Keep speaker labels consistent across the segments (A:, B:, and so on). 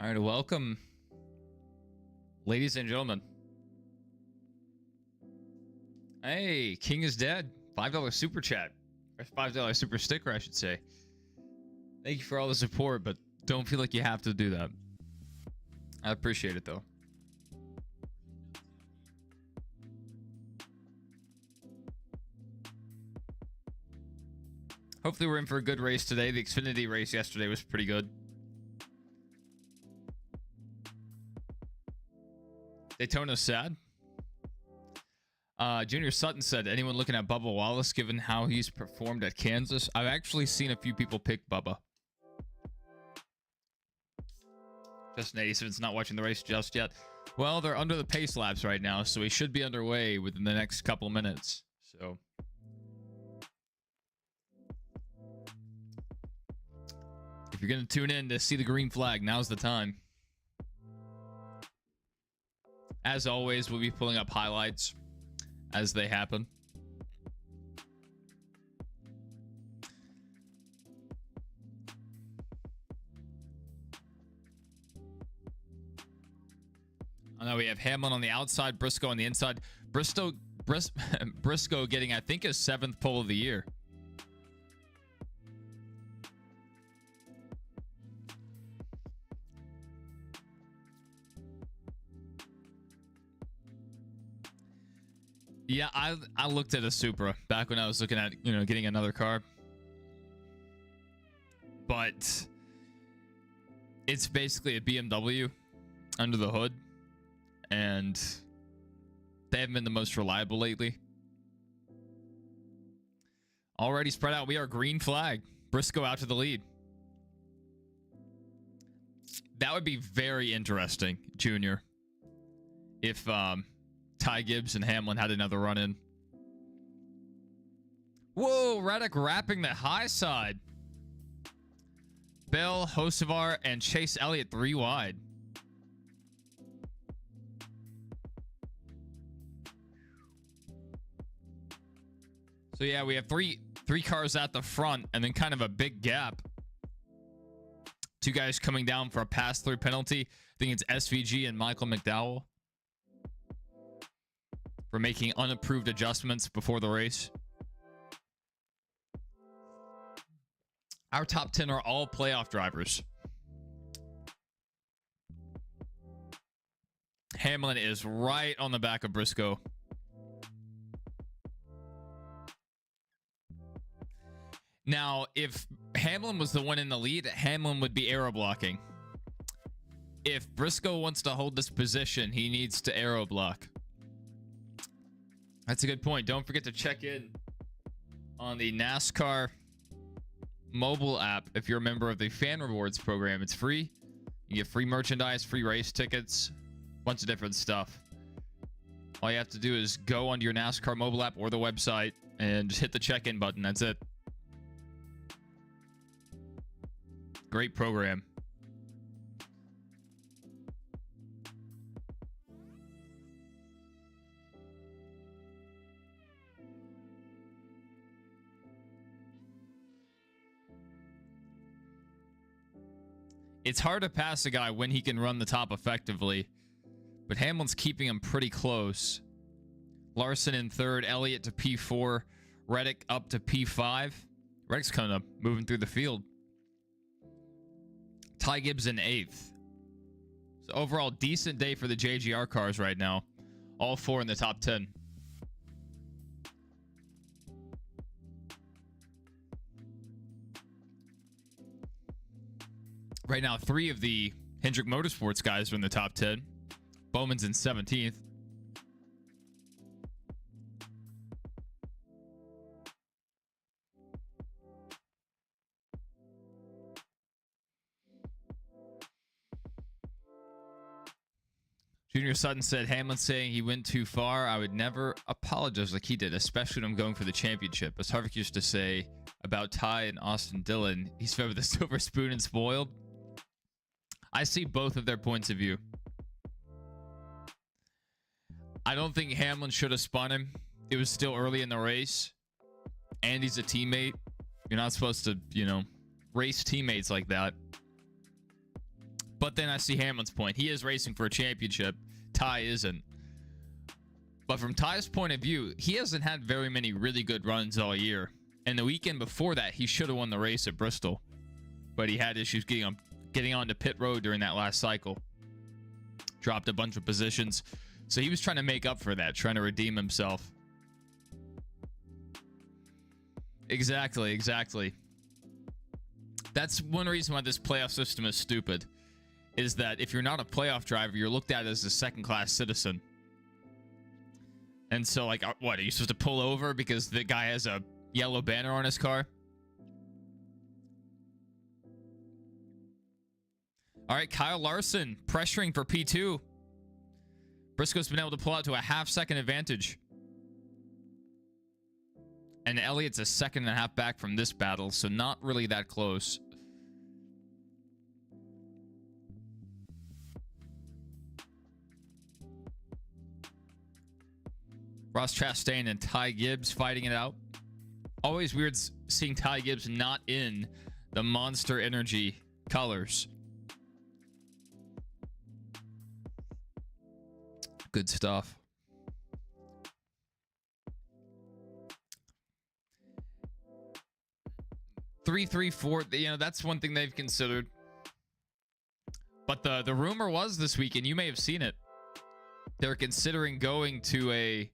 A: All right, welcome, ladies and gentlemen. Hey, King is dead. $5 super chat. Or $5 super sticker, I should say. Thank you for all the support, but don't feel like you have to do that. I appreciate it, though. Hopefully we're in for a good race today. The Xfinity race yesterday was pretty good. Daytona's sad. Junior Sutton said, anyone looking at Bubba Wallace given how he's performed at Kansas? I've actually seen a few people pick Bubba. Justin 87's not watching the race just yet. Well, they're under the pace laps right now, so he should be underway within the next couple of minutes. So if you're going to tune in to see the green flag, now's the time. As always, we'll be pulling up highlights as they happen. I know we have Hamlin on the outside, Briscoe on the inside. Briscoe getting, I think, his 7th pole of the year. Yeah, I looked at a Supra back when I was looking at, getting another car. But it's basically a BMW under the hood. And they haven't been the most reliable lately. Already spread out. We are green flag. Briscoe out to the lead. That would be very interesting, Junior, if Ty Gibbs and Hamlin had another run in. Whoa, Reddick wrapping the high side. Bell, Hocevar, and Chase Elliott 3 wide. So yeah, we have three cars at the front and then kind of a big gap. 2 guys coming down for a pass-through penalty. I think it's SVG and Michael McDowell for making unapproved adjustments before the race. Our top 10 are all playoff drivers. Hamlin is right on the back of Briscoe. Now, if Hamlin was the one in the lead, Hamlin would be aero blocking. If Briscoe wants to hold this position, he needs to aero block. That's a good point. Don't forget to check in on the NASCAR mobile app if you're a member of the Fan Rewards program. It's free. You get free merchandise, free race tickets, a bunch of different stuff. All you have to do is go onto your NASCAR mobile app or the website and just hit the check-in button. That's it. Great program. It's hard to pass a guy when he can run the top effectively, but Hamlin's keeping him pretty close. Larson in 3rd, Elliott to P4, Reddick up to P5. Reddick's kind of moving through the field. Ty Gibbs in 8th. So overall, decent day for the JGR cars right now. All 4 in the top 10. Right now, 3 of the Hendrick Motorsports guys are in the top 10. Bowman's in 17th. Junior Sutton said, Hamlin saying he went too far. I would never apologize like he did, especially when I'm going for the championship. As Harvick used to say about Ty and Austin Dillon, he's fed with a silver spoon and spoiled. I see both of their points of view. I don't think Hamlin should have spun him. It was still early in the race. And he's a teammate. You're not supposed to, race teammates like that. But then I see Hamlin's point. He is racing for a championship. Ty isn't. But from Ty's point of view, he hasn't had very many really good runs all year. And the weekend before that, he should have won the race at Bristol. But he had issues getting onto pit road during that last cycle. Dropped a bunch of positions. So he was trying to make up for that, trying to redeem himself. Exactly. That's one reason why this playoff system is stupid. Is that if you're not a playoff driver, you're looked at as a second-class citizen. And so, like, what, are you supposed to pull over because the guy has a yellow banner on his car? All right, Kyle Larson pressuring for P2. Briscoe's been able to pull out to a half-second advantage. And Elliott's a second and a half back from this battle, so not really that close. Ross Chastain and Ty Gibbs fighting it out. Always weird seeing Ty Gibbs not in the Monster Energy colors. Good stuff. Three, 4. You know, that's one thing they've considered. But the rumor was this week, and you may have seen it, they're considering going to a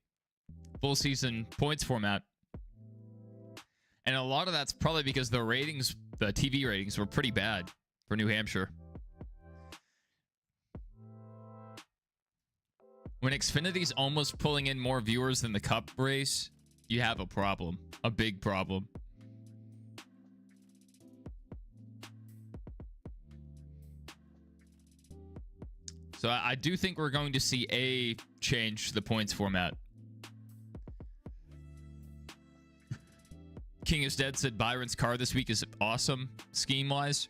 A: full season points format. And a lot of that's probably because the ratings, the TV ratings, were pretty bad for New Hampshire. When Xfinity's almost pulling in more viewers than the Cup race, you have a problem. A big problem. So I do think we're going to see a change to the points format. King is Dead said Byron's car this week is awesome scheme-wise.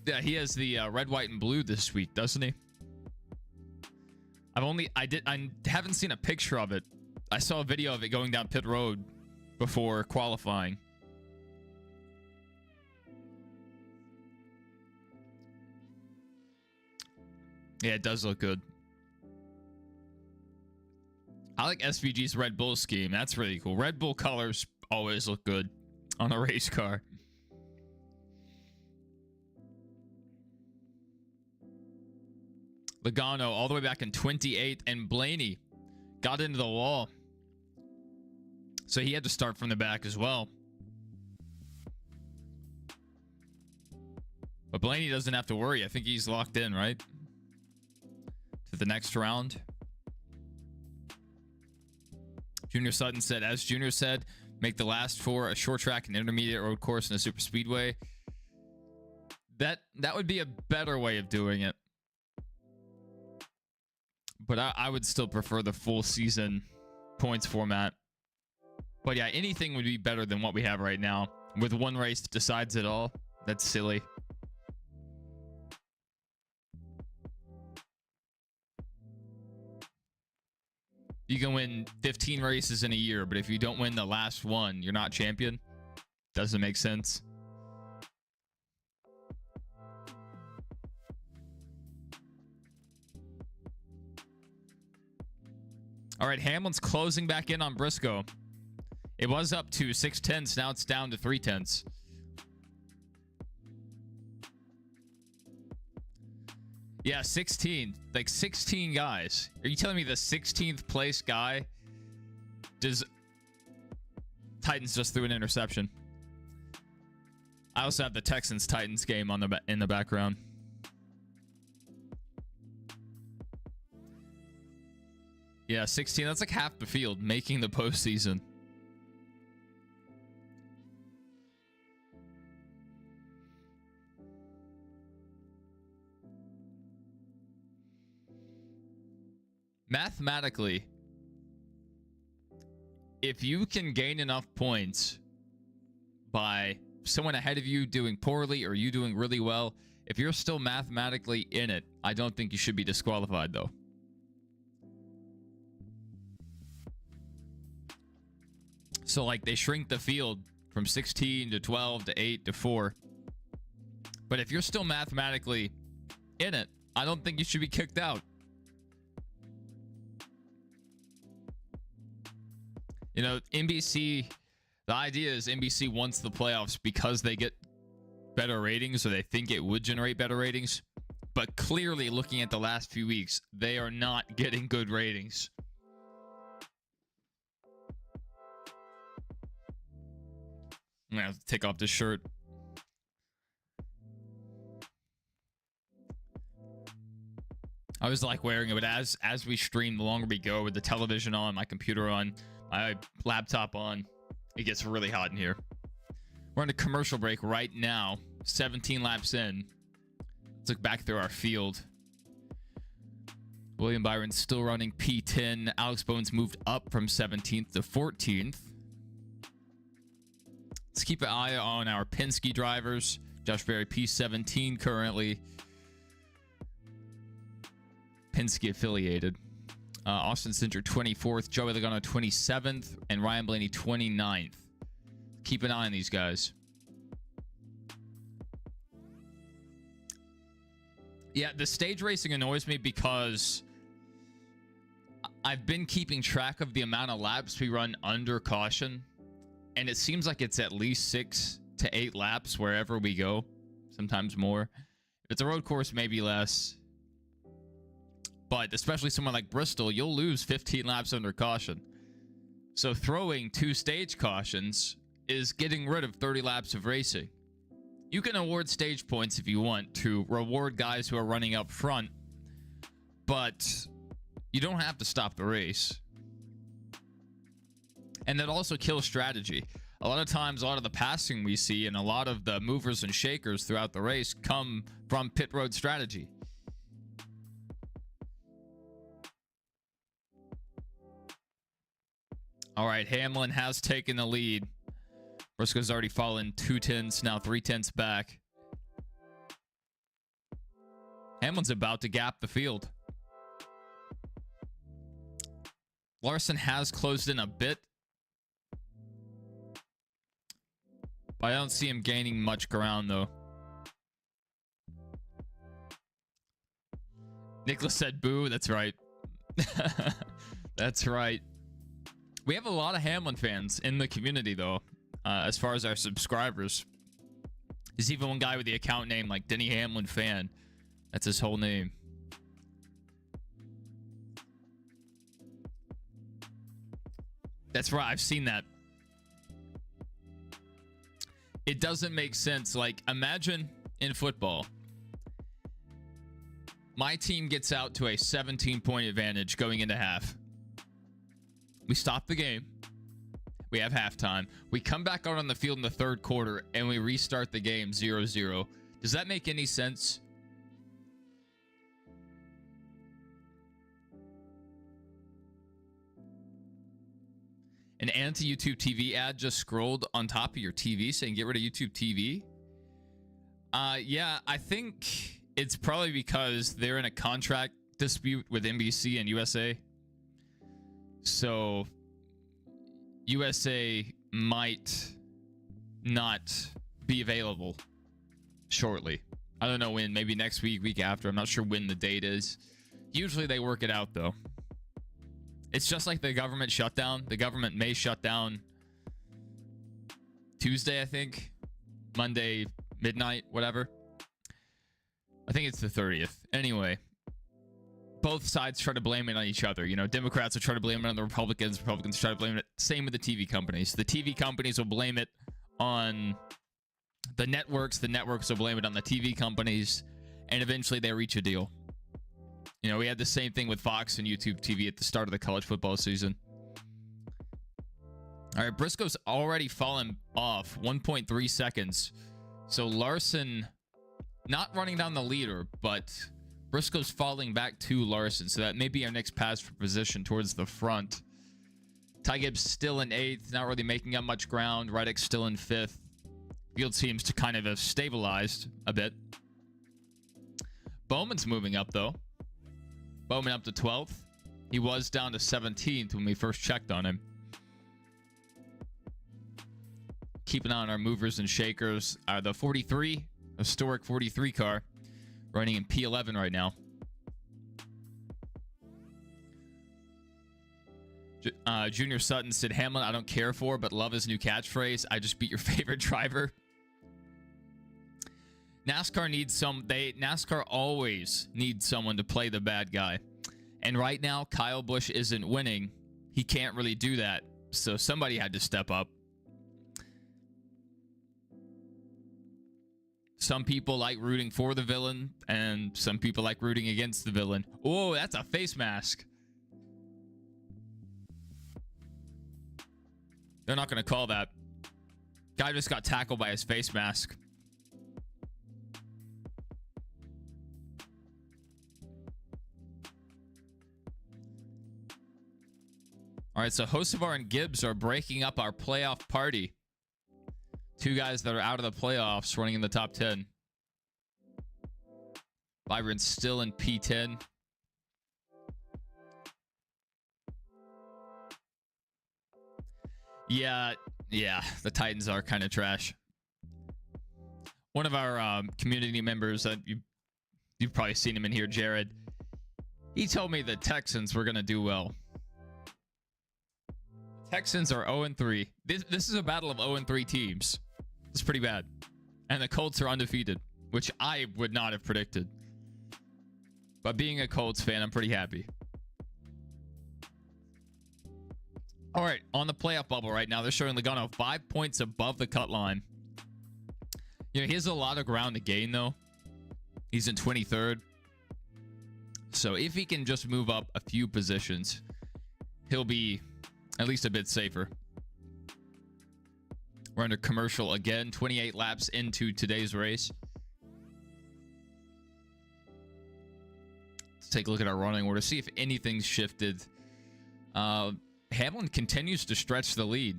A: Yeah, he has the red, white, and blue this week, doesn't he? I haven't seen a picture of it. I saw a video of it going down pit road before qualifying. Yeah, it does look good. I like SVG's Red Bull scheme. That's really cool. Red Bull colors always look good on a race car. Logano all the way back in 28, and Blaney got into the wall. So he had to start from the back as well. But Blaney doesn't have to worry. I think he's locked in, right? To the next round. Junior Sutton said, as Junior said, make the last 4 a short track and intermediate road course and a super speedway. That would be a better way of doing it. But I would still prefer the full season points format. But yeah, anything would be better than what we have right now. With one race that decides it all. That's silly. You can win 15 races in a year, but if you don't win the last one, you're not champion. Doesn't make sense. All right, Hamlin's closing back in on Briscoe. It was up to 6/10. Now it's down to 3/10. Yeah, 16. Like 16 guys. Are you telling me the 16th place guy does... Titans just threw an interception. I also have the Texans-Titans game on in the background. Yeah, 16. That's like half the field making the postseason. Mathematically, if you can gain enough points by someone ahead of you doing poorly or you doing really well, if you're still mathematically in it, I don't think you should be disqualified, though. So, like, they shrink the field from 16 to 12 to 8 to 4. But if you're still mathematically in it, I don't think you should be kicked out. You know, NBC, the idea is NBC wants the playoffs because they get better ratings, or they think it would generate better ratings. But clearly, looking at the last few weeks, they are not getting good ratings. I'm gonna have to take off this shirt. I was like wearing it, but as we stream, the longer we go with the television on, my computer on, my laptop on, it gets really hot in here. We're on a commercial break right now, 17 laps in. Let's look back through our field. William Byron's still running P10. Alex Bones moved up from 17th to 14th. Let's keep an eye on our Penske drivers. Josh Berry, P17 currently. Penske affiliated. Austin Cindric, 24th. Joey Logano, 27th. And Ryan Blaney, 29th. Keep an eye on these guys. Yeah, the stage racing annoys me because I've been keeping track of the amount of laps we run under caution. And it seems like it's at least 6 to 8 laps wherever we go. Sometimes more. If it's a road course, maybe less. But especially somewhere like Bristol, you'll lose 15 laps under caution. So throwing 2 stage cautions is getting rid of 30 laps of racing. You can award stage points if you want to reward guys who are running up front, but you don't have to stop the race. And that also kills strategy. A lot of times, a lot of the passing we see and a lot of the movers and shakers throughout the race come from pit road strategy. All right, Hamlin has taken the lead. Briscoe's already fallen 2 tenths, now 3 tenths back. Hamlin's about to gap the field. Larson has closed in a bit, but I don't see him gaining much ground, though. Nicholas said boo. That's right. That's right. We have a lot of Hamlin fans in the community, though, as far as our subscribers. There's even one guy with the account name like Denny Hamlin Fan. That's his whole name. That's right. I've seen that. It doesn't make sense. Like, imagine in football, my team gets out to a 17-point advantage going into half. We stop the game. We have halftime. We come back out on the field in the third quarter, and we restart the game 0-0. Does that make any sense? An anti-YouTube TV ad just scrolled on top of your TV saying get rid of YouTube TV. Yeah, I think it's probably because they're in a contract dispute with NBC and USA. So USA might not be available shortly. I don't know when, maybe next week, week after. I'm not sure when the date is. Usually they work it out, though. It's just like the government shutdown. The government may shut down Tuesday, I think. Monday, midnight, whatever. I think it's the 30th. Anyway, both sides try to blame it on each other. You know, Democrats will try to blame it on the Republicans. Republicans try to blame it. Same with the TV companies. The TV companies will blame it on the networks. The networks will blame it on the TV companies. And eventually they reach a deal. You know, we had the same thing with Fox and YouTube TV at the start of the college football season. All right, Briscoe's already fallen off 1.3 seconds. So Larson not running down the leader, but Briscoe's falling back to Larson. So that may be our next pass for position towards the front. Ty Gibbs still in 8th, not really making up much ground. Reddick's still in 5th. Field seems to kind of have stabilized a bit. Bowman's moving up, though. Bowman up to 12th. He was down to 17th when we first checked on him. Keep an eye on our movers and shakers. The 43, historic 43 car. Running in P11 right now. Junior Sutton said, Hamlin, I don't care for, but love his new catchphrase. I just beat your favorite driver. NASCAR always needs someone to play the bad guy. And right now, Kyle Busch isn't winning. He can't really do that. So somebody had to step up. Some people like rooting for the villain, and some people like rooting against the villain. Oh, that's a face mask. They're not going to call that. Guy just got tackled by his face mask. All right, so Hocevar and Gibbs are breaking up our playoff party. Two guys that are out of the playoffs running in the top 10. Byron's still in P10. Yeah, the Titans are kind of trash. One of our community members, you've probably seen him in here, Jared. He told me the Texans were going to do well. Texans are 0-3. This is a battle of 0-3 teams. It's pretty bad. And the Colts are undefeated, which I would not have predicted. But being a Colts fan, I'm pretty happy. All right, on the playoff bubble right now, they're showing Logano 5 points above the cut line. You know, he has a lot of ground to gain, though. He's in 23rd. So if he can just move up a few positions, he'll be at least a bit safer. We're under commercial again, 28 laps into today's race. Let's take a look at our running order, see if anything's shifted. Hamlin continues to stretch the lead.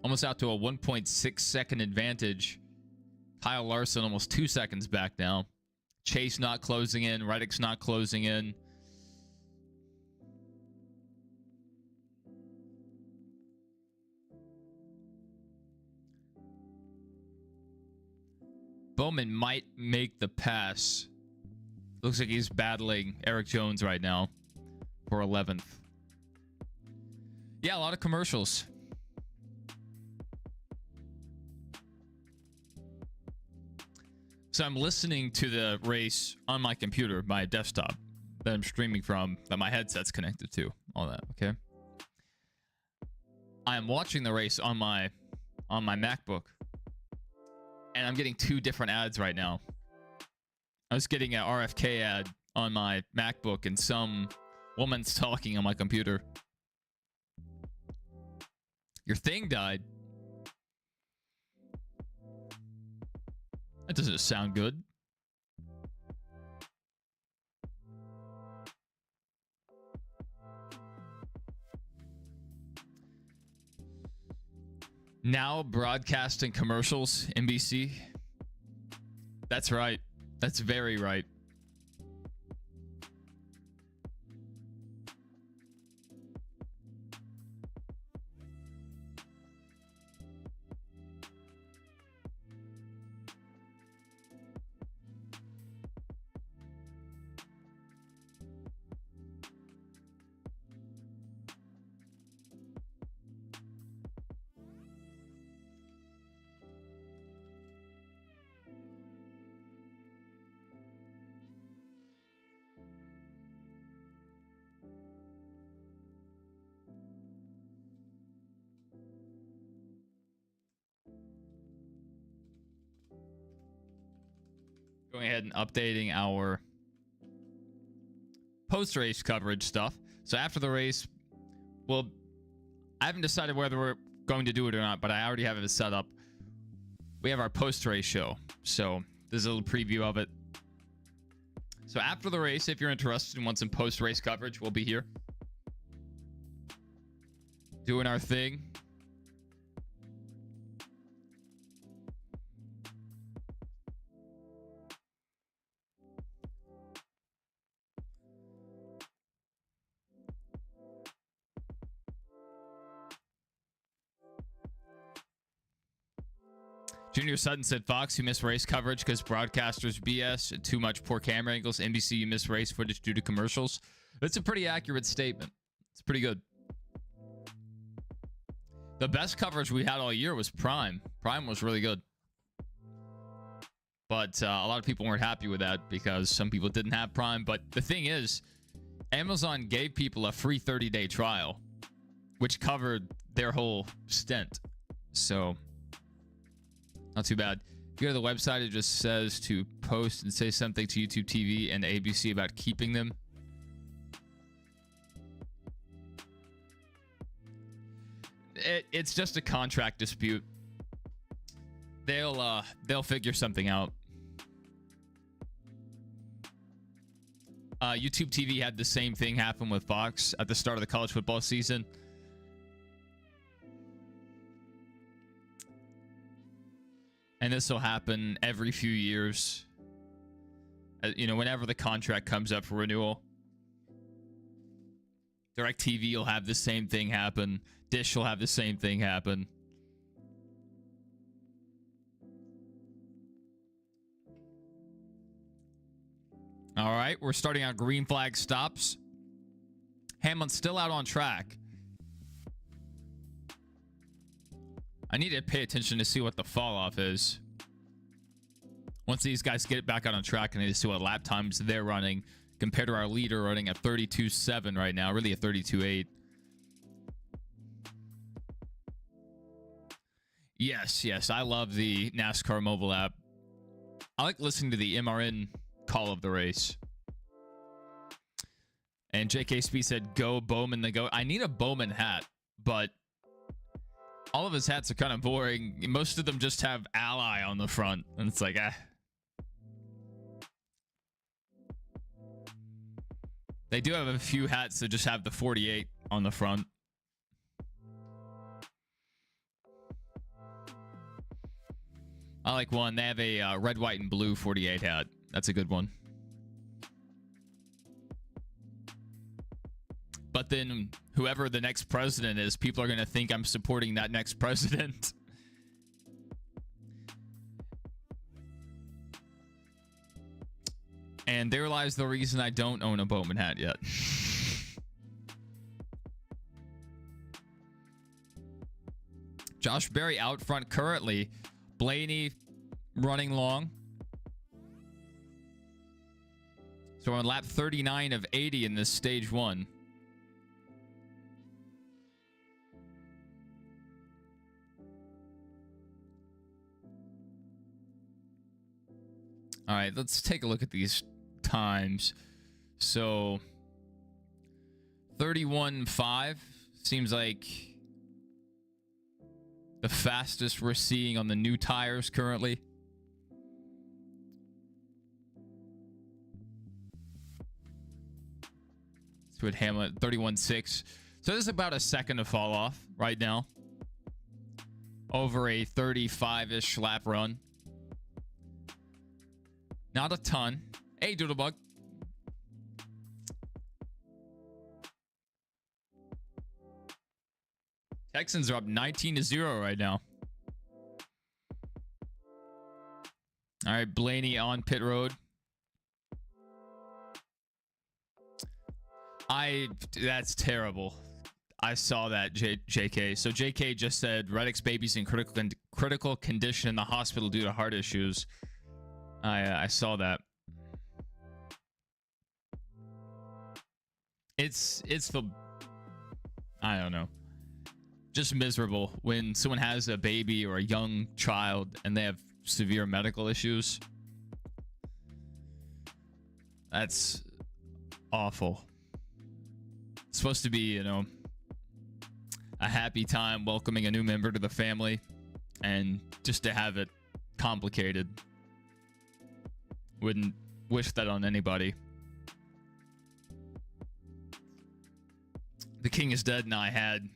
A: Almost out to a 1.6 second advantage. Kyle Larson almost 2 seconds back now. Chase not closing in. Reddick's not closing in. Bowman might make the pass. Looks like he's battling Eric Jones right now for 11th. Yeah, a lot of commercials. So I'm listening to the race on my computer, my desktop that I'm streaming from, that my headset's connected to, all that, okay? I am watching the race on my MacBook, and I'm getting two different ads right now. I was getting an RFK ad on my MacBook, and some woman's talking on my computer. Your thing died. That doesn't sound good. Now broadcasting commercials, NBC. That's right. That's very right. Going ahead and updating our post-race coverage stuff. So after the race, well, I haven't decided whether we're going to do it or not, but I already have it set up. We have our post-race show. So this is a little preview of it. So after the race, if you're interested and want some post-race coverage, we'll be here doing our thing. Junior Sutton said Fox, you miss race coverage because broadcasters BS, too much poor camera angles. NBC, you miss race footage due to commercials. That's a pretty accurate statement. It's pretty good. The best coverage we had all year was Prime. Prime was really good. But a lot of people weren't happy with that because some people didn't have Prime. But the thing is, Amazon gave people a free 30-day trial, which covered their whole stint. So, not too bad. If you go to the website, it just says to post and say something to YouTube TV and ABC about keeping them. It's just a contract dispute. They'll figure something out. YouTube TV had the same thing happen with Fox at the start of the college football season. And this will happen every few years. You know, whenever the contract comes up for renewal. DirecTV will have the same thing happen. Dish will have the same thing happen. All right, we're starting on green flag stops. Hamlin's still out on track. I need to pay attention to see what the fall off is. Once these guys get back out on track, I need to see what lap times they're running compared to our leader running at 32.7 right now, really at 32.8. Yes, I love the NASCAR mobile app. I like listening to the MRN call of the race. And JKSP said, go Bowman the go. I need a Bowman hat, but all of his hats are kind of boring. Most of them just have Ally on the front. And it's like, They do have a few hats that just have the 48 on the front. I like one. They have a red, white, and blue 48 hat. That's a good one. But then whoever the next president is, people are going to think I'm supporting that next president. And there lies the reason I don't own a Bowman hat yet. Josh Berry out front currently. Blaney running long. So we're on lap 39 of 80 in this stage one. All right, let's take a look at these times. So 31.5 seems like the fastest we're seeing on the new tires currently. So at Hamlin, 31.6. So there's about a second to fall off right now. Over a 35-ish lap run. Not a ton. Hey, Doodlebug. Texans are up 19-0 right now. All right, Blaney on pit road. That's terrible. I saw that, JK. So JK just said Reddick's baby's in critical condition in the hospital due to heart issues. I saw that. It's the, I don't know, just miserable when someone has a baby or a young child and they have severe medical issues. That's awful. It's supposed to be, you know, a happy time welcoming a new member to the family, and just to have it complicated. Wouldn't wish that on anybody. The King is Dead and I had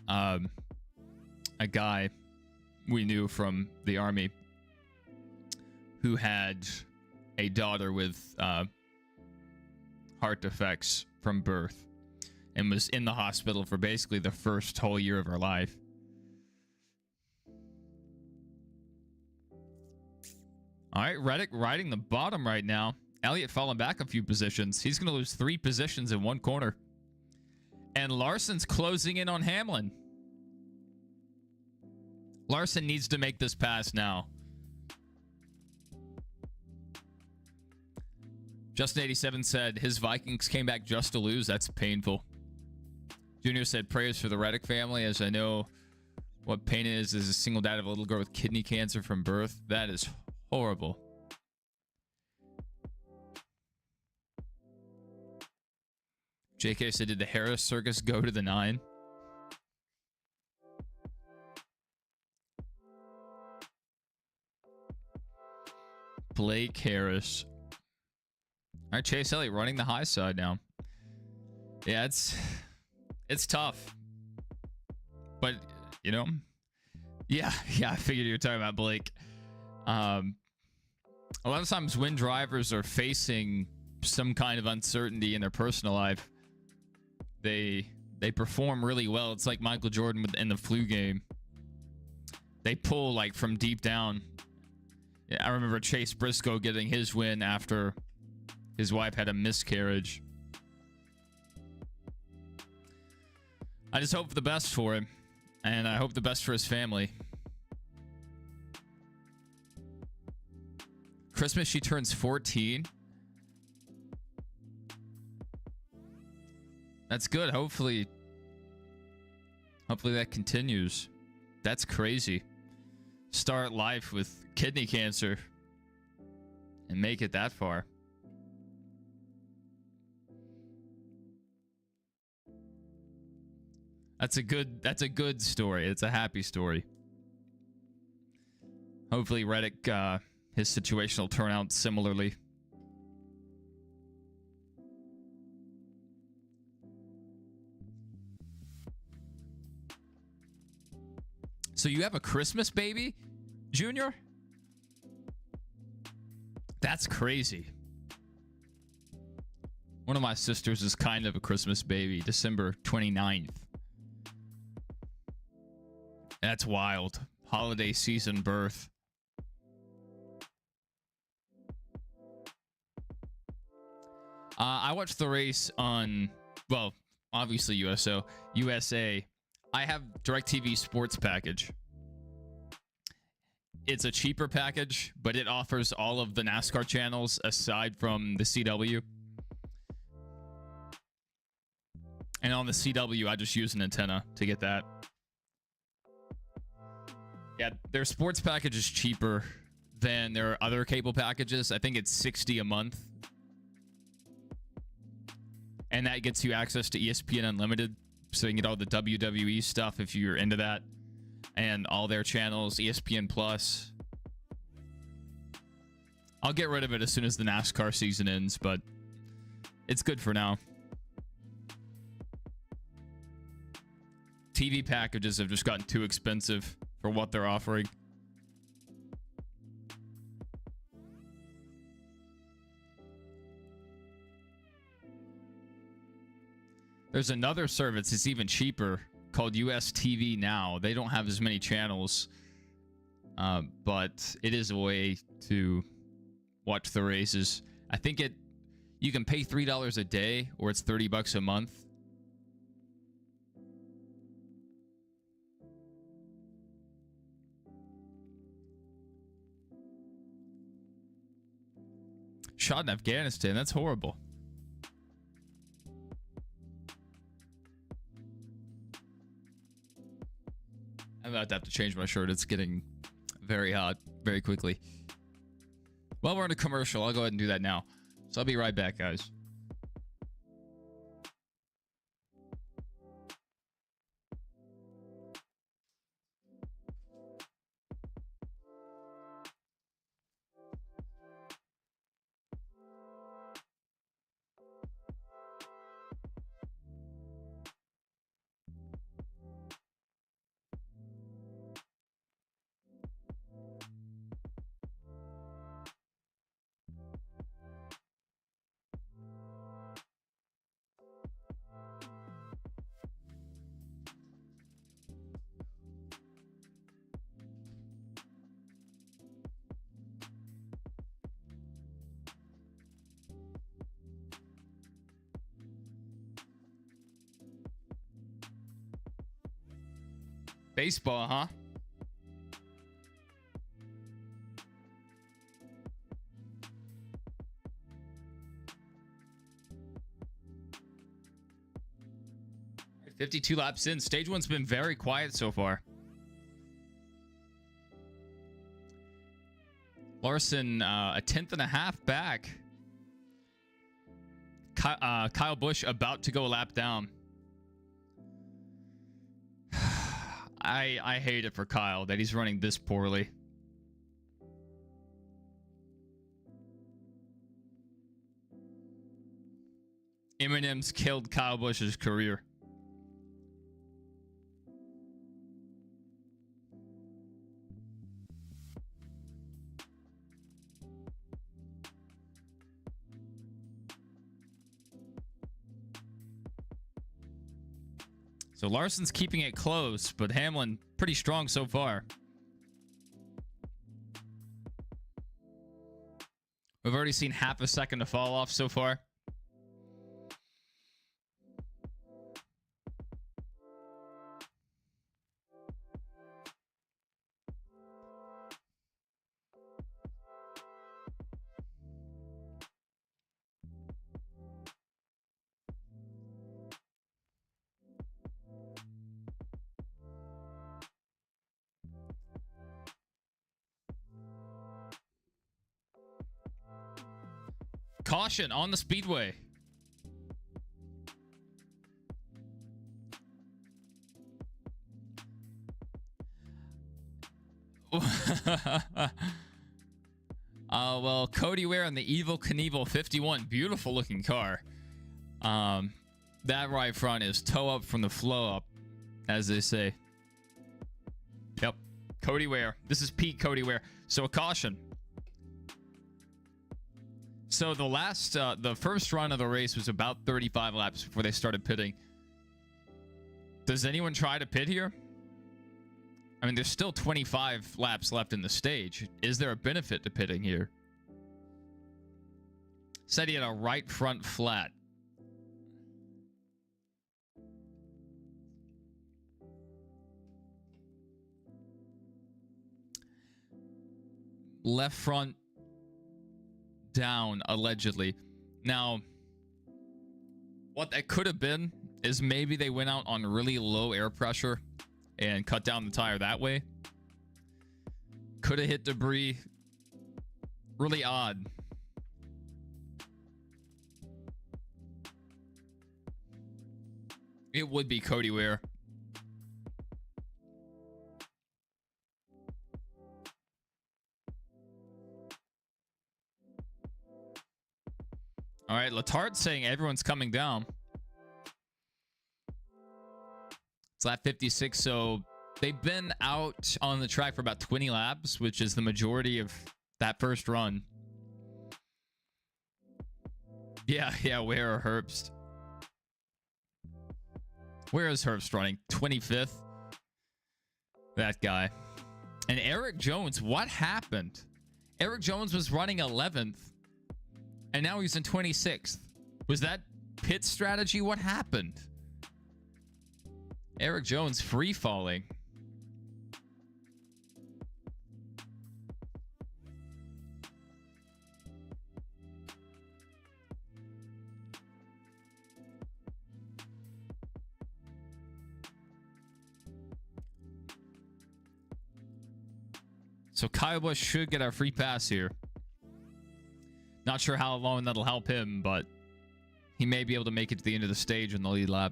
A: a guy we knew from the army who had a daughter with heart defects from birth and was in the hospital for basically the first whole year of her life. All right, Reddick riding the bottom right now. Elliott falling back a few positions. He's going to lose 3 positions in one corner. And Larson's closing in on Hamlin. Larson needs to make this pass now. Justin87 said his Vikings came back just to lose. That's painful. Junior said prayers for the Reddick family, as I know what pain it is as a single dad of a little girl with kidney cancer from birth. That is horrible. JK said, did the Harris circus go to the 9? Blake Harris. All right, Chase Elliott running the high side now. Yeah, it's tough. But, you know, yeah, I figured you were talking about Blake. A lot of times when drivers are facing some kind of uncertainty in their personal life, they perform really well. It's like Michael Jordan in the flu game. They pull like from deep down. I remember Chase Briscoe getting his win after his wife had a miscarriage. I just hope for the best for him, and I hope the best for his family. Christmas, she turns 14. That's good. Hopefully that continues. That's crazy. Start life with kidney cancer and make it that far. That's a good story. It's a happy story. Hopefully Reddick, his situation will turn out similarly. So you have a Christmas baby, Junior? That's crazy. One of my sisters is kind of a Christmas baby, December 29th. That's wild. Holiday season birth. I watched the race on, well, obviously USA. I have DirecTV Sports package. It's a cheaper package, but it offers all of the NASCAR channels aside from the CW. And on the CW, I just use an antenna to get that. Yeah, their sports package is cheaper than their other cable packages. I think it's $60 a month. And that gets you access to ESPN Unlimited. So you can get all the WWE stuff if you're into that. And all their channels, ESPN Plus. I'll get rid of it as soon as the NASCAR season ends, but it's good for now. TV packages have just gotten too expensive for what they're offering. There's another service that's even cheaper called US TV Now. They don't have as many channels, but it is a way to watch the races. I think you can pay $3 a day, or it's $30 a month. Shot in Afghanistan. That's horrible. I'm about to have to change my shirt. It's getting very hot very quickly. Well, we're in a commercial. I'll go ahead and do that now. So I'll be right back, guys. Baseball, huh? Right, 52 laps in. Stage 1's been very quiet so far. Larson, a tenth and a half back. Kyle Busch about to go a lap down. I hate it for Kyle that he's running this poorly. Eminem's killed Kyle Busch's career. So Larson's keeping it close, but Hamlin pretty strong so far. We've already seen half a second to fall off so far. Caution on the speedway. Well, Cody Ware and the Evil Knievel 51. Beautiful looking car. That right front is toe up from the flow up, as they say. Yep. Cody Ware. This is peak Cody Ware. So a caution. So the first run of the race was about 35 laps before they started pitting. Does anyone try to pit here? I mean, there's still 25 laps left in the stage. Is there a benefit to pitting here? Said he had a right front flat. Left front down, allegedly. Now, what that could have been is maybe they went out on really low air pressure and cut down the tire that way. Could have hit debris. Really odd. It would be Cody Ware. All right, Letard's saying everyone's coming down. It's lap 56, so they've been out on the track for about 20 laps, which is the majority of that first run. Yeah, where are Herbst? Where is Herbst running? 25th? That guy. And Eric Jones, what happened? Eric Jones was running 11th. And now he's in 26th. Was that pit strategy? What happened? Eric Jones free falling. So Kyle Busch should get our free pass here. Not sure how long that'll help him, but he may be able to make it to the end of the stage in the lead lap.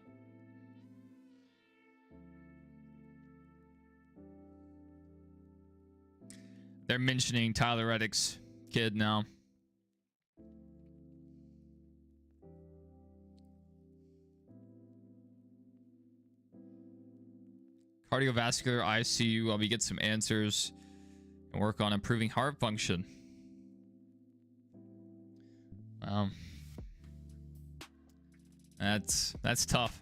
A: They're mentioning Tyler Reddick's kid now. Cardiovascular ICU while we get some answers and work on improving heart function. That's tough.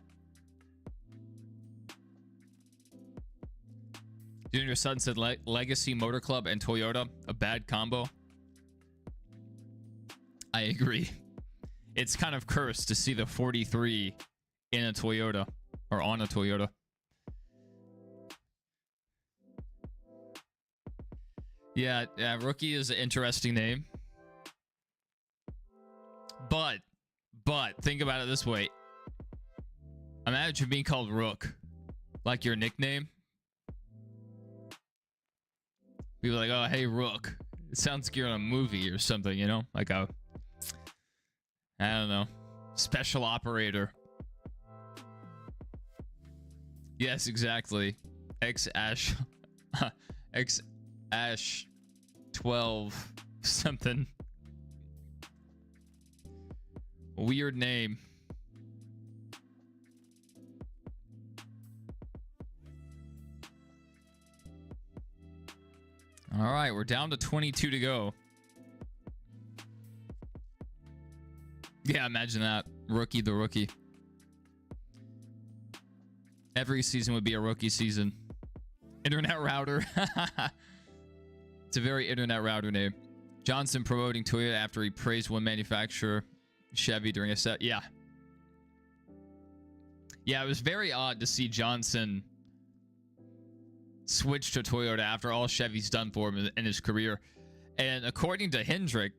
A: Junior Sutton said Legacy Motor Club and Toyota, a bad combo. I agree. It's kind of cursed to see the 43 in a Toyota or on a Toyota. Yeah, rookie is an interesting name. But think about it this way. Imagine being called Rook, like your nickname. People are like, oh, hey, Rook. It sounds like you're in a movie or something, you know? Like a, I don't know, special operator. Yes, exactly. X-Ash. X-Ash 12 something. Weird name. All right, we're down to 22 to go. Yeah, imagine that. Rookie the rookie. Every season would be a rookie season. Internet router. It's a very internet router name. Johnson promoting Toyota after he praised one manufacturer, Chevy, during a set. Yeah. Yeah, it was very odd to see Johnson switch to Toyota after all Chevy's done for him in his career. And according to Hendrick,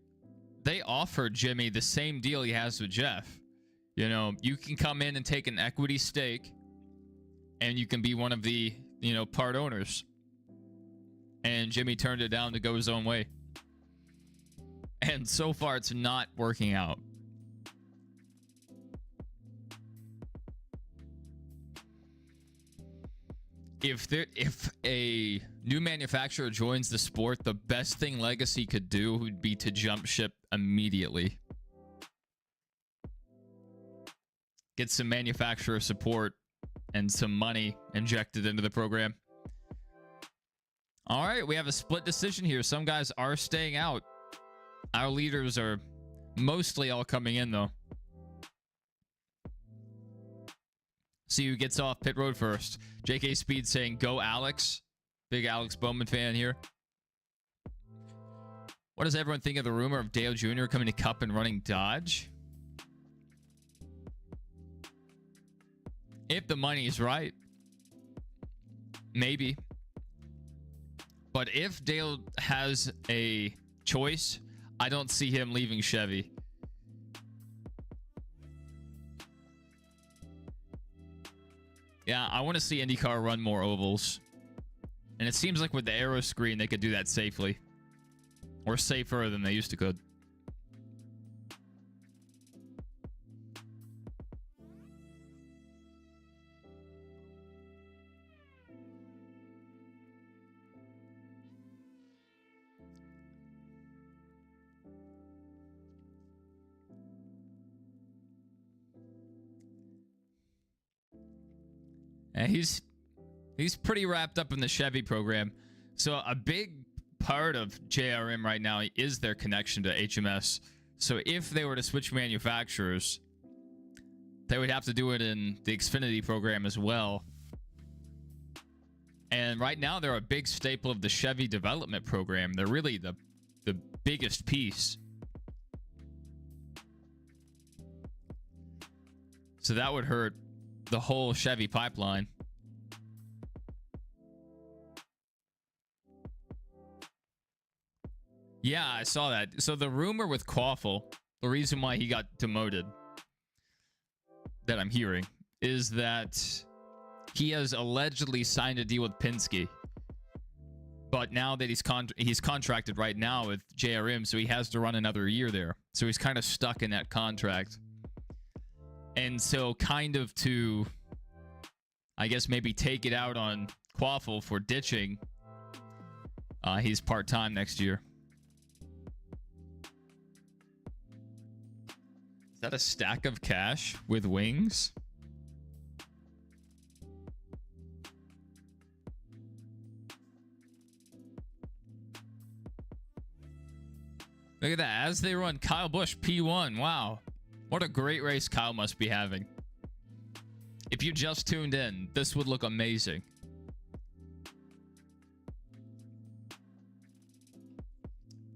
A: they offered Jimmy the same deal he has with Jeff. You know, you can come in and take an equity stake, and you can be one of the, you know, part owners. And Jimmy turned it down to go his own way. And so far, it's not working out. If a new manufacturer joins the sport, the best thing Legacy could do would be to jump ship immediately. Get some manufacturer support and some money injected into the program. All right, we have a split decision here. Some guys are staying out. Our leaders are mostly all coming in, though. See who gets off pit road first. JK Speed saying, go Alex. Big Alex Bowman fan here. What does everyone think of the rumor of Dale Jr. coming to Cup and running Dodge? If the money is right, maybe. But if Dale has a choice, I don't see him leaving Chevy. Yeah, I want to see IndyCar run more ovals. And it seems like with the aero screen, they could do that safely. Or safer than they used to could. And he's pretty wrapped up in the Chevy program. So a big part of JRM right now is their connection to HMS. So if they were to switch manufacturers, they would have to do it in the Xfinity program as well. And right now they're a big staple of the Chevy development program. They're really the biggest piece. So that would hurt the whole Chevy pipeline. Yeah, I saw that. So the rumor with Quaffle, the reason why he got demoted, that I'm hearing, is that he has allegedly signed a deal with Penske. But now that he's contracted right now with JRM, so he has to run another year there. So he's kind of stuck in that contract. And so kind of to, I guess, maybe take it out on Quaffle for ditching, he's part-time next year. Is that a stack of cash with wings? Look at that. As they run, Kyle Busch P1. Wow. What a great race Kyle must be having. If you just tuned in, this would look amazing.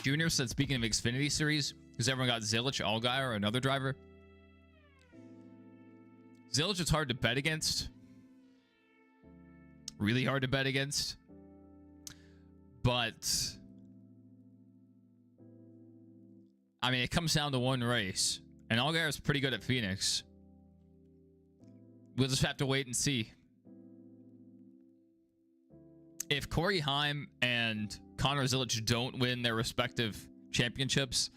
A: Junior said, speaking of Xfinity Series, because everyone got Zilic, Allgaier, or another driver. Zilic is hard to bet against. Really hard to bet against. But I mean, it comes down to one race. And Allgaier is pretty good at Phoenix. We'll just have to wait and see. If Corey Heim and Connor Zilic don't win their respective championships,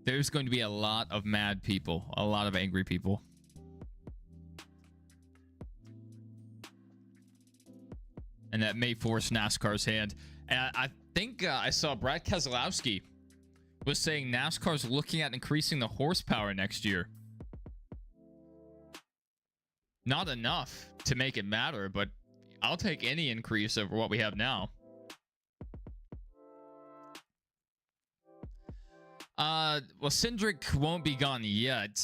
A: there's going to be a lot of mad people, a lot of angry people. And that may force NASCAR's hand. And I think I saw Brad Keselowski was saying NASCAR's looking at increasing the horsepower next year. Not enough to make it matter, but I'll take any increase over what we have now. Well, Cindric won't be gone yet.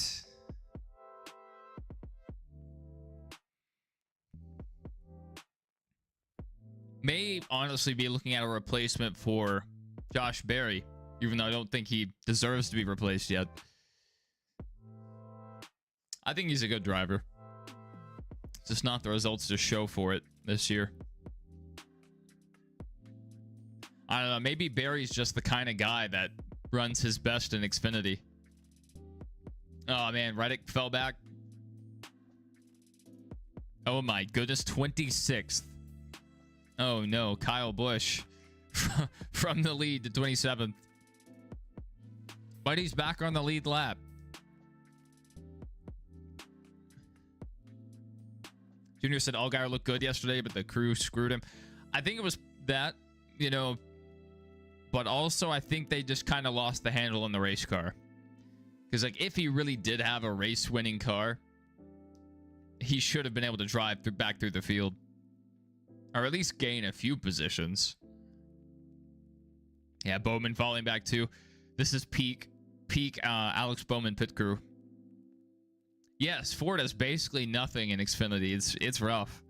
A: May honestly be looking at a replacement for Josh Berry, even though I don't think he deserves to be replaced yet. I think he's a good driver. Just not the results to show for it this year. I don't know. Maybe Barry's just the kind of guy that runs his best in Xfinity. Oh, man. Reddick fell back. Oh, my goodness. 26th. Oh, no. Kyle Busch from the lead to 27th. But he's back on the lead lap. Junior said Allgaier looked good yesterday, but the crew screwed him. I think it was that, you know, but also I think they just kind of lost the handle on the race car. Because, like, if he really did have a race-winning car, he should have been able to drive back through the field. Or at least gain a few positions. Yeah, Bowman falling back too. This is peak Alex Bowman pit crew. Yes, Ford has basically nothing in Xfinity. It's rough.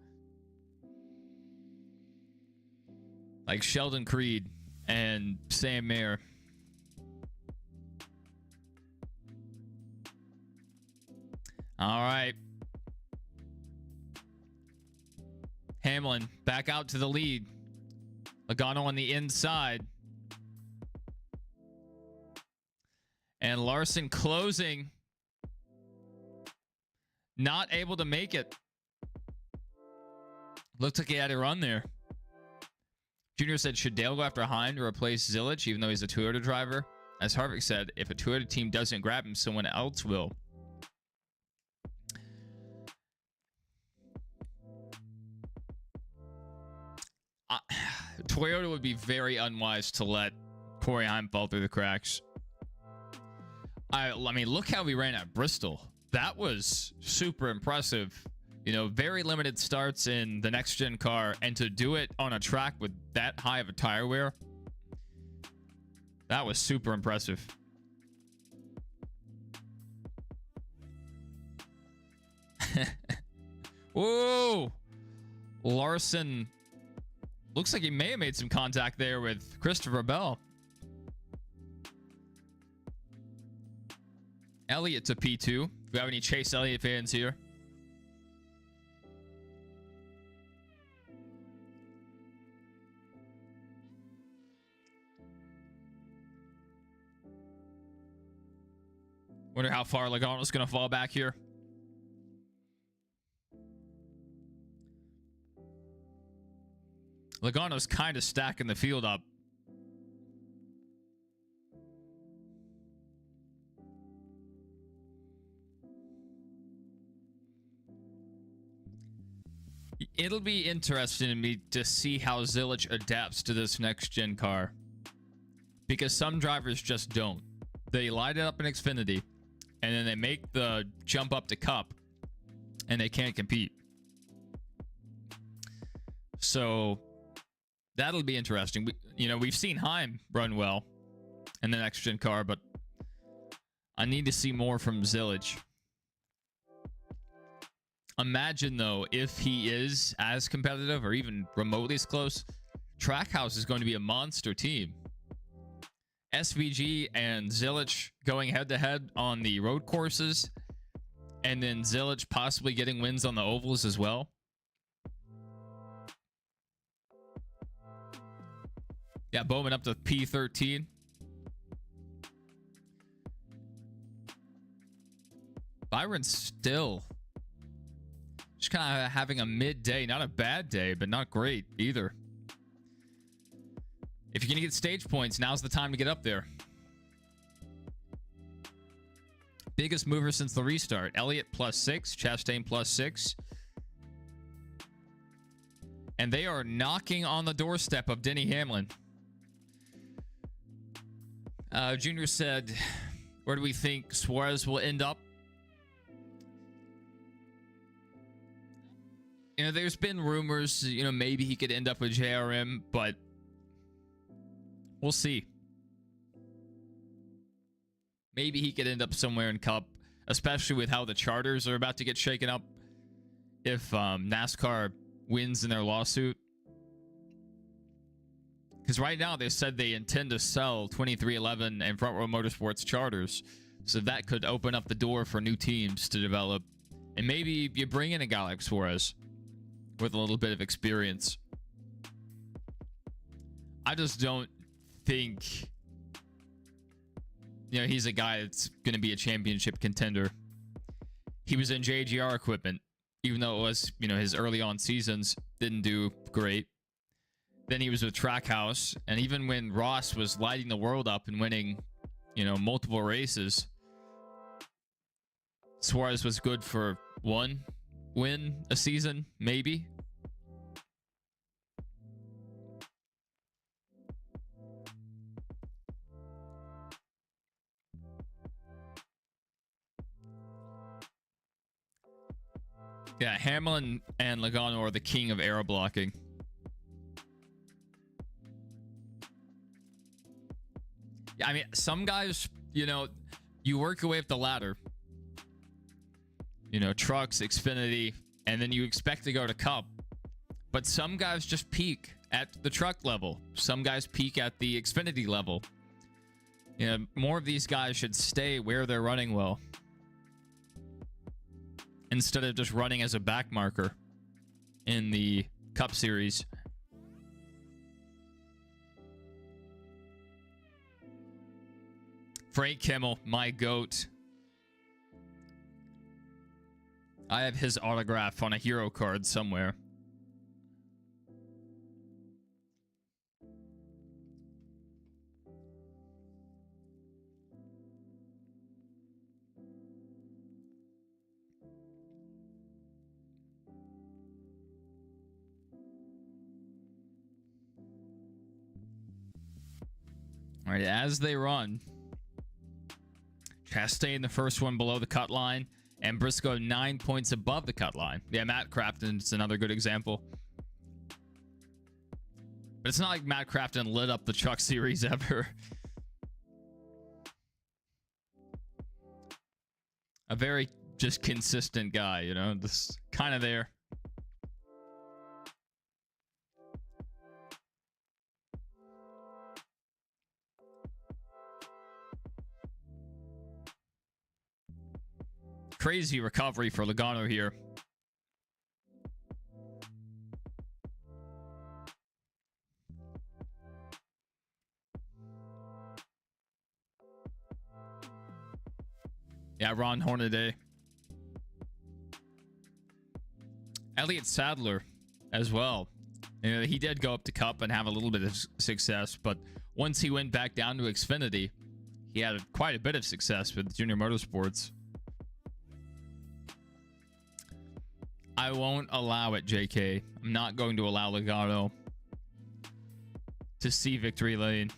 A: Like Sheldon Creed and Sam Mayer. All right. Hamlin back out to the lead. Logano on the inside. And Larson closing. Not able to make it. Looks like he had a run there. Junior said, should Dale go after Heim to replace Zilic, even though he's a Toyota driver? As Harvick said, if a Toyota team doesn't grab him, someone else will. Toyota would be very unwise to let Corey Heim fall through the cracks. I mean, look how we ran at Bristol. That was super impressive. You know, very limited starts in the next gen car, and to do it on a track with that high of a tire wear, that was super impressive. Whoa! Larson looks like he may have made some contact there with Christopher Bell. Elliott to P2. Do we have any Chase Elliott fans here? Wonder how far Logano's going to fall back here. Logano's kind of stacking the field up. It'll be interesting to me to see how Zilic adapts to this next-gen car. Because some drivers just don't. They light it up in Xfinity, and then they make the jump up to Cup, and they can't compete. So that'll be interesting. We've seen Heim run well in the next-gen car, but I need to see more from Zilic. Imagine, though, if he is as competitive or even remotely as close, Trackhouse is going to be a monster team. SVG and Zilic going head-to-head on the road courses, and then Zilic possibly getting wins on the ovals as well. Yeah, Bowman up to P13. Byron's still just kind of having a midday. Not a bad day, but not great either. If you're going to get stage points, now's the time to get up there. Biggest mover since the restart. Elliott +6. Chastain +6. And they are knocking on the doorstep of Denny Hamlin. Junior said, where do we think Suarez will end up? You know, there's been rumors, you know, maybe he could end up with JRM, but we'll see. Maybe he could end up somewhere in Cup, especially with how the charters are about to get shaken up. If NASCAR wins in their lawsuit. Because right now they said they intend to sell 2311 and Front Row Motorsports charters. So that could open up the door for new teams to develop. And maybe you bring in a guy like Suarez with a little bit of experience. I just don't think, you know, he's a guy that's going to be a championship contender. He was in JGR equipment, even though it was, you know, his early on seasons didn't do great. Then he was with Trackhouse, and even when Ross was lighting the world up and winning, you know, multiple races, Suarez was good for one win a season, maybe. Yeah, Hamlin and Logano are the king of aero blocking. Yeah, I mean, some guys, you know, you work your way up the ladder. You know, trucks, Xfinity, and then you expect to go to Cup. But some guys just peak at the truck level. Some guys peak at the Xfinity level. You know, more of these guys should stay where they're running well, instead of just running as a back marker in the Cup Series. Frank Kimmel, my GOAT. I have his autograph on a hero card somewhere. All right, as they run, Chastain the first one below the cut line, and Briscoe 9 points above the cut line. Yeah, Matt Crafton's another good example. But it's not like Matt Crafton lit up the Truck Series ever. A very just consistent guy, you know, just kind of there. Crazy recovery for Logano here. Yeah, Ron Hornaday. Elliott Sadler as well. You know, he did go up to Cup and have a little bit of success, but once he went back down to Xfinity, he had quite a bit of success with Junior Motorsports. I won't allow it, JK. I'm not going to allow Logano to see victory lane.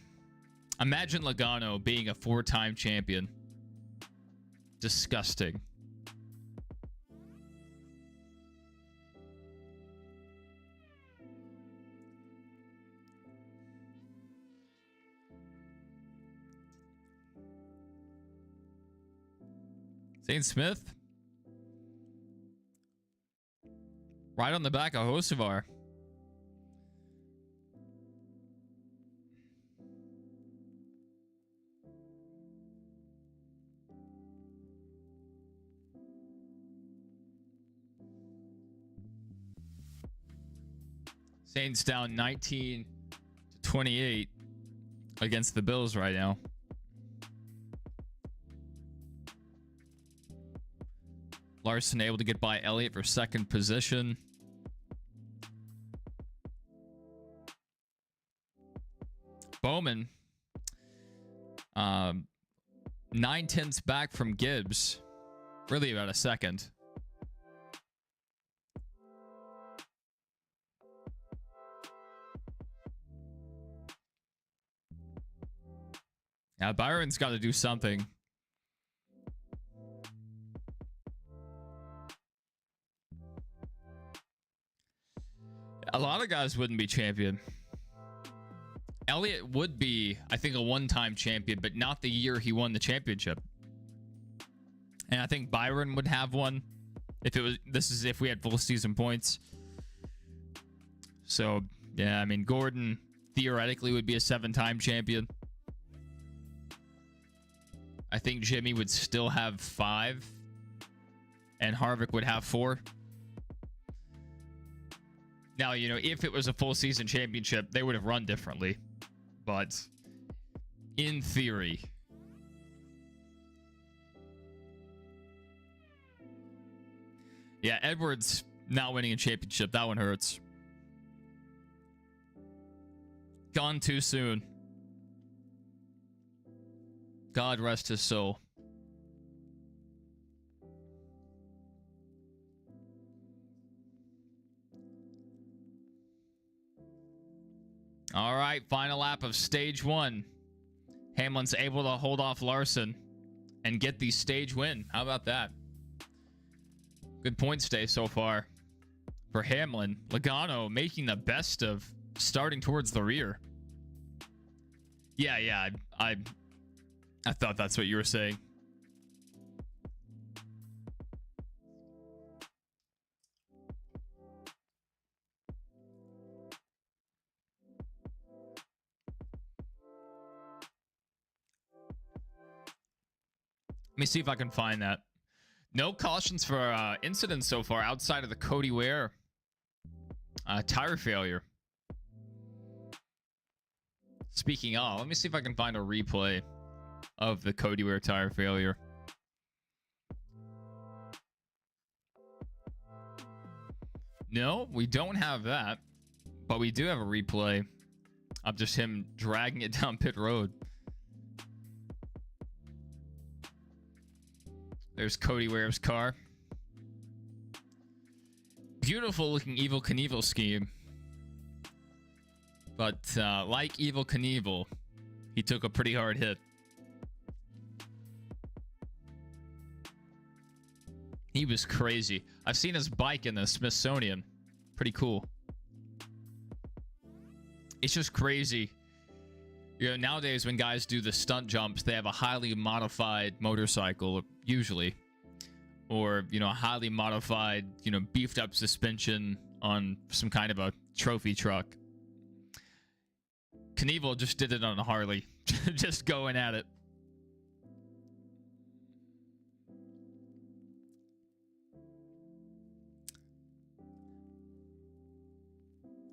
A: Imagine Logano being a 4-time champion. Disgusting. Zane Smith. Right on the back of Hocevar. Saints down 19-28 against the Bills right now. Larson able to get by Elliott for second position. Bowman, 9/10 back from Gibbs. Really about a second. Now Byron's got to do something. A lot of guys wouldn't be champion. Elliott would be, I think, a one-time champion, but not the year he won the championship. And I think Byron would have one if it was. This is if we had full season points. So yeah, I mean, Gordon theoretically would be a 7-time champion. I think Jimmy would still have 5, and Harvick would have 4. Now, you know, if it was a full season championship, they would have run differently. But in theory, yeah, Edwards not winning a championship, that one hurts. Gone too soon. God rest his soul. All right, final lap of stage 1. Hamlin's able to hold off Larson and get the stage win. How about that? Good points day so far for Hamlin. Logano making the best of starting towards the rear. Yeah, I thought that's what you were saying. Let me see if I can find that. No cautions for incidents so far outside of the Cody Ware tire failure. Speaking of, let me see if I can find a replay of the Cody Ware tire failure. No, we don't have that, but we do have a replay of just him dragging it down pit road. There's Cody Ware's car. Beautiful looking Evel Knievel scheme. But like Evel Knievel, he took a pretty hard hit. He was crazy. I've seen his bike in the Smithsonian. Pretty cool. It's just crazy. You know, nowadays when guys do the stunt jumps, they have a highly modified motorcycle, usually. Or, you know, a highly modified, you know, beefed up suspension on some kind of a trophy truck. Knievel just did it on a Harley. Just going at it.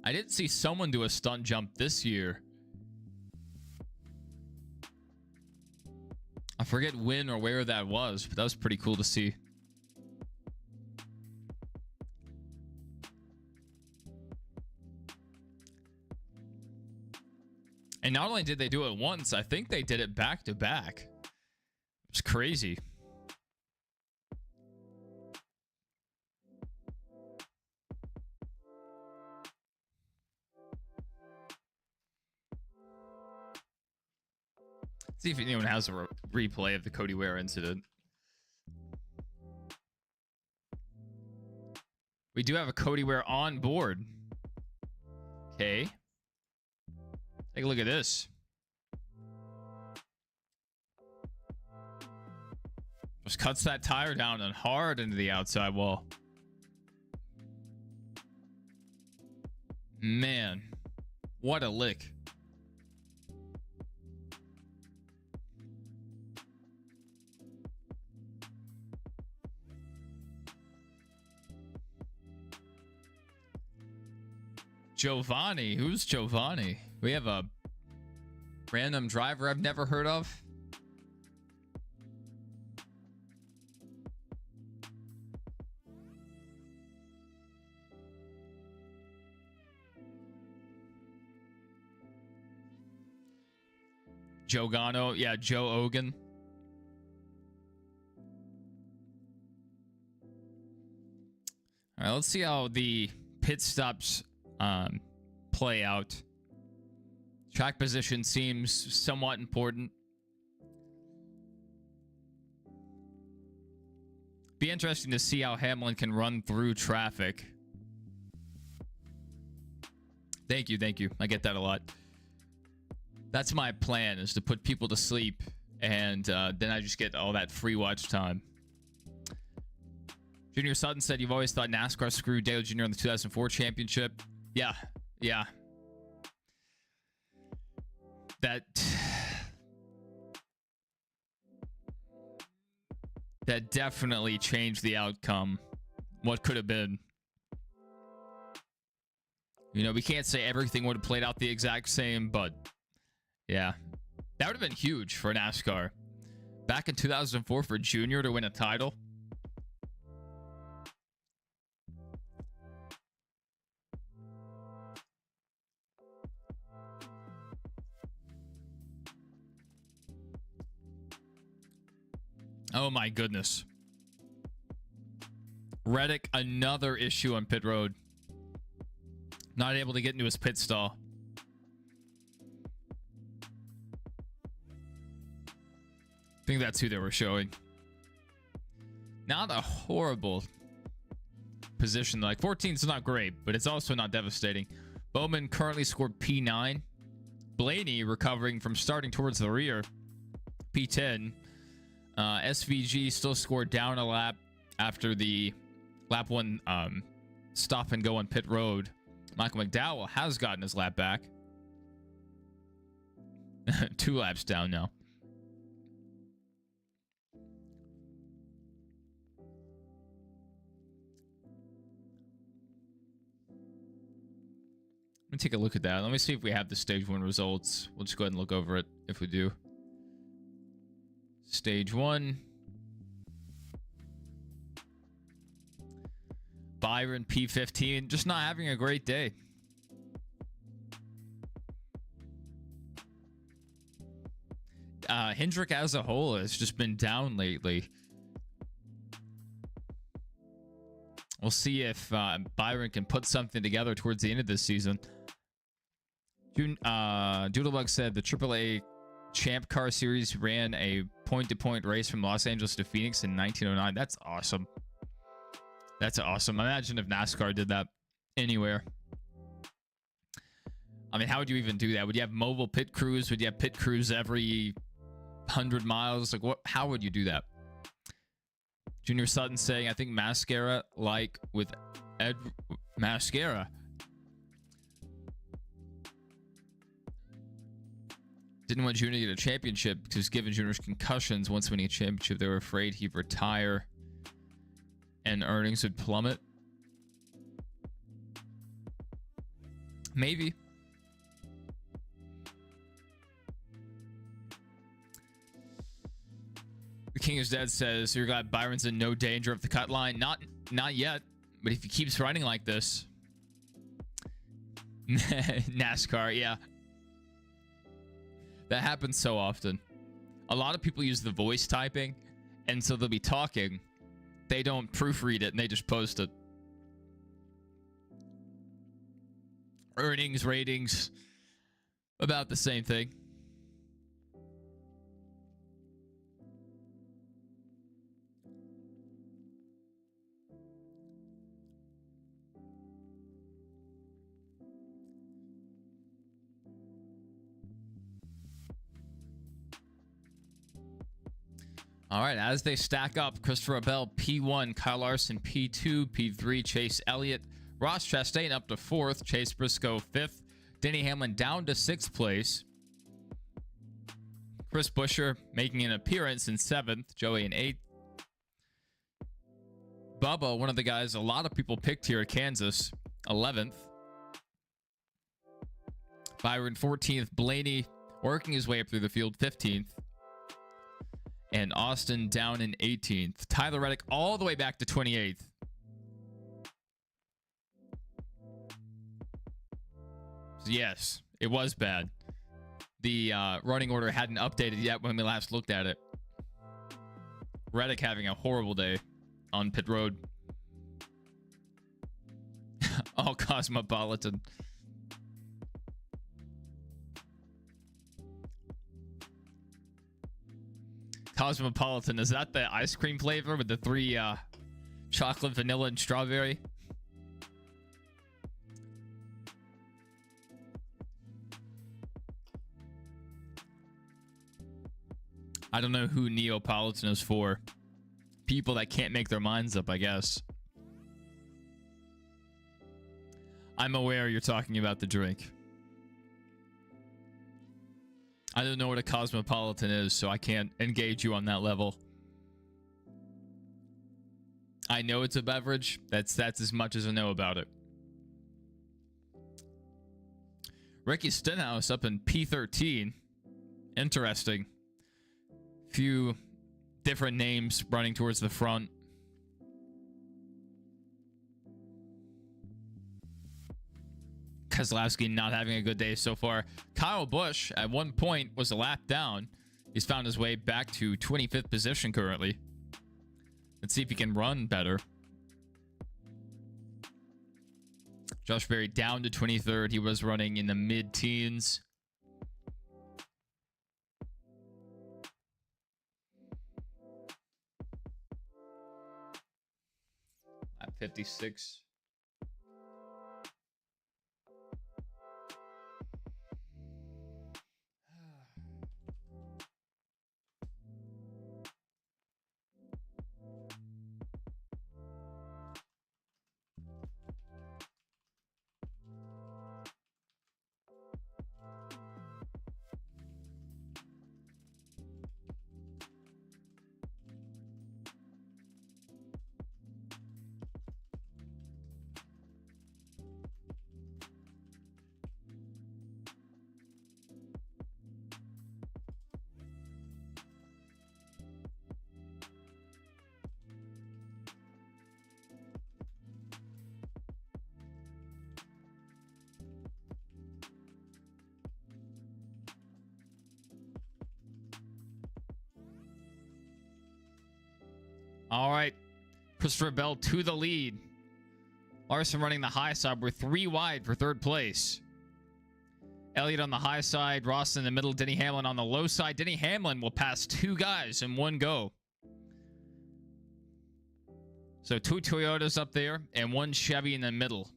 A: I didn't see someone do a stunt jump this year. I forget when or where that was, but that was pretty cool to see. And not only did they do it once, I think they did it back to back. It's crazy. See if anyone has a replay of the Cody Ware incident. We do have a Cody Ware on board. Okay. Take a look at this. Just cuts that tire down and hard into the outside wall. Man, what a lick. Giovanni. Who's Giovanni? We have a random driver I've never heard of. Joe Gano. Yeah, Joe Ogan. All right, let's see how the pit stops play out. Track position seems somewhat important. Be interesting to see how Hamlin can run through traffic. Thank you, thank you. I get that a lot. That's my plan, is to put people to sleep, and then I just get all that free watch time. Junior Sutton said, you've always thought NASCAR screwed Dale Jr. in the 2004 championship. Yeah, yeah. That definitely changed the outcome. What could have been. You know, we can't say everything would have played out the exact same, but yeah. That would have been huge for NASCAR. Back in 2004 for Junior to win a title. Oh my goodness. Reddick, another issue on pit road. Not able to get into his pit stall. I think that's who they were showing. Not a horrible position. Like 14 is not great, but it's also not devastating. Bowman currently scored P9. Blaney recovering from starting towards the rear. P10. SVG still scored down a lap after the lap 1 stop and go on pit road. Michael McDowell has gotten his lap back. 2 laps down now. Let me take a look at that. Let me see if we have the stage 1 results. We'll just go ahead and look over it if we do. Stage 1. Byron P15, just not having a great day. Hendrick as a whole has just been down lately. We'll see if Byron can put something together towards the end of this season. Doodlebug said the AAA Champ Car Series ran a point-to-point race from Los Angeles to Phoenix in 1909. That's awesome. That's awesome. Imagine if NASCAR did that anywhere. I mean, how would you even do that? Would you have mobile pit crews? Would you have pit crews every 100 miles? Like, what? How would you do that? Junior Sutton saying, I think Mascara, like with Ed Mascara. Didn't want Junior to get a championship because given Junior's concussions, once winning a championship, they were afraid he'd retire and earnings would plummet. Maybe. The King is Dead says, your guy Byron's in no danger of the cut line. Not yet, but if he keeps running like this. NASCAR, yeah. That happens so often. A lot of people use the voice typing, and so they'll be talking. They don't proofread it, and they just post it. Earnings, ratings, about the same thing. All right, as they stack up, Christopher Bell, P1, Kyle Larson, P2, P3, Chase Elliott, Ross Chastain up to 4th, Chase Briscoe 5th, Denny Hamlin down to 6th place, Chris Buescher making an appearance in 7th, Joey in 8th, Bubba, one of the guys a lot of people picked here at Kansas, 11th, Byron 14th, Blaney working his way up through the field, 15th, and Austin down in 18th. Tyler Reddick all the way back to 28th. So yes, it was bad. the running order hadn't updated yet when we last looked at it. Reddick having a horrible day on pit road. All Cosmopolitan. Cosmopolitan, is that the ice cream flavor with the 3 chocolate, vanilla, and strawberry? I don't know who Neapolitan is for. People that can't make their minds up, I guess. I'm aware you're talking about the drink. I don't know what a Cosmopolitan is, so I can't engage you on that level. I know it's a beverage. That's as much as I know about it. Ricky Stenhouse up in P13. Interesting. Few different names running towards the front. Keselowski not having a good day so far. Kyle Busch at one point was a lap down. He's found his way back to 25th position currently. Let's see if he can run better. Josh Berry down to 23rd. He was running in the mid-teens. At 56. All right. Christopher Bell to the lead. Larson running the high side. We're 3 wide for 3rd place. Elliott on the high side. Ross in the middle. Denny Hamlin on the low side. Denny Hamlin will pass 2 guys in one go. So 2 Toyotas up there and 1 Chevy in the middle.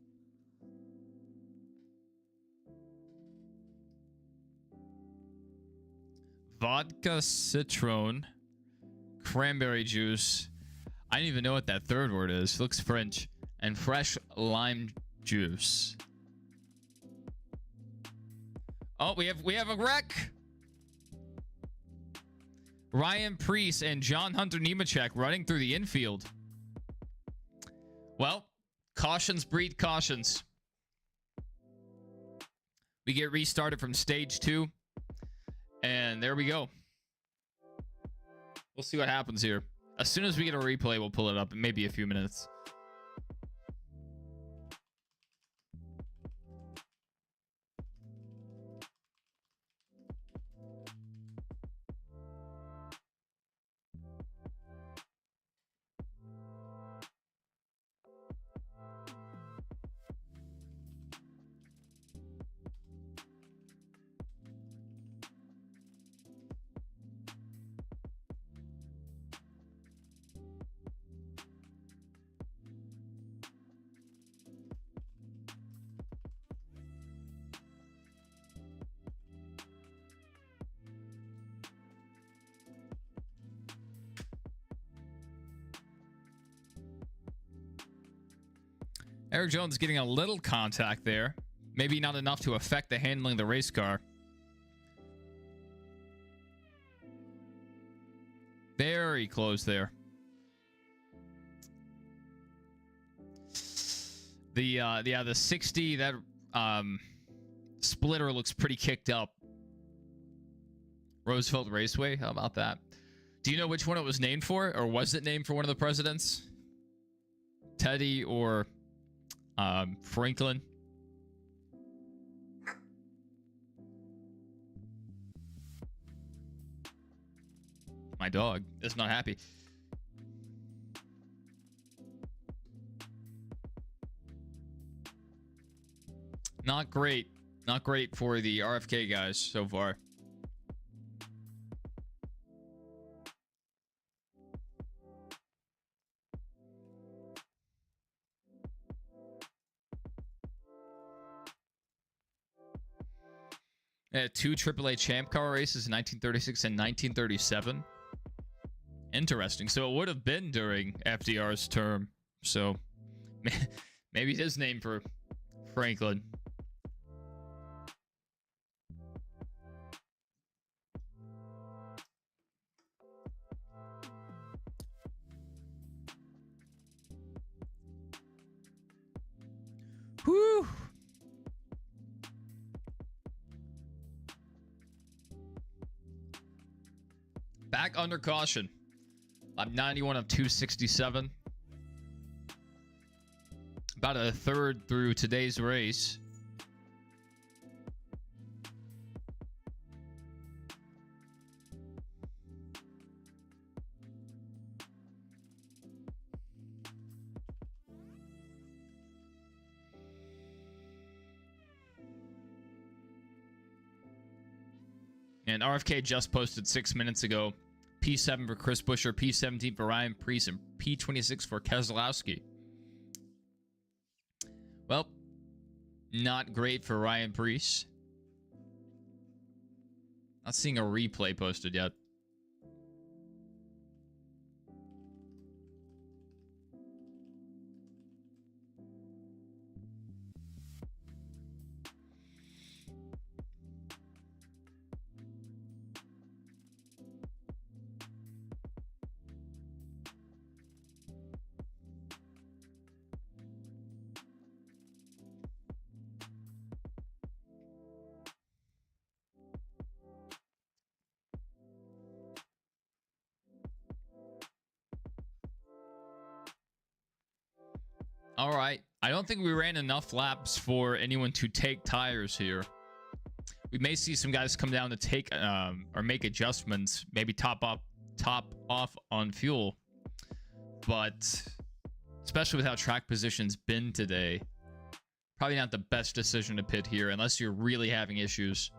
A: Vodka Citron. Cranberry juice. I don't even know what that 3rd word is. Looks French. And fresh lime juice. Oh, we have a wreck. Ryan Priest and John Hunter Nemechek running through the infield. Well, cautions breed cautions. We get restarted from stage 2. And there we go. We'll see what happens here. As soon as we get a replay, we'll pull it up in maybe a few minutes. Eric Jones getting a little contact there. Maybe not enough to affect the handling of the race car. Very close there. The 60, that splitter looks pretty kicked up. Roosevelt Raceway, how about that? Do you know which one it was named for? Or was it named for one of the presidents? Teddy or Franklin? My dog is not happy. Not great. Not great for the RFK guys so far. Two AAA Champ Car races in 1936 and 1937. Interesting. So it would have been during FDR's term. So maybe his name for Franklin. Whew. Back under caution. I'm 91 of 267. About a third through today's race. And RFK just posted 6 minutes ago. P7 for Chris Buescher, P17 for Ryan Priest, and P26 for Keselowski. Well, not great for Ryan Priest. Not seeing a replay posted yet. All right. I don't think we ran enough laps for anyone to take tires here. We may see some guys come down to take or make adjustments, maybe top off on fuel. But especially with how track position's been today, probably not the best decision to pit here unless you're really having issues.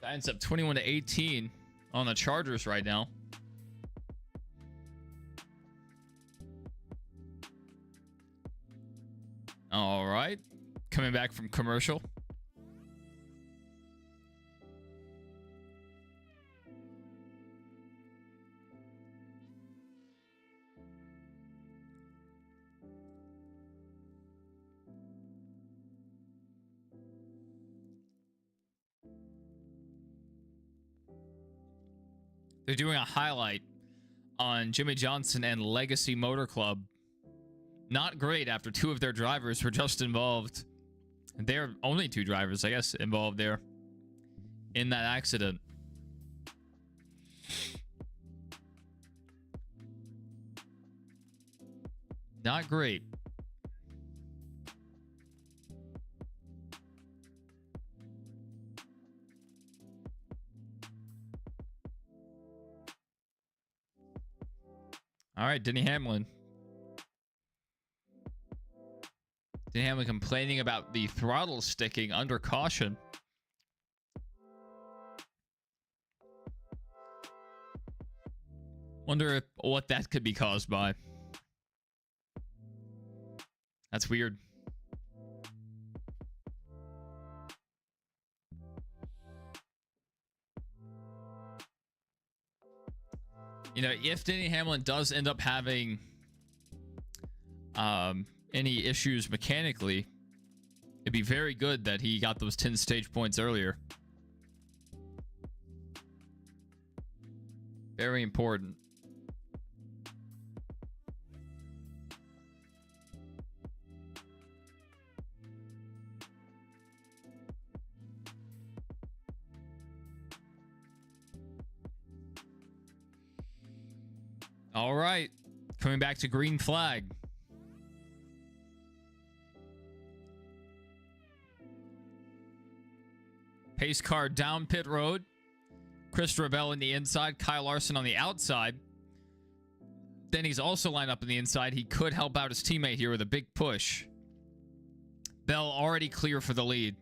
A: That ends up 21-18 on the Chargers right now. All right. Coming back from commercial. They're doing a highlight on Jimmy Johnson and Legacy Motor Club. Not great after two of their drivers were just involved. They're only two drivers, I guess, involved there in that accident. Not great. All right, Denny Hamlin. Denny Hamlin complaining about the throttle sticking under caution. Wonder what that could be caused by. That's weird. You know, if Denny Hamlin does end up having any issues mechanically, it'd be very good that he got those 10 stage points earlier. Very important. All right. Coming back to green flag. Pace car down pit road. Christopher Bell in the inside. Kyle Larson on the outside. Then he's also lined up in the inside. He could help out his teammate here with a big push. Bell already clear for the lead.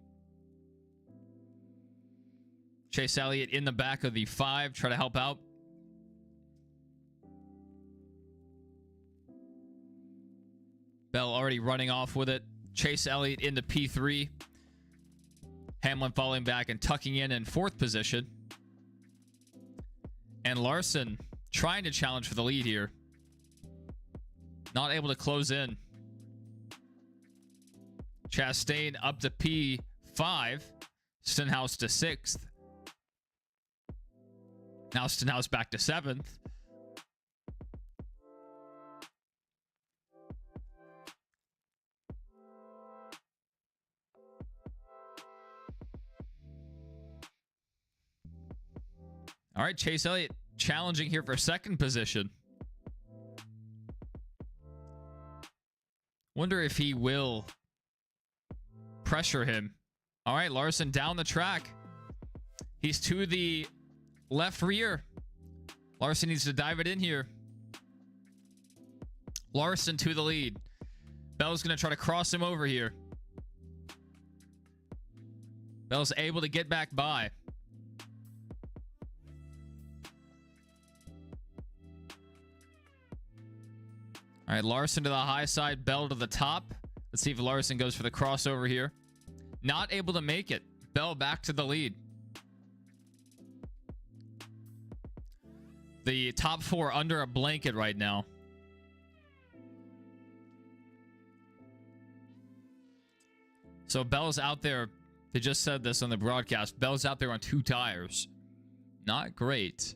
A: Chase Elliott in the back of the 5. Try to help out. Bell already running off with it. Chase Elliott into P3. Hamlin falling back and tucking in 4th position. And Larson trying to challenge for the lead here. Not able to close in. Chastain up to P5. Stenhouse to 6th. Now Stenhouse back to 7th. All right, Chase Elliott challenging here for 2nd position. Wonder if he will pressure him. All right, Larson down the track. He's to the left rear. Larson needs to dive it in here. Larson to the lead. Bell's going to try to cross him over here. Bell's able to get back by. All right, Larson to the high side, Bell to the top. Let's see if Larson goes for the crossover here. Not able to make it. Bell back to the lead. The top 4 under a blanket right now. So Bell's out there. They just said this on the broadcast. Bell's out there on 2 tires. Not great.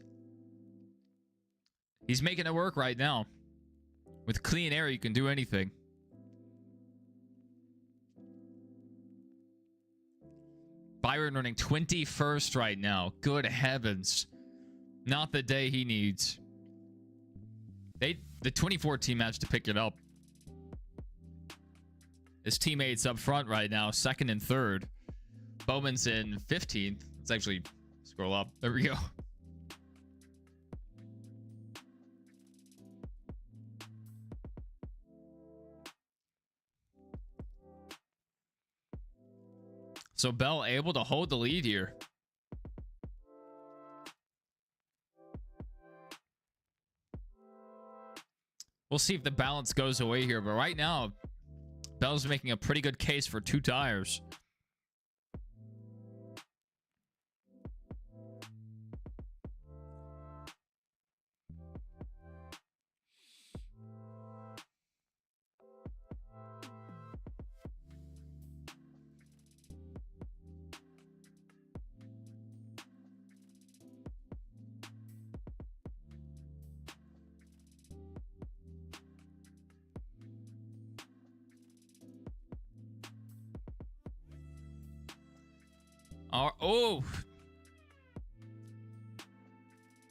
A: He's making it work right now. With clean air, you can do anything. Byron running 21st right now. Good heavens. Not the day he needs. The 2014 managed to pick it up. His teammates up front right now, 2nd and 3rd. Bowman's in 15th. Let's actually scroll up. There we go. So Bell able to hold the lead here. We'll see if the balance goes away here. But right now, Bell's making a pretty good case for 2 tires. Oh!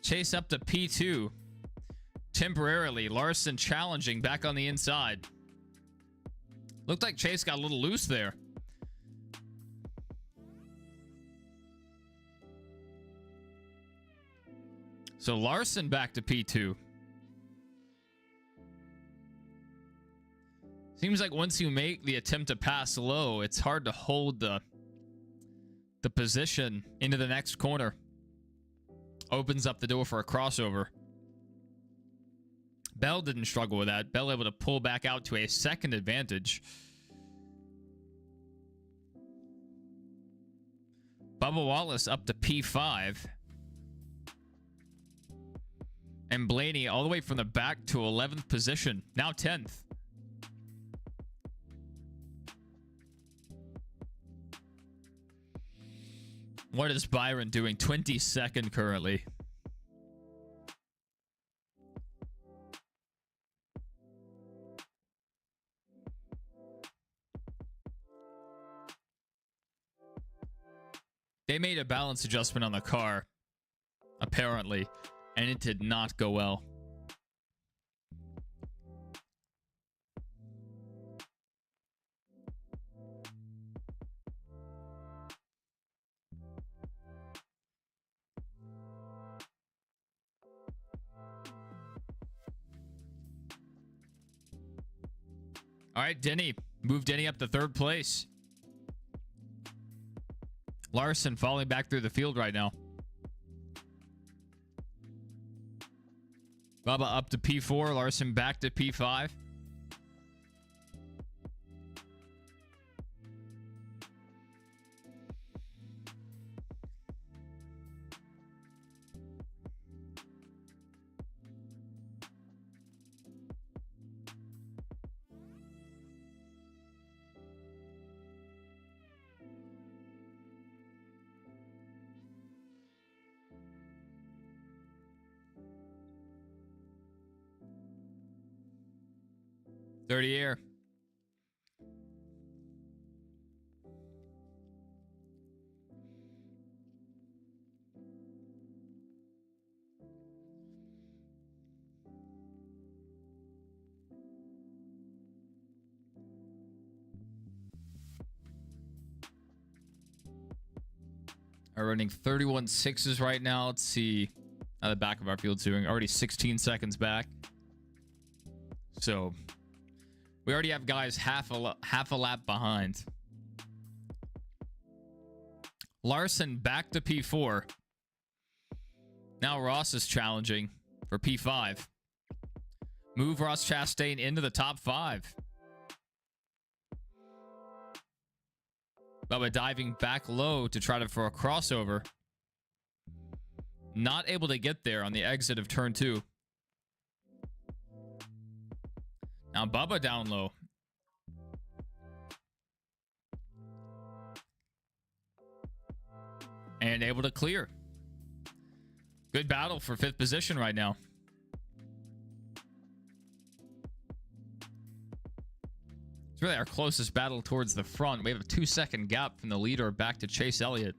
A: Chase up to P2. Temporarily, Larson challenging back on the inside. Looked like Chase got a little loose there. So Larson back to P2. Seems like once you make the attempt to pass low, it's hard to hold the position into the next corner. Opens up the door for a crossover. Bell didn't struggle with that. Bell able to pull back out to a 2nd advantage. Bubba Wallace up to P5. And Blaney all the way from the back to 11th position. Now 10th. What is Byron doing? 22nd currently. They made a balance adjustment on the car, apparently, and it did not go well. All right, Denny. Move Denny up to third place. Larson falling back through the field right now. Bubba up to P4. Larson back to P5. Dirty air. Are running 31 sixes right now. Let's see how the back of our field's doing. Already 16 seconds back. So we already have guys half a lap behind. Larson back to P4. Now Ross is challenging for P5. Move Ross Chastain into the top 5. Bubba diving back low to try for a crossover. Not able to get there on the exit of turn 2. Now Bubba down low. And able to clear. Good battle for 5th position right now. It's really our closest battle towards the front. We have a 2-second gap from the leader back to Chase Elliott.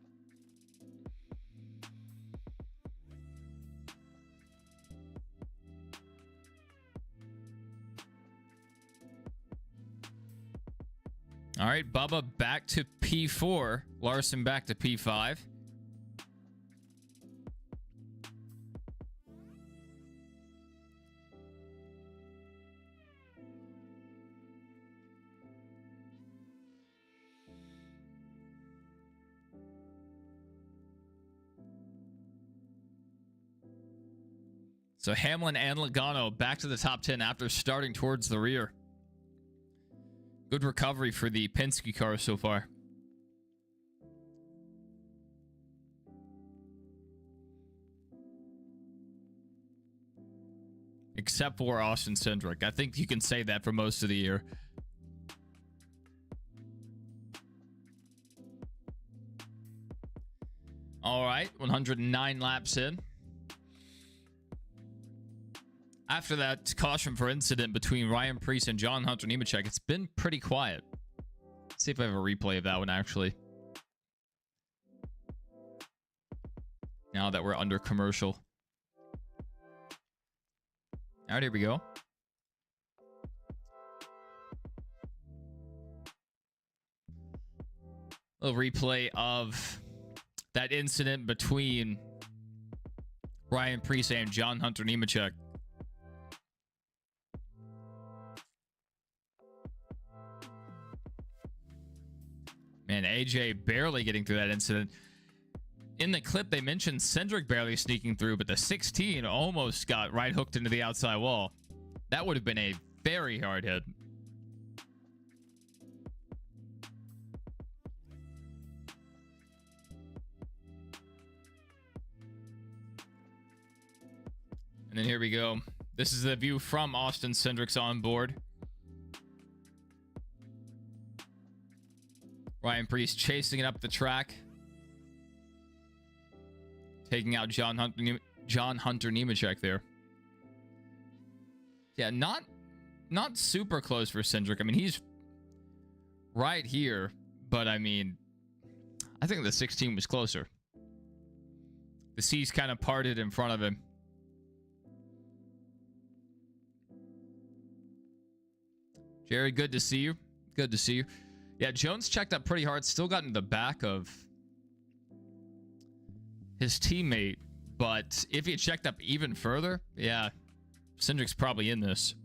A: All right, Bubba back to P4. Larson back to P5. So Hamlin and Logano back to the top 10 after starting towards the rear. Good recovery for the Penske car so far. Except for Austin Cindric. I think you can say that for most of the year. All right, 109 laps in. After that caution for incident between Ryan Preece and John Hunter Nemechek, it's been pretty quiet. Let's see if I have a replay of that one, actually. Now that we're under commercial. All right, here we go. A little replay of that incident between Ryan Preece and John Hunter Nemechek. Man, AJ barely getting through that incident. In the clip, they mentioned Cindric barely sneaking through, but the 16 almost got right hooked into the outside wall. That would have been a very hard hit. And then here we go. This is the view from Austin Cindric's onboard. Ryan Preece chasing it up the track. Taking out John Hunter Nemechek there. Yeah, not super close for Cindric. I mean, he's right here, but I mean, I think the 16 was closer. The seas kind of parted in front of him. Jerry, good to see you. Good to see you. Yeah, Jones checked up pretty hard. Still got in the back of his teammate. But if he had checked up even further, yeah, Cindric's probably in this.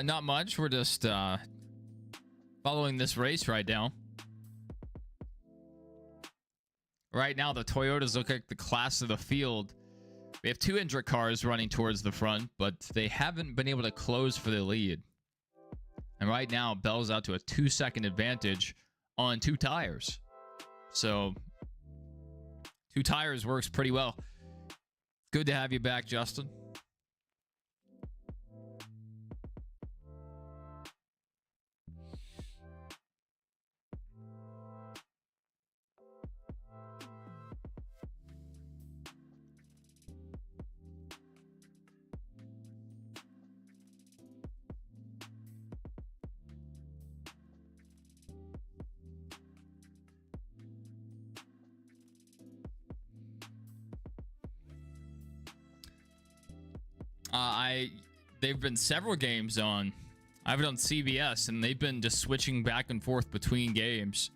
A: Not much. We're just following this race right now. Right now, the Toyotas look like the class of the field. We have 2 injured cars running towards the front, but they haven't been able to close for the lead. And right now, Bell's out to a 2-second advantage on 2 tires. So 2 tires works pretty well. Good to have you back, Justin. They've been several games on. I have it on CBS, and they've been just switching back and forth between games.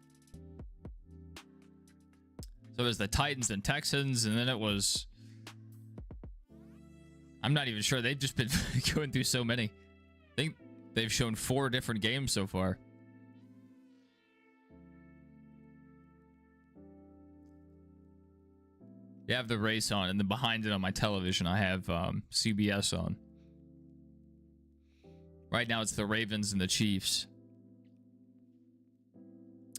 A: So there's the Titans and Texans, and then it was... I'm not even sure. They've just been going through so many. I think they've shown 4 different games so far. You have the race on, and then behind it on my television, I have CBS on. Right now, it's the Ravens and the Chiefs.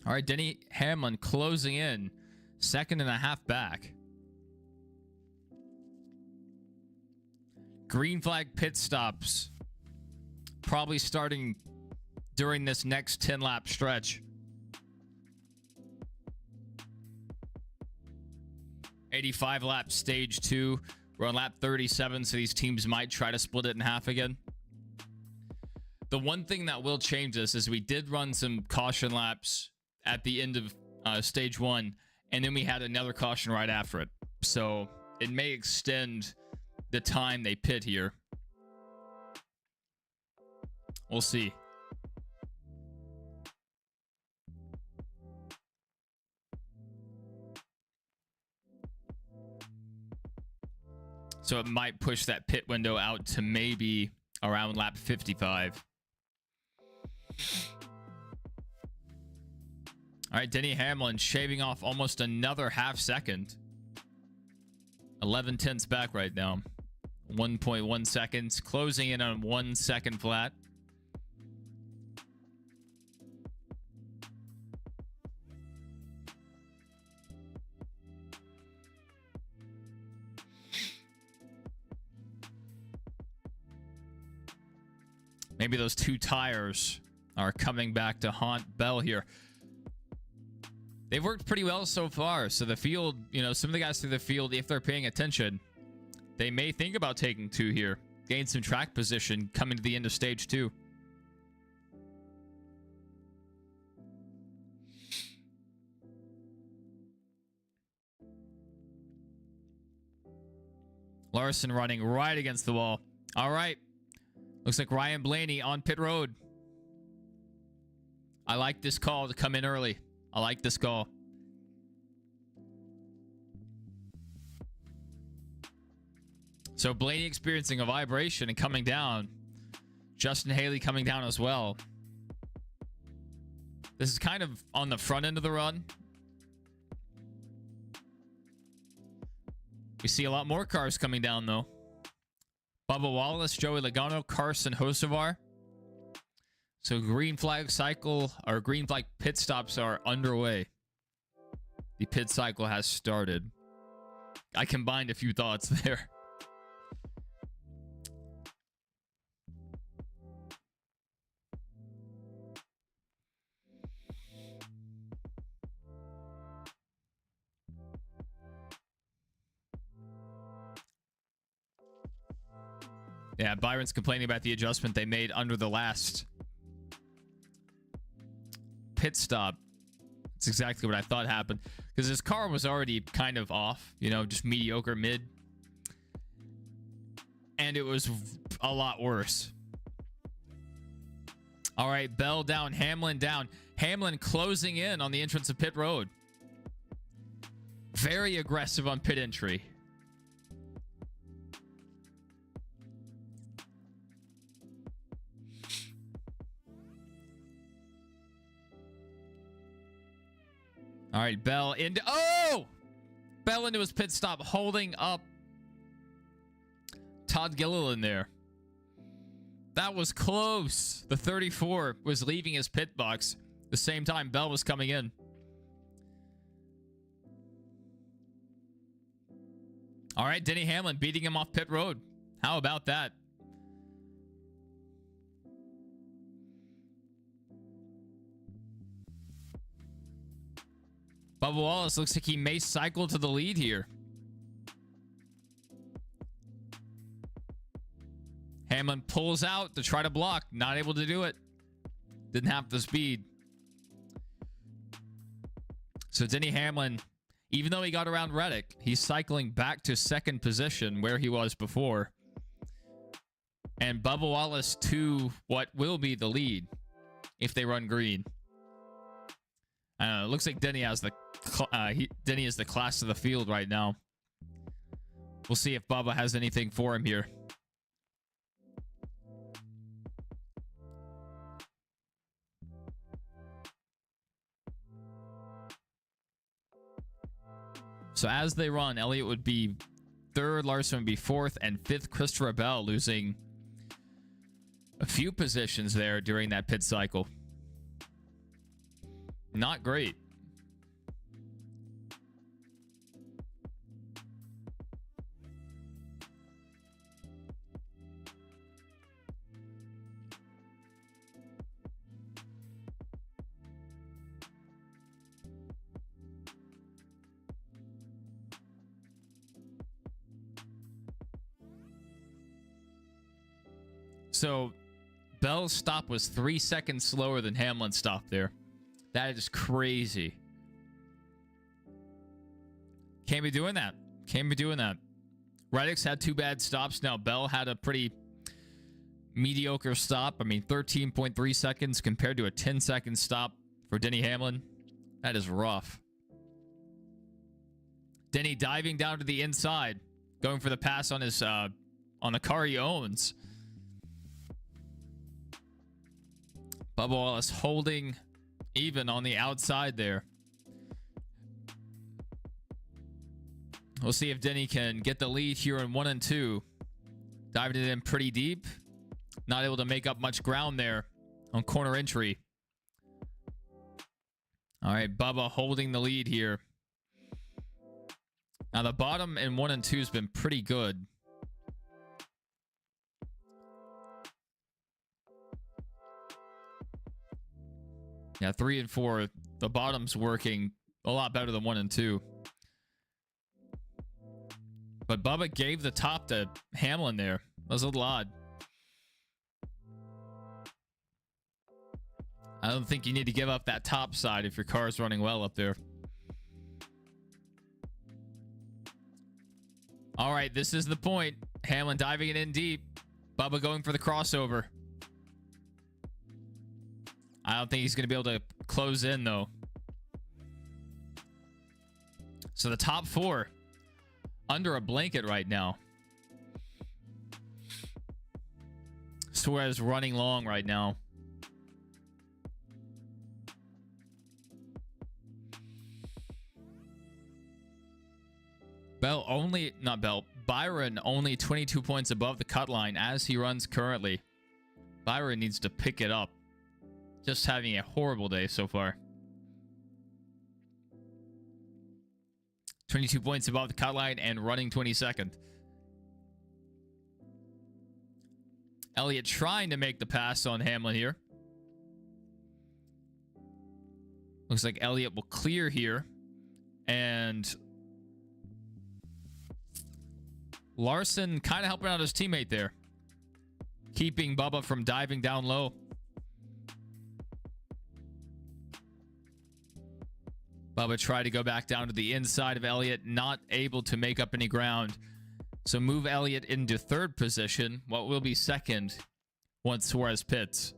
A: All right, Denny Hamlin closing in, 2.5 back. Green flag pit stops probably starting during this next 10-lap stretch. 85 lap stage 2. We're on lap 37, so these teams might try to split it in half again. The one thing that will change this is we did run some caution laps at the end of stage 1, and then we had another caution right after it. So it may extend the time they pit here. We'll see. So it might push that pit window out to maybe around lap 55. All right, Denny Hamlin shaving off almost another half second. 11 tenths back right now. 1.1 seconds, closing in on 1 second flat. Maybe those 2 tires are coming back to haunt Bell here. They've worked pretty well so far. So the field, you know, some of the guys through the field, if they're paying attention, they may think about taking 2 here. Gain some track position coming to the end of stage 2. Larson running right against the wall. All right. Looks like Ryan Blaney on pit road. I like this call to come in early. I like this call. So Blaney experiencing a vibration and coming down. Justin Haley coming down as well. This is kind of on the front end of the run. We see a lot more cars coming down, though. Bubba Wallace, Joey Logano, Carson Hocevar. So green flag cycle, or green flag pit stops are underway. The pit cycle has started. I combined a few thoughts there. Yeah, Byron's complaining about the adjustment they made under the last pit stop. It's exactly what I thought happened, because his car was already kind of off, you know, just mediocre mid. And it was a lot worse. All right, Bell down, Hamlin down. Hamlin closing in on the entrance of pit road. Very aggressive on pit entry. All right, Bell into... Oh! Bell into his pit stop, holding up Todd Gilliland there. That was close. The 34 was leaving his pit box the same time Bell was coming in. All right, Denny Hamlin beating him off pit road. How about that? Bubba Wallace looks like he may cycle to the lead here. Hamlin pulls out to try to block. Not able to do it. Didn't have the speed. So Denny Hamlin, even though he got around Reddick, he's cycling back to second position where he was before. And Bubba Wallace to what will be the lead if they run green. I don't know. It looks like Denny has Denny is the class of the field right now. We'll see if Bubba has anything for him here. So as they run, Elliott would be third, Larson would be fourth, and fifth, Christopher Bell losing a few positions there during that pit cycle. Not great. So Bell's stop was 3 seconds slower than Hamlin's stop there. That is crazy. Can't be doing that. Can't be doing that. Reddick's had 2 bad stops. Now Bell had a pretty mediocre stop. I mean, 13.3 seconds compared to a 10-second stop for Denny Hamlin. That is rough. Denny diving down to the inside, going for the pass on his on the car he owns. Bubba Wallace holding even on the outside there. We'll see if Denny can get the lead here in 1 and 2. Diving it in pretty deep. Not able to make up much ground there on corner entry. All right, Bubba holding the lead here. Now the bottom in 1 and 2 has been pretty good. Yeah, 3 and 4. The bottom's working a lot better than 1 and 2. But Bubba gave the top to Hamlin there. That was a little odd. I don't think you need to give up that top side if your car is running well up there. All right, this is the point. Hamlin diving it in deep. Bubba going for the crossover. I don't think he's going to be able to close in, though. So the top 4 under a blanket right now. Suarez running long right now. Byron only 22 points above the cut line as he runs currently. Byron needs to pick it up. Just having a horrible day so far. 22 points above the cut line and running 22nd. Elliott trying to make the pass on Hamlin here. Looks like Elliott will clear here. And Larson kind of helping out his teammate there. Keeping Bubba from diving down low. Bubba tried to go back down to the inside of Elliott, not able to make up any ground. So move Elliott into third position, what will be second once Suarez pits.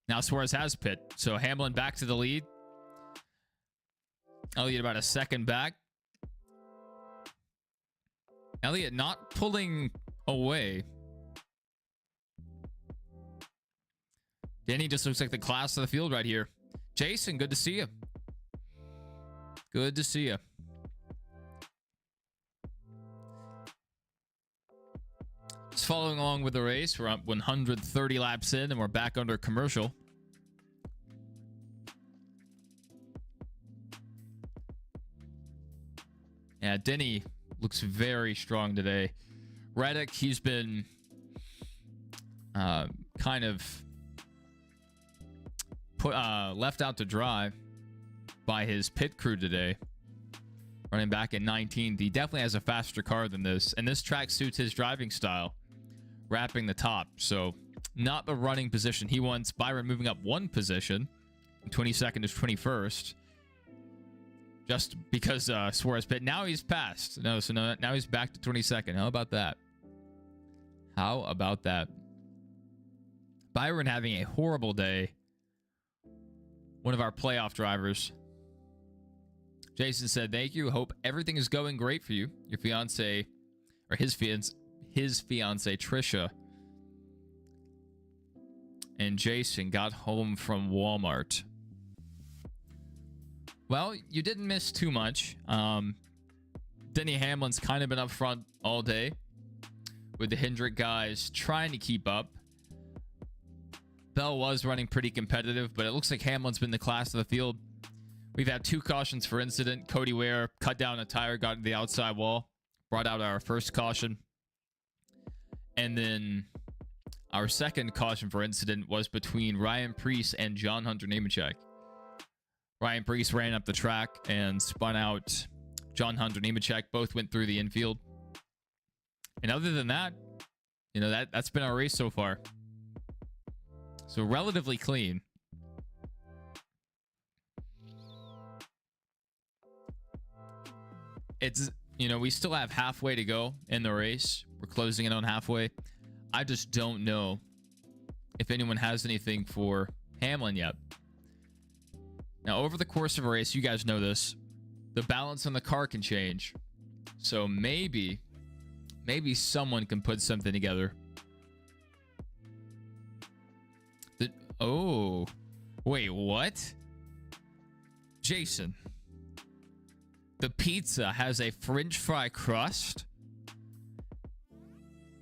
A: Now Suarez has pit, so Hamlin back to the lead. Elliott about a second back. Elliott not pulling away. Denny just looks like the class of the field right here. Jason, good to see you. Good to see you. Just following along with the race. We're up 130 laps in, and we're back under commercial. Yeah, Denny looks very strong today. Reddick, he's been kind of left out to dry by his pit crew today. Running back at 19th. He definitely has a faster car than this, and this track suits his driving style. Wrapping the top, so not the running position he wants. Byron moving up one position, 22nd is 21st, just because Suarez pit. Now he's passed. No, so no, now he's back to 22nd. How about that? How about that? Byron having a horrible day. One of our playoff drivers. Jason said, "Thank you. Hope everything is going great for you. Your fiance, or his fiance Trisha, and Jason got home from Walmart." Well, you didn't miss too much. Denny Hamlin's kind of been up front all day with the Hendrick guys trying to keep up. Bell was running pretty competitive, but it looks like Hamlin's been the class of the field. We've had 2 cautions for incident. Cody Ware cut down a tire, got to the outside wall, brought out our first caution. And then our second caution for incident was between Ryan Priest and John Hunter-Nemechek. Ryan Priest ran up the track and spun out John Hunter-Nemechek. Both went through the infield. And other than that, you know, that's been our race so far. So relatively clean. It's, you know, we still have halfway to go in the race. We're closing in on halfway. I just don't know if anyone has anything for Hamlin yet. Now, over the course of a race, you guys know this, the balance on the car can change. So maybe someone can put something together. Oh, wait, what? Jason, the pizza has a French fry crust?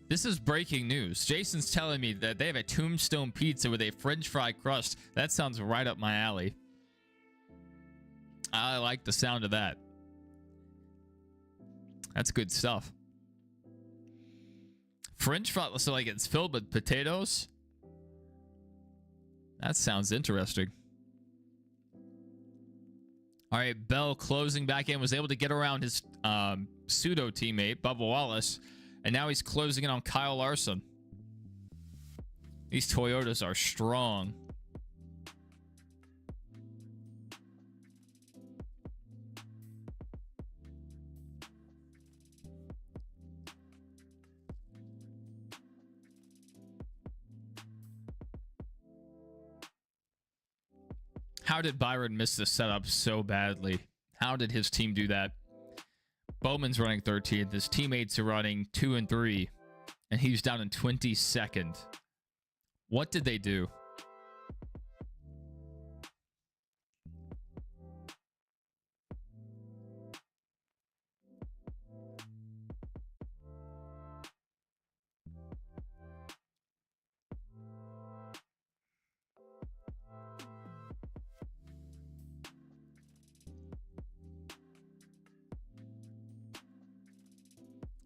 A: This is breaking news. Jason's telling me that they have a Tombstone pizza with a French fry crust. That sounds right up my alley. I like the sound of that. That's good stuff. French fry, so like it's filled with potatoes? That sounds interesting. All right, Bell closing back in, was able to get around his pseudo teammate, Bubba Wallace, and now he's closing in on Kyle Larson. These Toyotas are strong. How did Byron miss the setup so badly? How did his team do that? Bowman's running 13th. His teammates are running 2 and 3. And he's down in 22nd. What did they do?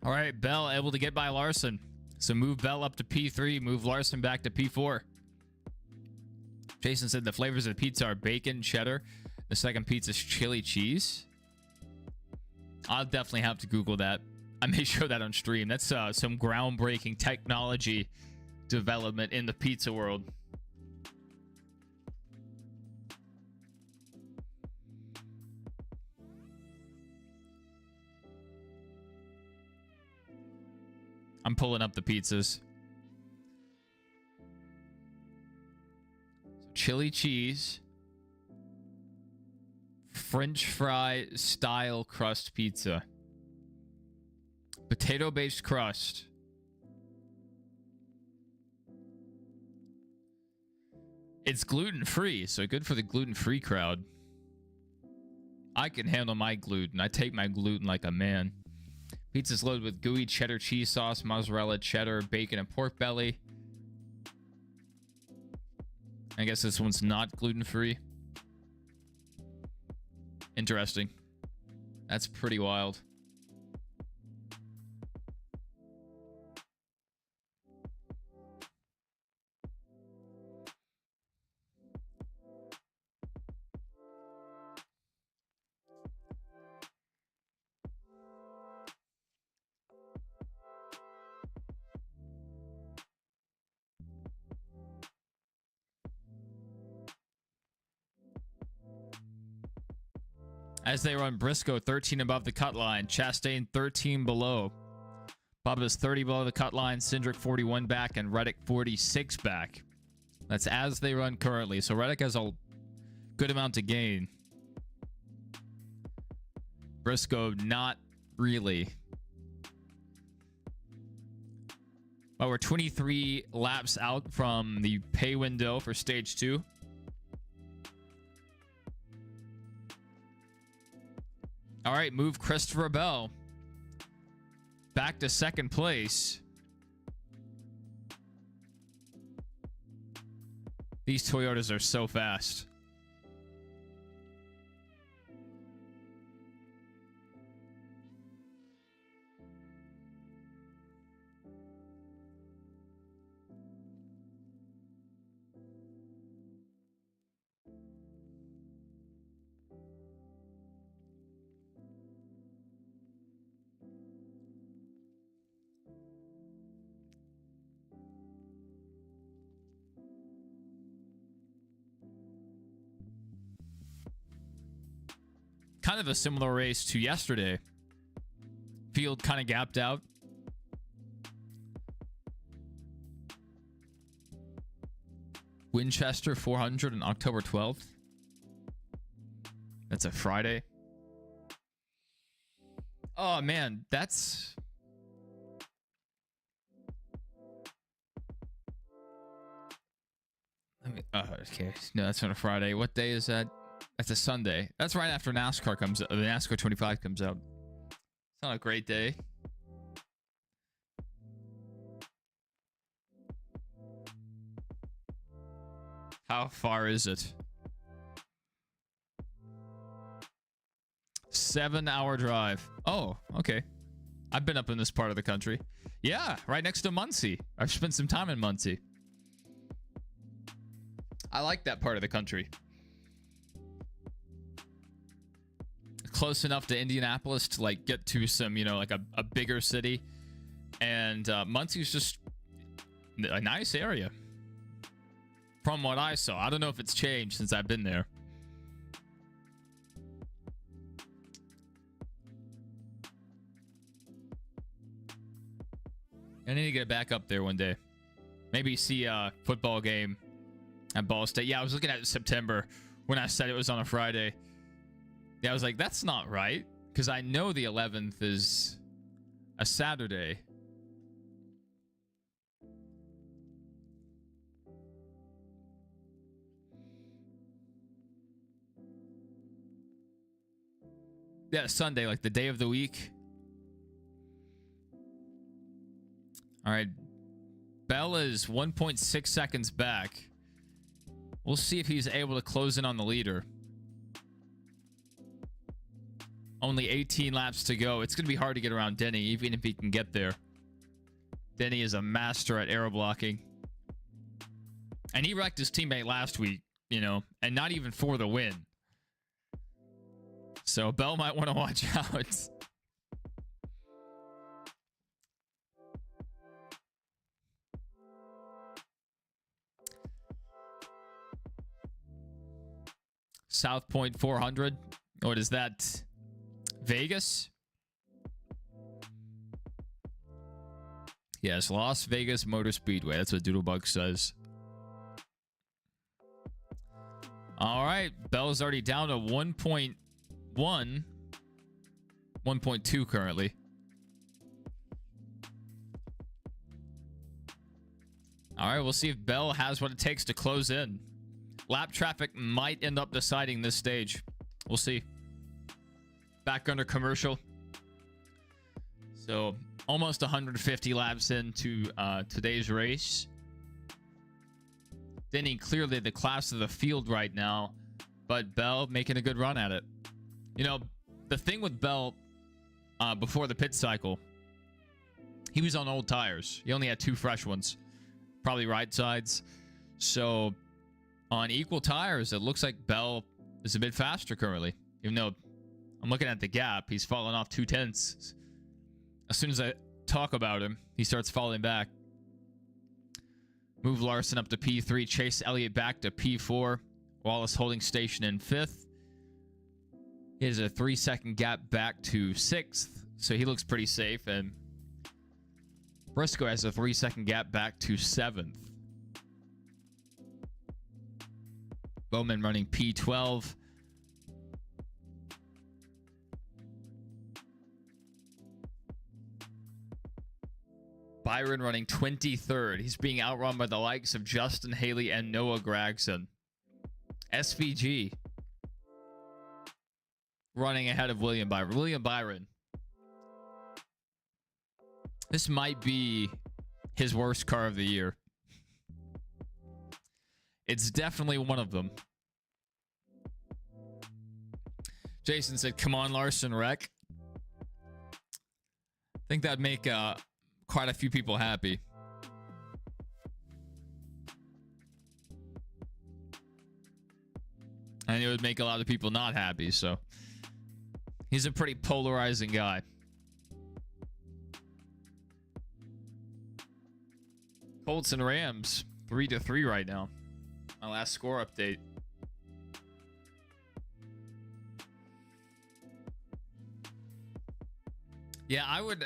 A: All right, Bell able to get by Larson. So move Bell up to P3, move Larson back to P4. Jason said the flavors of the pizza are bacon, cheddar. The second pizza is chili cheese. I'll definitely have to Google that. I may show that on stream. That's some groundbreaking technology development in the pizza world. I'm pulling up the pizzas. So chili cheese, French fry style crust pizza, potato based crust. It's gluten free, so good for the gluten free crowd. I can handle my gluten. I take my gluten like a man. Pizza's loaded with gooey cheddar cheese sauce, mozzarella, cheddar, bacon, and pork belly. I guess this one's not gluten-free. Interesting. That's pretty wild. As they run, Briscoe 13 above the cut line, Chastain 13 below. Bubba's 30 below the cut line, Cindric 41 back, and Reddick 46 back. That's as they run currently. So Reddick has a good amount to gain. Briscoe, not really. But we're 23 laps out from the pay window for stage 2. All right, move Christopher Bell back to second place. These Toyotas are so fast. Kind of a similar race to yesterday. Field kind of gapped out. Winchester 400 on October 12th. That's a Friday. Oh man, that's... okay, no, that's not a Friday. What day is that? That's a Sunday. That's right after NASCAR comes out. The NASCAR 25 comes out. It's not a great day. How far is it? 7-hour drive. Oh, okay. I've been up in this part of the country. Yeah, right next to Muncie. I've spent some time in Muncie. I like that part of the country. Close enough to Indianapolis to like get to some, you know, like a bigger city. And Muncie's just a nice area. From what I saw. I don't know if it's changed since I've been there. I need to get back up there one day. Maybe see a football game at Ball State. Yeah, I was looking at September when I said it was on a Friday. Yeah, I was like, that's not right. Because I know the 11th is a Saturday. Yeah, Sunday, like the day of the week. All right. Bell is 1.6 seconds back. We'll see if he's able to close in on the leader. Only 18 laps to go. It's going to be hard to get around Denny, even if he can get there. Denny is a master at aero blocking. And he wrecked his teammate last week, you know, and not even for the win. So Bell might want to watch out. South Point 400. What is that? Vegas? Yes, Las Vegas Motor Speedway. That's what Doodlebug says. All right. Bell's already down to 1.1. 1.2 currently. All right. We'll see if Bell has what it takes to close in. Lap traffic might end up deciding this stage. We'll see. back under commercial. So almost 150 laps into today's race. Denny clearly the class of the field right now, but Bell making a good run at it. You know, the thing with Bell before the pit cycle, he was on old tires. He only had 2 fresh ones, probably right sides. So on equal tires, it looks like Bell is a bit faster currently, even though I'm looking at the gap. He's fallen off 2/10. As soon as I talk about him, he starts falling back. Move Larson up to P3. Chase Elliott back to P4. Wallace holding station in 5th. He has a 3-second gap back to 6th, so he looks pretty safe. And Briscoe has a 3-second gap back to 7th. Bowman running P12. Byron running 23rd. He's being outrun by the likes of Justin Haley and Noah Gragson. SVG running ahead of William Byron. William Byron. This might be his worst car of the year. It's definitely one of them. Jason said, come on, Larson, wreck. I think that'd make quite a few people happy. And it would make a lot of people not happy, so he's a pretty polarizing guy. Colts and Rams 3-3 right now. My last score update. Yeah, I would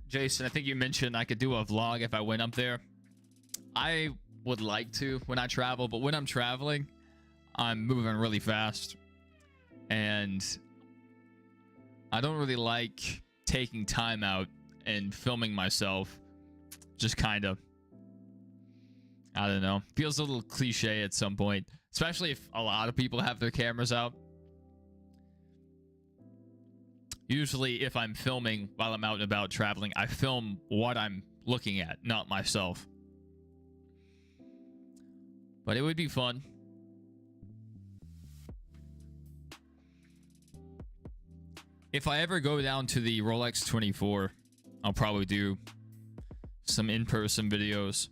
A: Jason, I think you mentioned I could do a vlog if I went up there. I would like to when I travel, but when I'm traveling, I'm moving really fast. And I don't really like taking time out and filming myself. Just kind of, I don't know. Feels a little cliche at some point, especially if a lot of people have their cameras out. Usually if I'm filming while I'm out and about traveling, I film what I'm looking at, not myself. But it would be fun. If I ever go down to the Rolex 24, I'll probably do some in-person videos.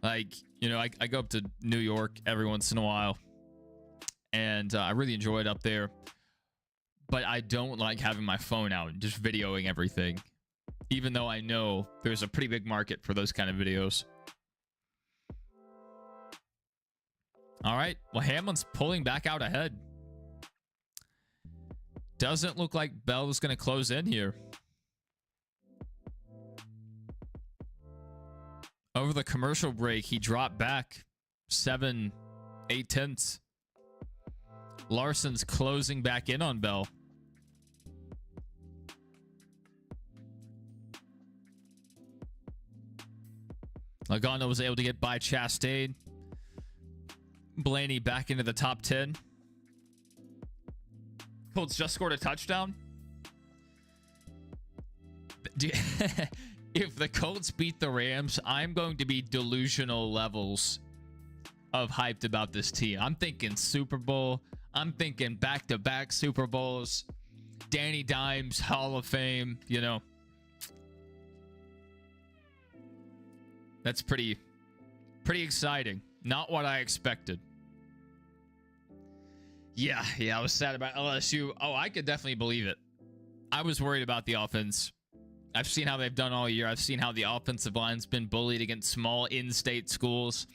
A: Like, you know, I go up to New York every once in a while. And I really enjoy it up there. But I don't like having my phone out and just videoing everything. Even though I know there's a pretty big market for those kind of videos. All right. Well, Hamlin's pulling back out ahead. Doesn't look like Bell is going to close in here. Over the commercial break, he dropped back 7-8 tenths. Larson's closing back in on Bell. Logano was able to get by Chastain. Blaney back into the top 10. Colts just scored a touchdown. If the Colts beat the Rams, I'm going to be delusional levels of hyped about this team. I'm thinking Super Bowl. I'm thinking back-to-back Super Bowls. Danny Dimes, Hall of Fame, you know. That's pretty exciting. Not what I expected. Yeah, I was sad about LSU. Oh, I could definitely believe it. I was worried about the offense. I've seen how they've done all year. I've seen how the offensive line's been bullied against small in-state schools,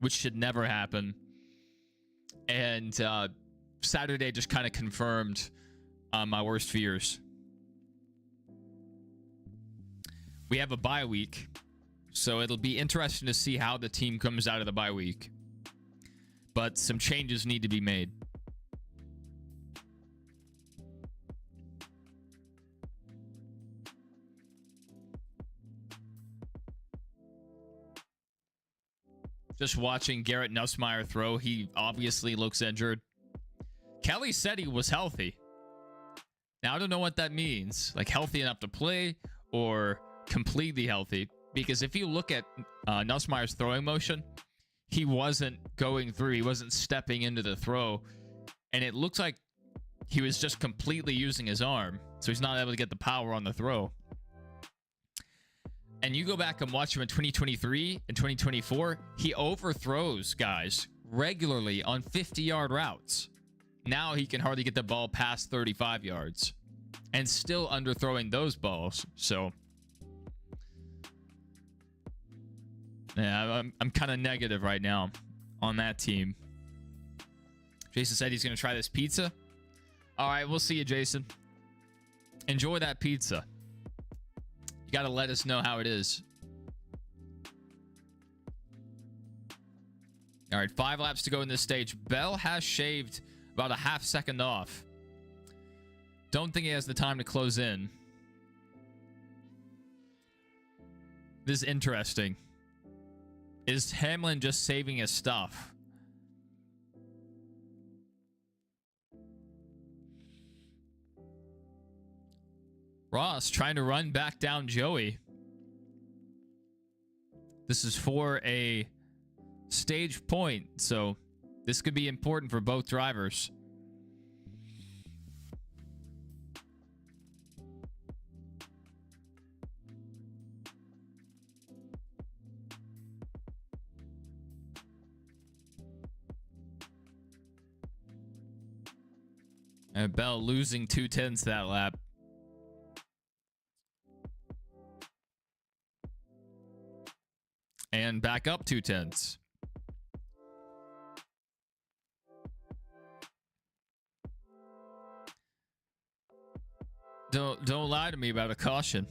A: which should never happen. And Saturday just kind of confirmed my worst fears. We have a bye week, so it'll be interesting to see how the team comes out of the bye week. But some changes need to be made. Just watching Garrett Nussmeier throw, he obviously looks injured. Kelly said he was healthy. Now, I don't know what that means. Like, healthy enough to play or completely healthy. Because if you look at Nussmeier's throwing motion, he wasn't going through. He wasn't stepping into the throw. And it looks like he was just completely using his arm. So he's not able to get the power on the throw. And you go back and watch him in 2023 and 2024, he overthrows guys regularly on 50-yard routes. Now he can hardly get the ball past 35 yards and still underthrowing those balls. So, yeah, I'm kind of negative right now on that team. Jason said he's going to try this pizza. All right, we'll see you, Jason. Enjoy that pizza. You got to let us know how it is. All right, 5 laps to go in this stage. Bell has shaved about a half second off. Don't think he has the time to close in. This is interesting. Is Hamlin just saving his stuff? Ross trying to run back down Joey. This is for a stage point, so this could be important for both drivers. And Bell losing 2/10 that lap. And back up 2/10. Don't lie to me about a caution.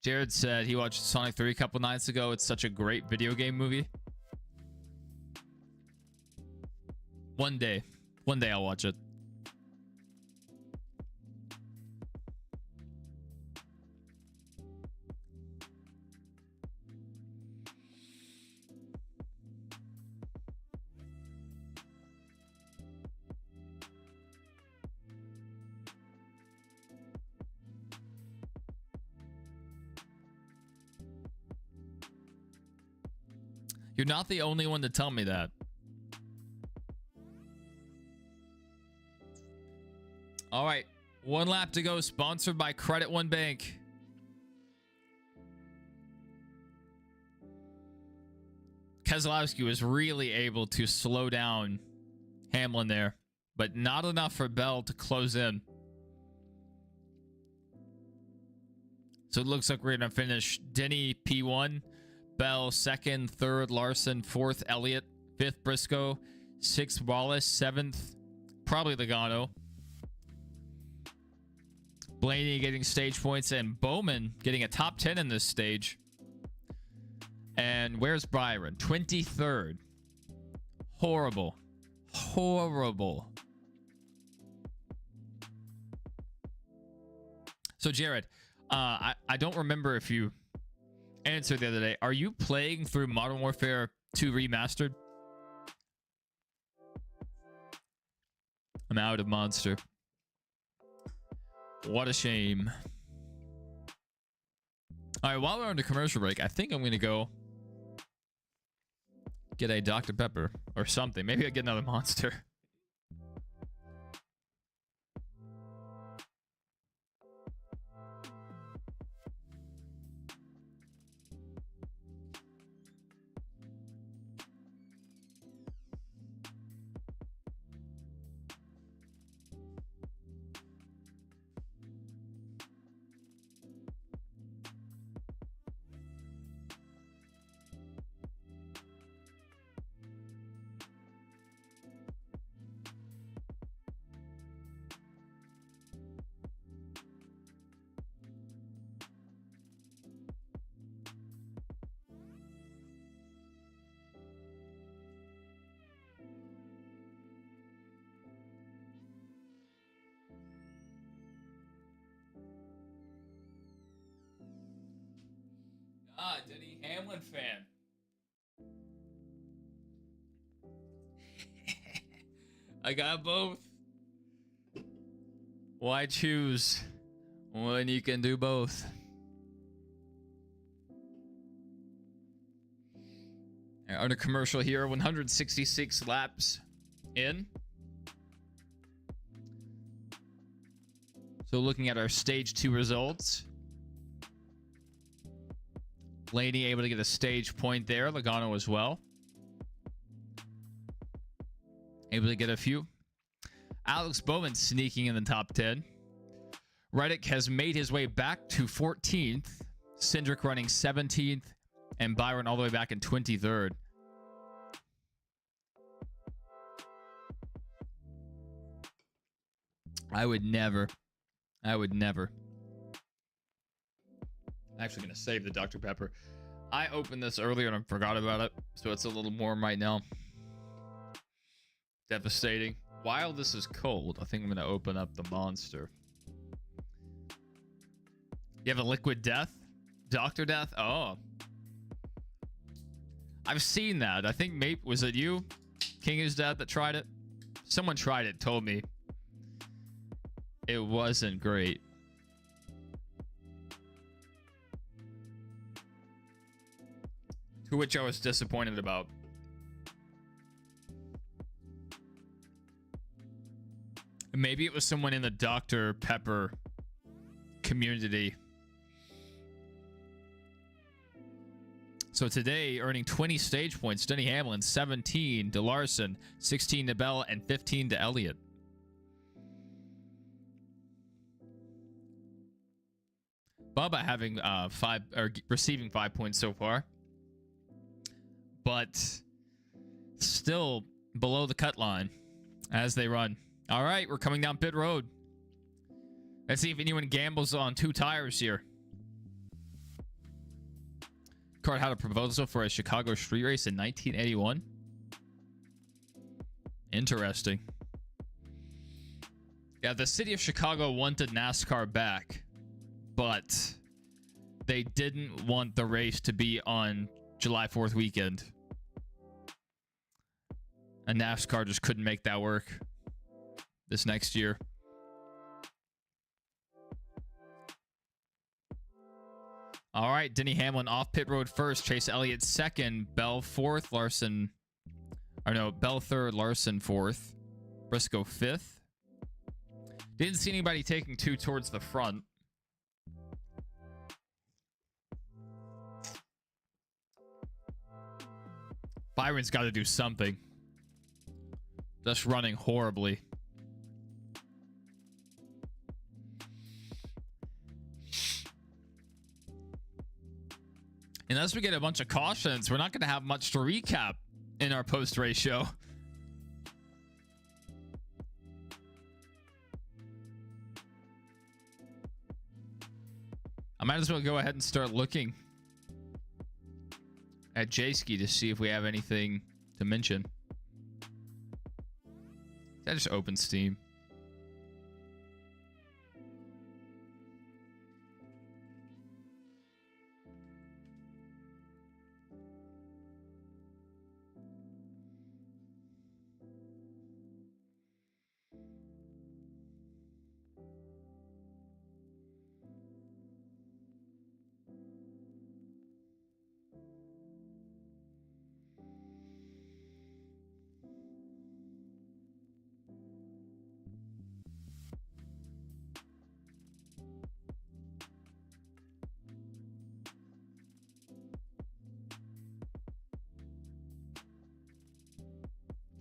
A: Jared said he watched Sonic 3 a couple nights ago. It's such a great video game movie. One day I'll watch it. You're not the only one to tell me that. All right, 1 lap to go, sponsored by Credit One Bank. Keselowski was really able to slow down Hamlin there, but not enough for Bell to close in. So it looks like we're going to finish Denny P1, Bell 2nd, 3rd Larson, 4th Elliott, 5th Briscoe, 6th Wallace, 7th probably Logano. Blaney getting stage points and Bowman getting a top 10 in this stage. And where's Byron? 23rd. Horrible. Horrible. So Jared, I don't remember if you answered the other day. Are you playing through Modern Warfare 2 Remastered? I'm out of Monster. What a shame. All right, while we're on the commercial break, I think I'm going to go get a Dr. Pepper or something. Maybe I'll get another Monster. Ah, Denny Hamlin fan. I got both. Why choose when you can do both? Under commercial here, 166 laps in. So looking at our stage 2 results. Blaney able to get a stage point there. Logano as well. Able to get a few. Alex Bowman sneaking in the top 10. Reddick has made his way back to 14th. Cindric running 17th. And Byron all the way back in 23rd. I would never. I'm actually going to save the Dr. Pepper. I opened this earlier and I forgot about it. So it's a little warm right now. Devastating. While this is cold, I think I'm going to open up the Monster. You have a Liquid Death? Dr. Death? Oh. I've seen that. I think maybe, was it you, King is Dead, that tried it? Someone tried it, told me. It wasn't great. To which I was disappointed about. Maybe it was someone in the Dr. Pepper community. So today, earning 20 stage points, Denny Hamlin, 17 to Larson, 16 to Bell, and 15 to Elliott. Bubba having receiving 5 points so far, but still below the cut line as they run. All right, we're coming down pit road. Let's see if anyone gambles on 2 tires here. Card had a proposal for a Chicago street race in 1981. Interesting. Yeah, the city of Chicago wanted NASCAR back, but they didn't want the race to be on July 4th weekend. And NASCAR just couldn't make that work this next year. All right, Denny Hamlin off pit road first. Chase Elliott second. Bell fourth. Larson, or no, Bell third. Larson fourth. Briscoe fifth. Didn't see anybody taking 2 towards the front. Byron's got to do something. Just running horribly. Unless we get a bunch of cautions, we're not going to have much to recap in our post-race show. I might as well go ahead and start looking at J-Ski to see if we have anything to mention. That just open Steam.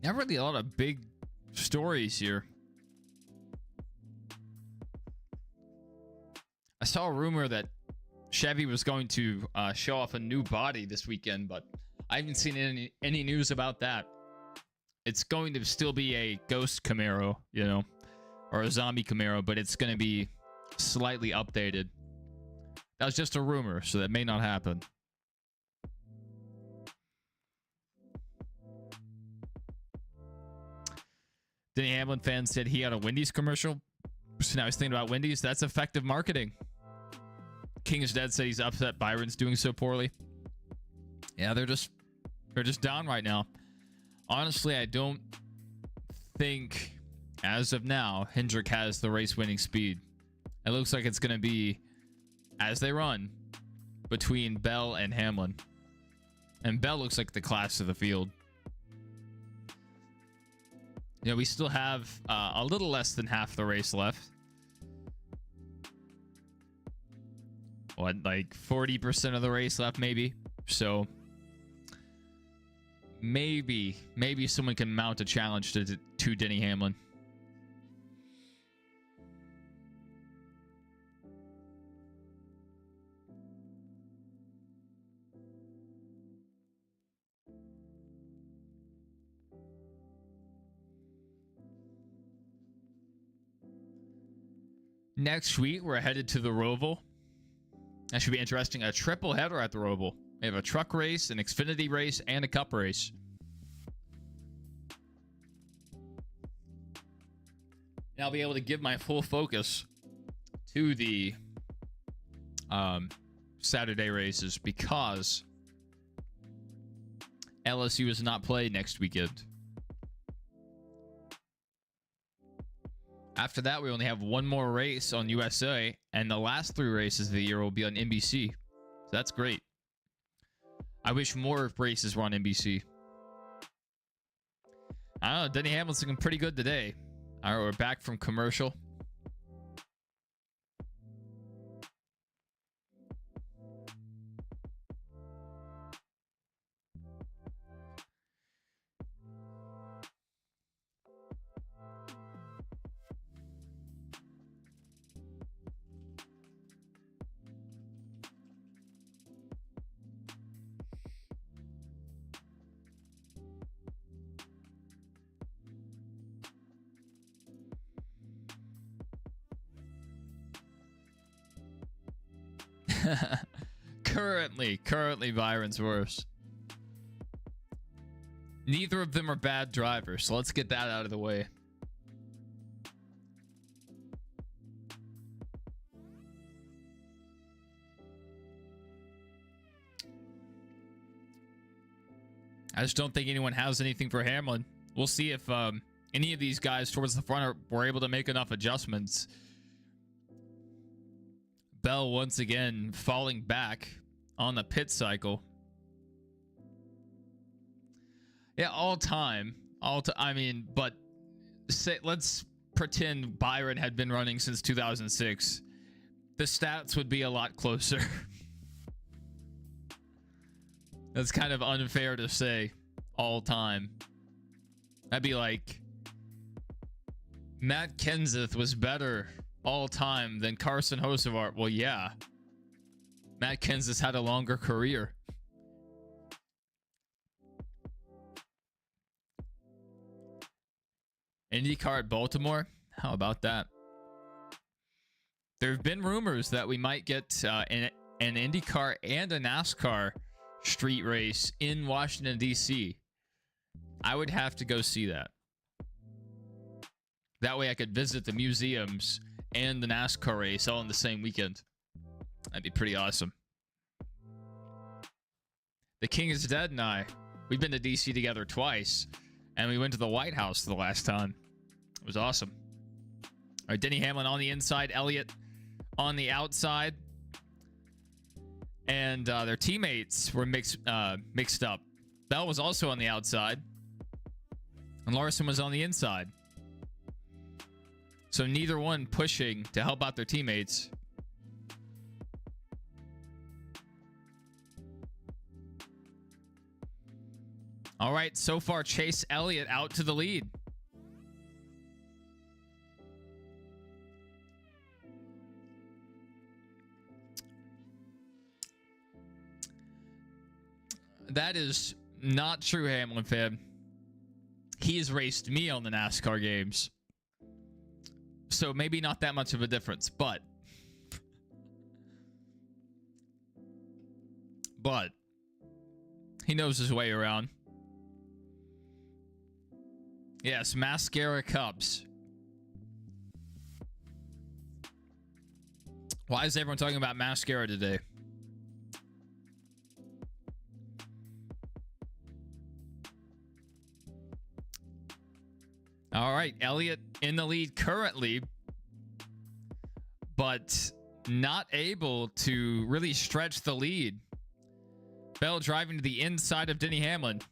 A: Not really a lot of big stories here. I saw a rumor that Chevy was going to show off a new body this weekend, but I haven't seen any news about that. It's going to still be a ghost Camaro, you know, or a zombie Camaro, but it's going to be slightly updated. That was just a rumor, so that may not happen. Denny Hamlin fan said he had a Wendy's commercial. So now he's thinking about Wendy's. That's effective marketing. King is Dead said he's upset Byron's doing so poorly. Yeah, they're just down right now. Honestly, I don't think, as of now, Hendrick has the race-winning speed. It looks like it's going to be, as they run, between Bell and Hamlin. And Bell looks like the class of the field. You know, we still have a little less than half the race left. What, like 40% of the race left, maybe? So maybe someone can mount a challenge to Denny Hamlin. Next week, we're headed to the Roval. That should be interesting. A triple header at the Roval. We have a truck race, an Xfinity race, and a Cup race. And I'll be able to give my full focus to the Saturday races because LSU is not played next weekend. After that, we only have one more race on USA, and the last 3 races of the year will be on NBC. So that's great. I wish more races were on NBC. I don't know. Denny Hamlin's looking pretty good today. All right, we're back from commercial. Currently Byron's worse. Neither of them are bad drivers, so let's get that out of the way. I just don't think anyone has anything for Hamlin. We'll see if any of these guys towards the front were able to make enough adjustments. Bell once again falling back on the pit cycle. Yeah, all time. I mean, but let's pretend Byron had been running since 2006. The stats would be a lot closer. That's kind of unfair to say all time. That'd be like Matt Kenseth was better all time than Carson Hocevar. Well, yeah. Matt Kenseth had a longer career. IndyCar at Baltimore? How about that? There have been rumors that we might get an IndyCar and a NASCAR street race in Washington, D.C. I would have to go see that. That way I could visit the museums and the NASCAR race all in the same weekend. That'd be pretty awesome. The King is Dead and I, we've been to DC together twice, and we went to the White House the last time. It was awesome. All right, Denny Hamlin on the inside, Elliott on the outside, and their teammates were mixed up. Bell was also on the outside, and Larson was on the inside. So neither one pushing to help out their teammates. All right, so far Chase Elliott out to the lead. That is not true, Hamlin fan. He's raced me on the NASCAR games. So maybe not that much of a difference, but he knows his way around. Yes, Mascara Cups. Why is everyone talking about mascara today? All right, Elliott in the lead currently, but not able to really stretch the lead. Bell driving to the inside of Denny Hamlin.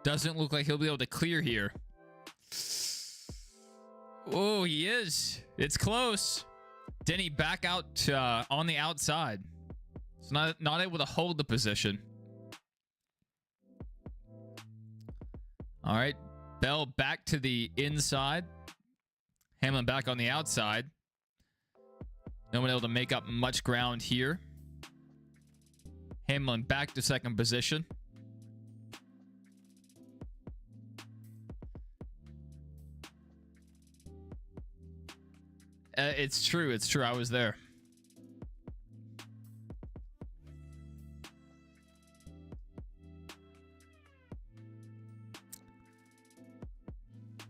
A: Doesn't look like he'll be able to clear here. Oh, he is. It's close. Denny back out on the outside. It's not able to hold the position. All right. Bell back to the inside. Hamlin back on the outside. No one able to make up much ground here. Hamlin back to second position. It's true. It's true. I was there.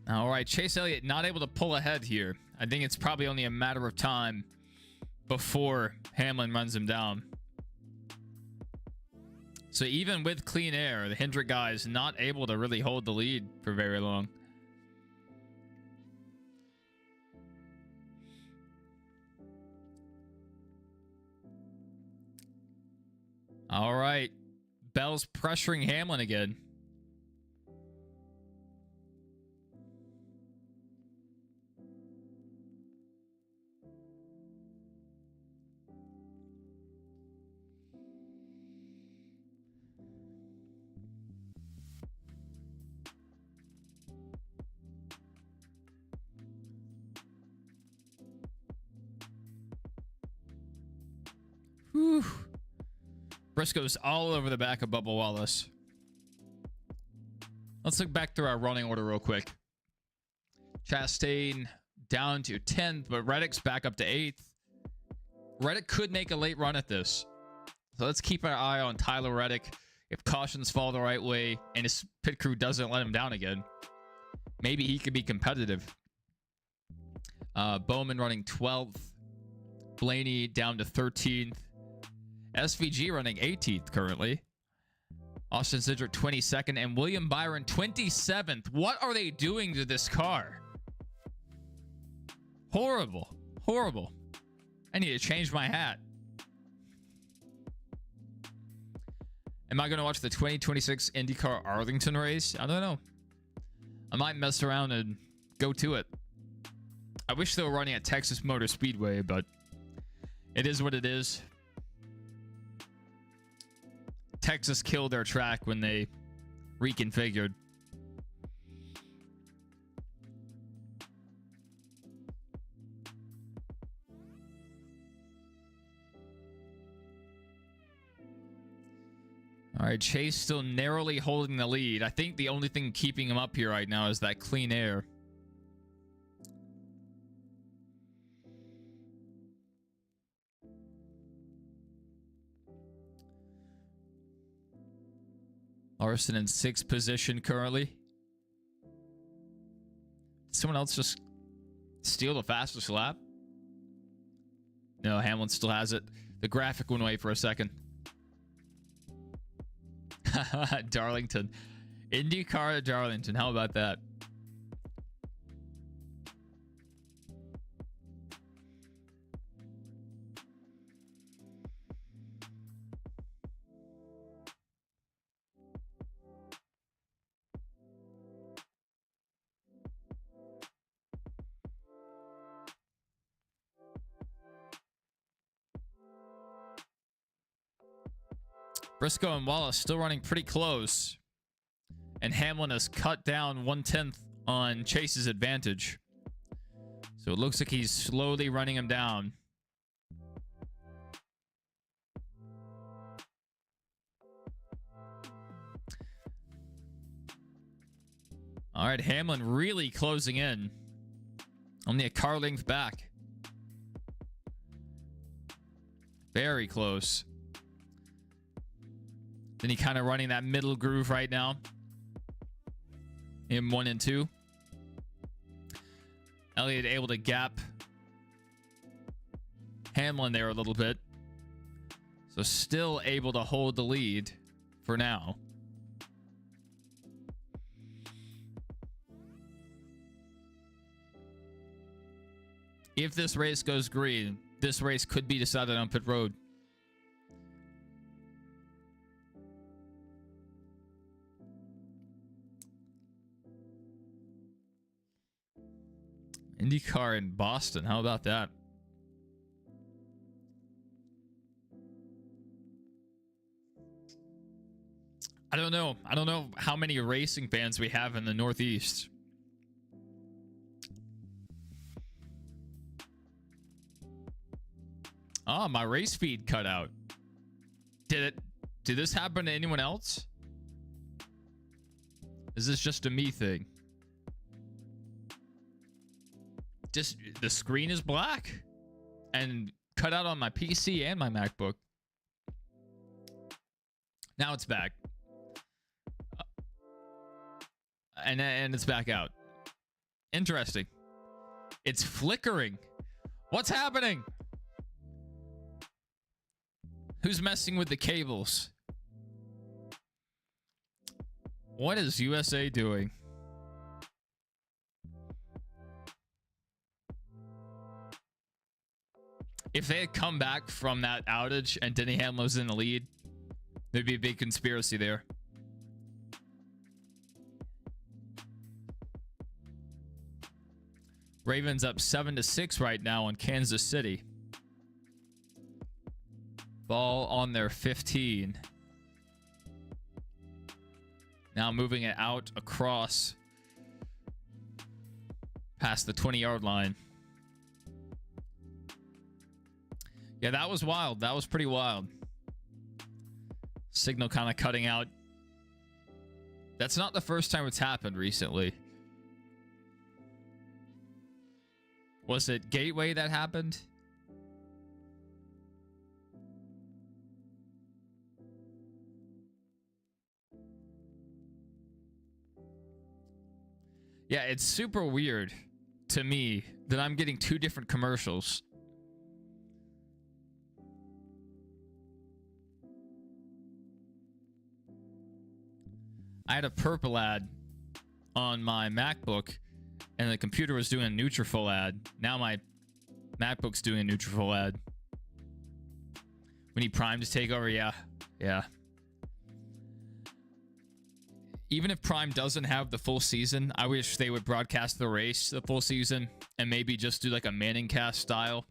A: All right. Chase Elliott not able to pull ahead here. I think it's probably only a matter of time before Hamlin runs him down. So even with clean air, the Hendrick guy is not able to really hold the lead for very long. All right. Bell's pressuring Hamlin again. Whew. Briscoe's all over the back of Bubba Wallace. Let's look back through our running order real quick. Chastain down to 10th, but Reddick's back up to 8th. Reddick could make a late run at this. So let's keep our eye on Tyler Reddick. If cautions fall the right way and his pit crew doesn't let him down again, maybe he could be competitive. Bowman running 12th. Blaney down to 13th. SVG running 18th currently. Austin Cindric 22nd and William Byron 27th. What are they doing to this car? Horrible. Horrible. I need to change my hat. Am I going to watch the 2026 IndyCar Arlington race? I don't know. I might mess around and go to it. I wish they were running at Texas Motor Speedway, but it is what it is. Texas killed their track when they reconfigured. All right, Chase still narrowly holding the lead. I think the only thing keeping him up here right now is that clean air. Larson in 6th position currently. Did someone else just steal the fastest lap? No, Hamlin still has it. The graphic went away for a second. Darlington. IndyCar to Darlington. How about that? Briscoe and Wallace still running pretty close. And Hamlin has cut down 1/10 on Chase's advantage. So it looks like he's slowly running him down. All right, Hamlin really closing in. Only a car length back. Very close. Then he kind of running that middle groove right now. In 1 and 2. Elliott able to gap Hamlin there a little bit. So still able to hold the lead for now. If this race goes green, this race could be decided on pit road. IndyCar in Boston. How about that? I don't know. I don't know how many racing fans we have in the Northeast. Oh, my race feed cut out. Did this happen to anyone else? Is this just a me thing? Just the screen is black and cut out on my PC and my MacBook. Now it's back. And it's back out. Interesting. It's flickering. What's happening? Who's messing with the cables? What is USA doing? If they had come back from that outage and Denny Hamlin was in the lead, there'd be a big conspiracy there. Ravens up 7-6 right now on Kansas City. Ball on their 15. Now moving it out across past the 20-yard line. Yeah, that was wild. That was pretty wild. Signal kind of cutting out. That's not the first time it's happened recently. Was it Gateway that happened? Yeah, it's super weird to me that I'm getting two different commercials. I had a purple ad on my MacBook, and the computer was doing a Nutrafol ad. Now my MacBook's doing a Nutrafol ad. We need Prime to take over. Yeah. Even if Prime doesn't have the full season, I wish they would broadcast the race the full season and maybe just do like a Manning cast style.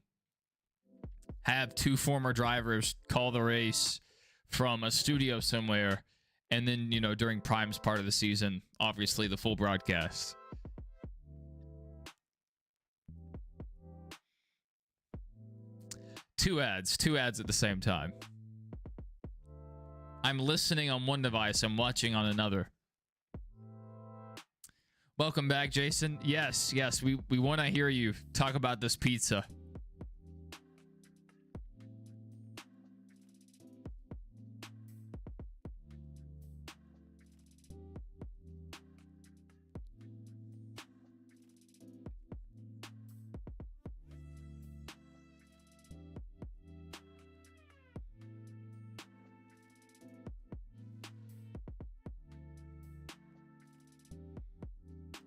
A: Have two former drivers call the race from a studio somewhere, and then, you know, during Prime's part of the season, obviously the full broadcast. Two ads at the same time. I'm listening on one device, I'm watching on another. Welcome back, Jason. Yes, we want to hear you talk about this pizza.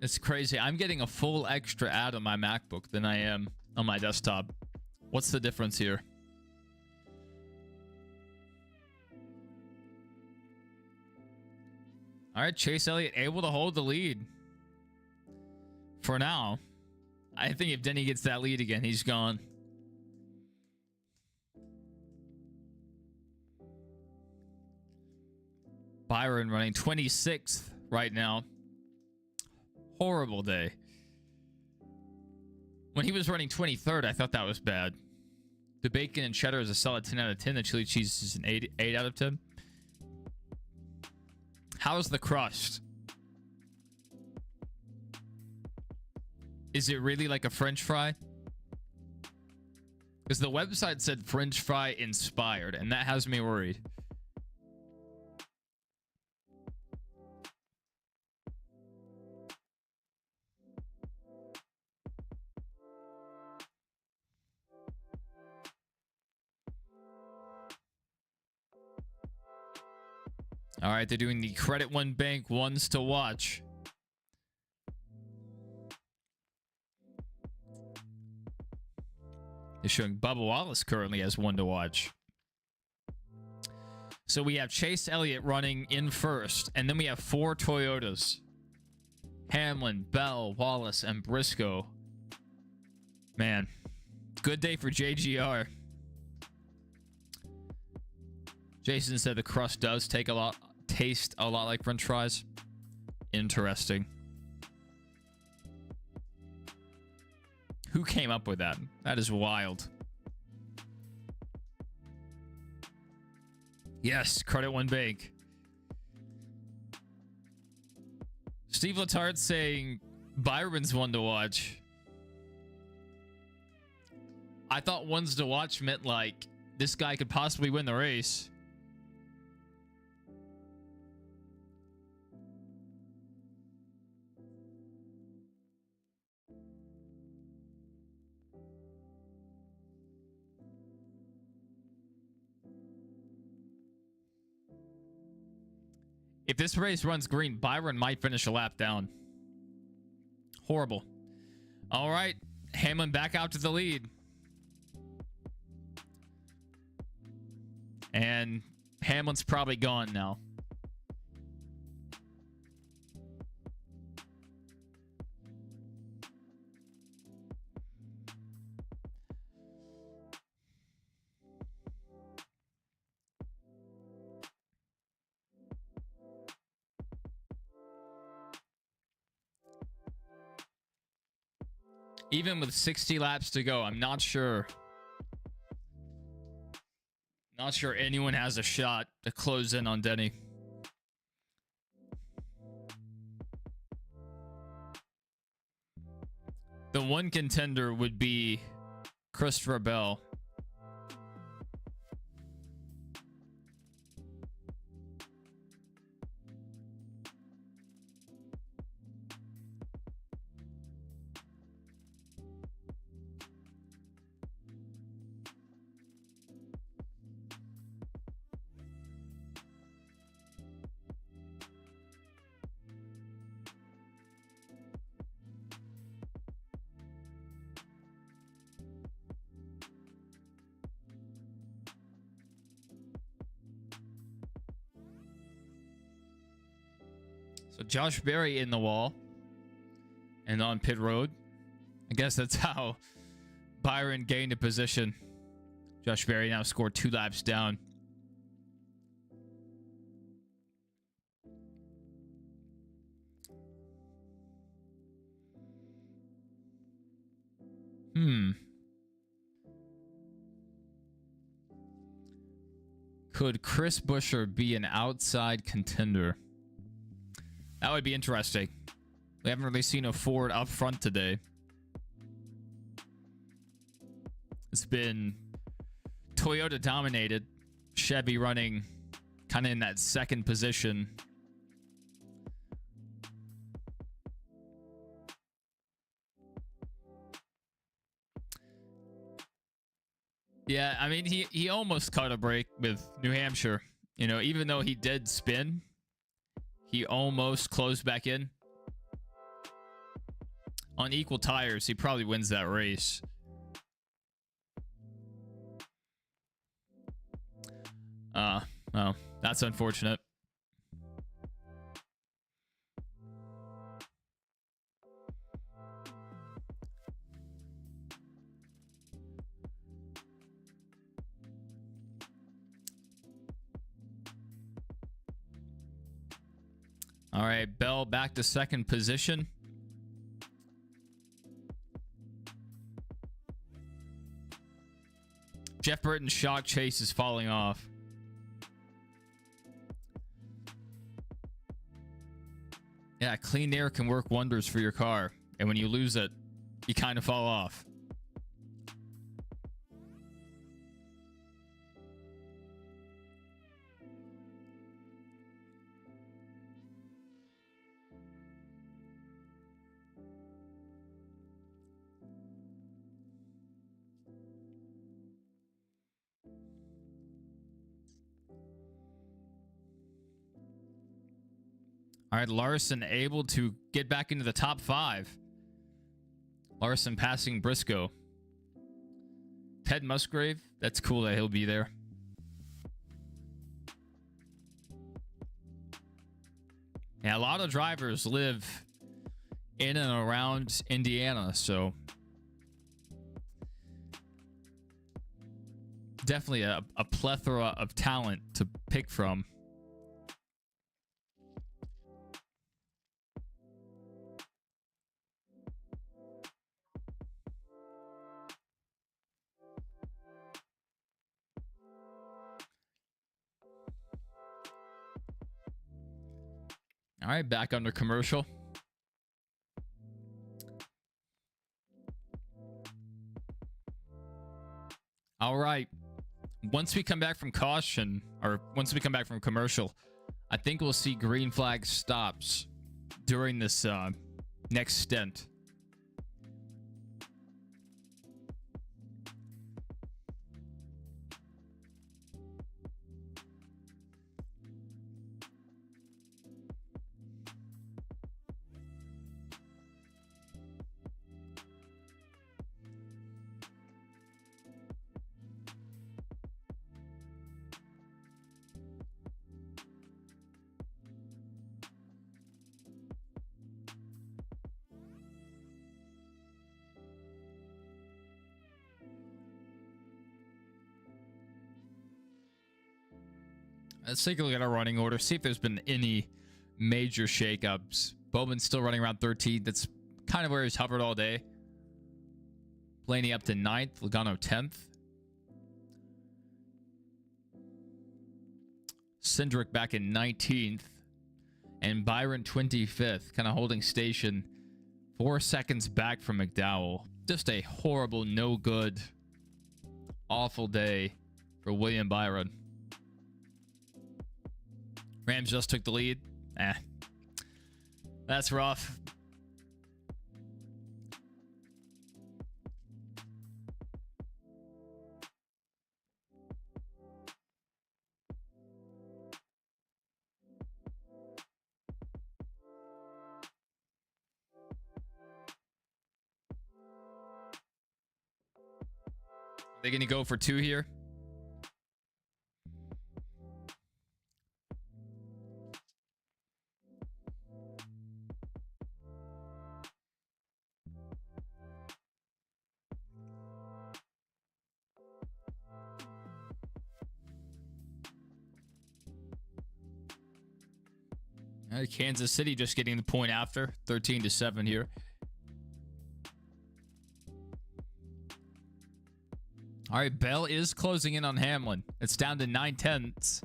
A: It's crazy. I'm getting a full extra ad on my MacBook than I am on my desktop. What's the difference here? All right, Chase Elliott able to hold the lead for now. I think if Denny gets that lead again, he's gone. Byron running 26th right now. Horrible day. When he was running 23rd, I thought that was bad. The bacon and cheddar is a solid 10 out of 10. The chili cheese is an 8 out of 10. How's the crust? Is it really like a French fry? Because the website said French fry inspired, and that has me worried. All right, they're doing the Credit One Bank ones to watch. They're showing Bubba Wallace currently as one to watch. So we have Chase Elliott running in first, and then we have 4 Toyotas. Hamlin, Bell, Wallace, and Briscoe. Man, good day for JGR. Jason said the crust does taste a lot like French fries. Interesting. Who came up with that? That is wild. Yes, Credit One Bank. Steve Letarte saying Byron's one to watch. I thought ones to watch meant like this guy could possibly win the race. If this race runs green, Byron might finish a lap down. Horrible. All right. Hamlin back out to the lead. And Hamlin's probably gone now. Even with 60 laps to go, I'm not sure. Not sure anyone has a shot to close in on Denny. The one contender would be Christopher Bell. So Josh Berry in the wall and on pit road. I guess that's how Byron gained a position. Josh Berry now scored 2 laps down. Could Chris Buescher be an outside contender? That would be interesting. We haven't really seen a Ford up front today. It's been Toyota dominated. Chevy running kind of in that second position. Yeah, I mean, he almost caught a break with New Hampshire. You know, even though he did spin, he almost closed back in. On equal tires, he probably wins that race. Oh, that's unfortunate. All right, Bell back to second position. Jeff Burton's shock chase is falling off. Yeah, clean air can work wonders for your car. And when you lose it, you kind of fall off. All right, Larson able to get back into the top 5. Larson passing Briscoe. Ted Musgrave, that's cool that he'll be there. Yeah, a lot of drivers live in and around Indiana, so definitely a plethora of talent to pick from. All right, back under commercial. All right. Once we come back from caution, or once we come back from commercial, I think we'll see green flag stops during this next stint. Let's take a look at our running order. See if there's been any major shakeups. Bowman's still running around 13th. That's kind of where he's hovered all day. Blaney up to 9th. Logano 10th. Cindric back in 19th. And Byron 25th. Kind of holding station 4 seconds back from McDowell. Just a horrible, no good, awful day for William Byron. Rams just took the lead. That's rough. They gonna go for 2 here? Kansas City just getting the point after 13-7 here. All right, Bell is closing in on Hamlin. It's down to 9/10.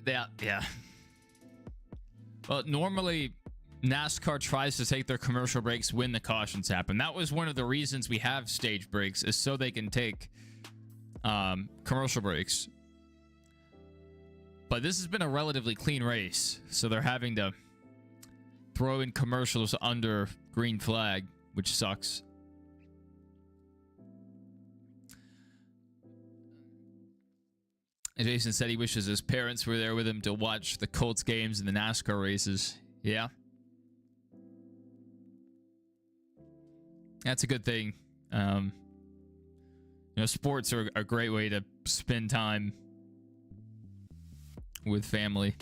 A: Yeah. Well, normally NASCAR tries to take their commercial breaks when the cautions happen. That was one of the reasons we have stage breaks, is so they can take commercial breaks. But this has been a relatively clean race, so they're having to throw in commercials under green flag, which sucks. And Jason said he wishes his parents were there with him to watch the Colts games and the NASCAR races. Yeah. That's a good thing. Sports are a great way to spend time with family.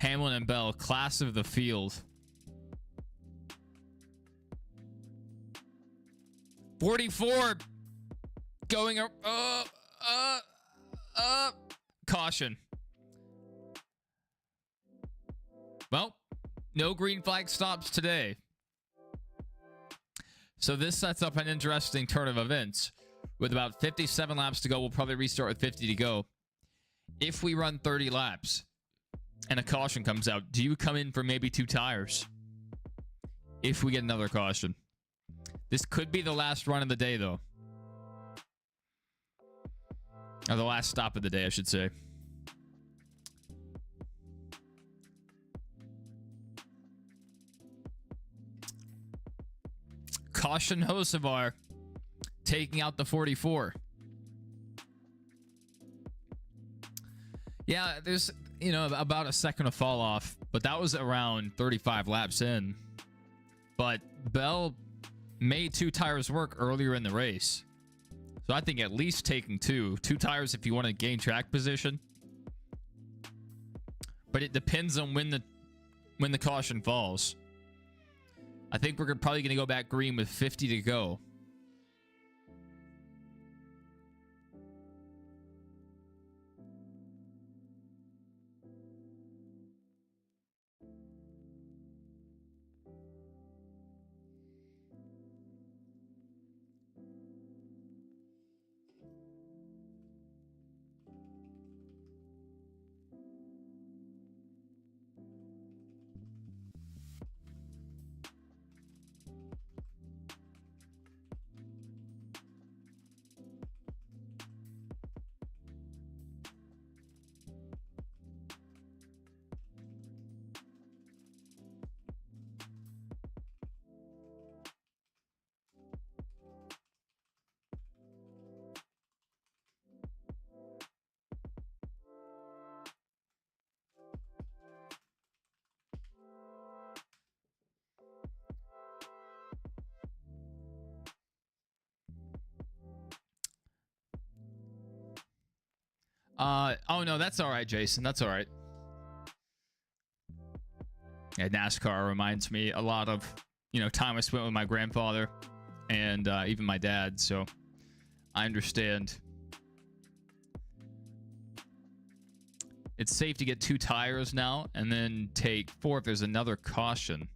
A: Hamlin and Bell, class of the field. 44 going caution. Well, no green flag stops today. So this sets up an interesting turn of events. With about 57 laps to go, we'll probably restart with 50 to go. If we run 30 laps and a caution comes out, do you come in for maybe 2 tires? If we get another caution. This could be the last run of the day, though. Or the last stop of the day, I should say. Caution Hocevar. taking out the 44. Yeah, there's, you know, about a second of fall off, but that was around 35 laps in. But Bell made 2 tires work earlier in the race. So I think at least taking 2 tires if you want to gain track position. But it depends on when the caution falls. I think we're probably going to go back green with 50 to go. Oh no, that's all right, Jason. That's all right. Yeah, NASCAR reminds me a lot of, you know, time I spent with my grandfather and even my dad. So I understand. It's safe to get 2 tires now and then take 4 if there's another caution.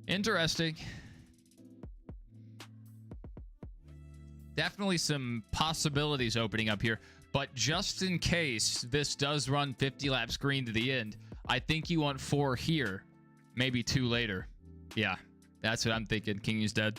A: Interesting. Definitely some possibilities opening up here. But just in case this does run 50 laps green to the end, I think you want 4 here. Maybe 2 later. Yeah, that's what I'm thinking. King is dead.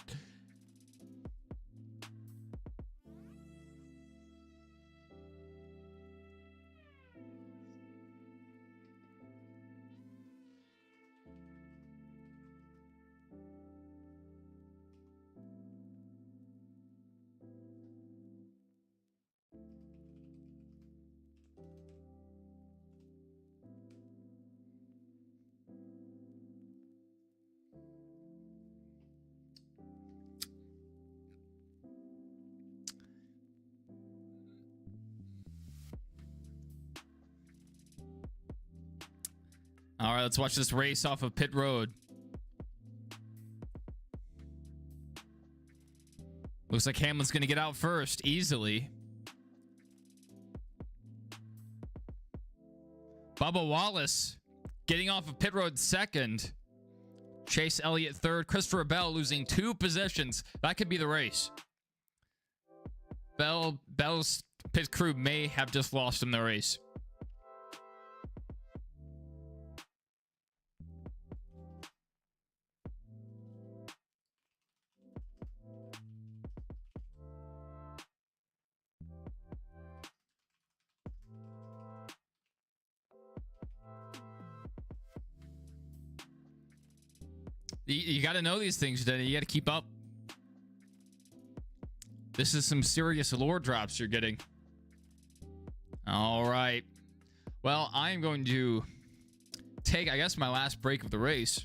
A: All right, let's watch this race off of pit road. Looks like Hamlin's going to get out first, easily. Bubba Wallace getting off of pit road second. Chase Elliott third. Christopher Bell losing 2 positions. That could be the race. Bell's pit crew may have just lost him the race. You got to know these things, Denny. You got to keep up. This is some serious lore drops you're getting. All right. Well, I'm going to take, I guess, my last break of the race.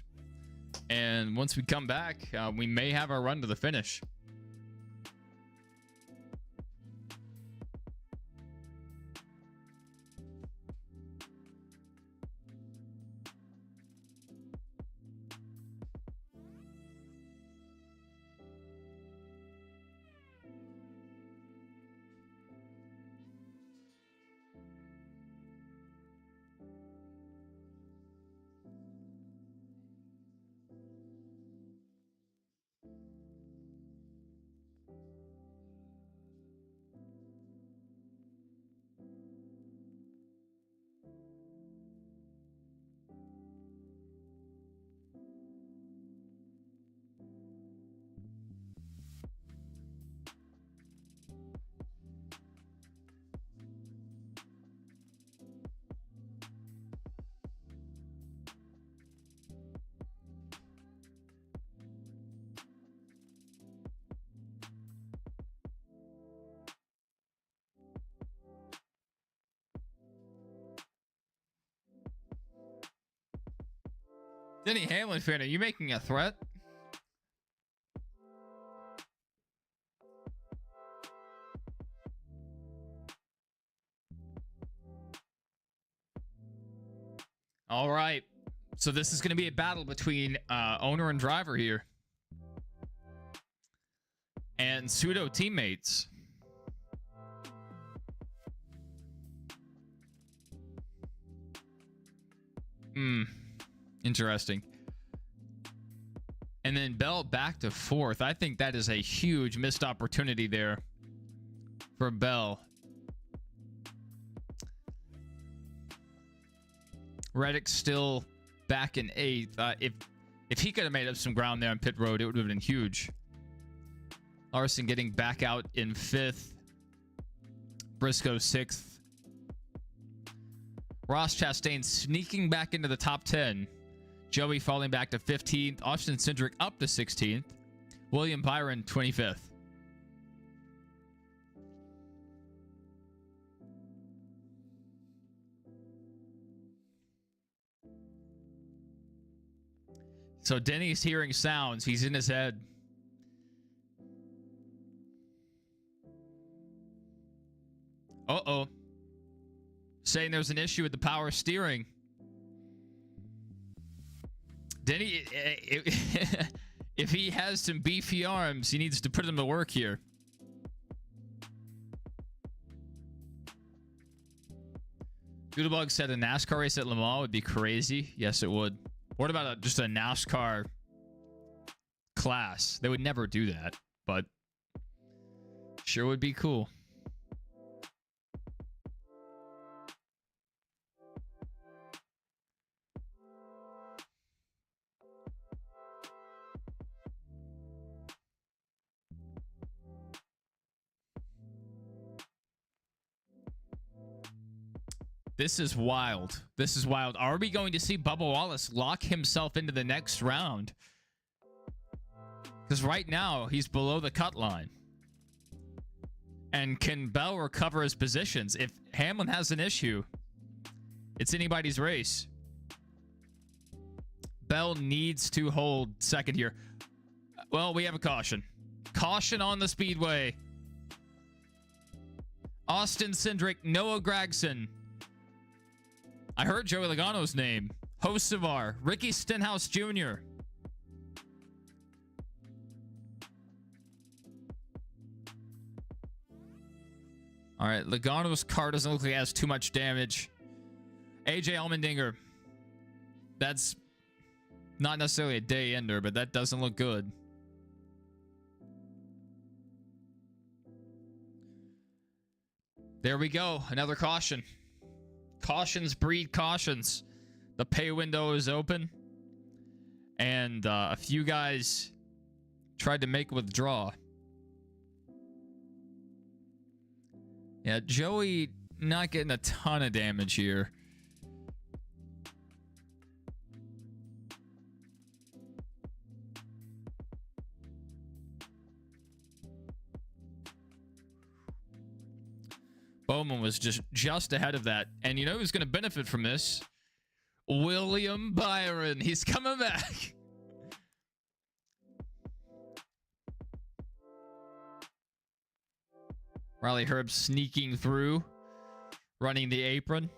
A: And once we come back, we may have our run to the finish. Denny Hamlin fan, are you making a threat? All right. So this is going to be a battle between owner and driver here. And pseudo teammates. Interesting. And then Bell back to fourth. I think that is a huge missed opportunity there for Bell. Reddick still back in eighth. If he could have made up some ground there on pit road, it would have been huge. Larson getting back out in fifth. Briscoe sixth. Ross Chastain sneaking back into the top 10. Joey falling back to 15th. Austin Cindric up to 16th. William Byron 25th. So Denny's hearing sounds. He's in his head. Uh-oh. Saying there's an issue with the power steering. Denny, if he has some beefy arms, he needs to put them to work here. Doodlebug said a NASCAR race at Le Mans would be crazy. Yes, it would. What about just a NASCAR class? They would never do that, but sure would be cool. This is wild. This is wild. Are we going to see Bubba Wallace lock himself into the next round? Because right now, he's below the cut line. And can Bell recover his positions? If Hamlin has an issue, it's anybody's race. Bell needs to hold second here. Well, we have a caution. Caution on the speedway. Austin Cindric, Noah Gragson. I heard Joey Logano's name. Hocevar, Ricky Stenhouse Jr. All right, Logano's car doesn't look like it has too much damage. AJ Allmendinger. That's not necessarily a day ender, but that doesn't look good. There we go. Another caution. Cautions breed cautions. The pay window is open. And a few guys tried to make a withdraw. Yeah, Joey not getting a ton of damage here. Bowman was just ahead of that. And you know who's going to benefit from this? William Byron. He's coming back. Riley Herb sneaking through, running the apron.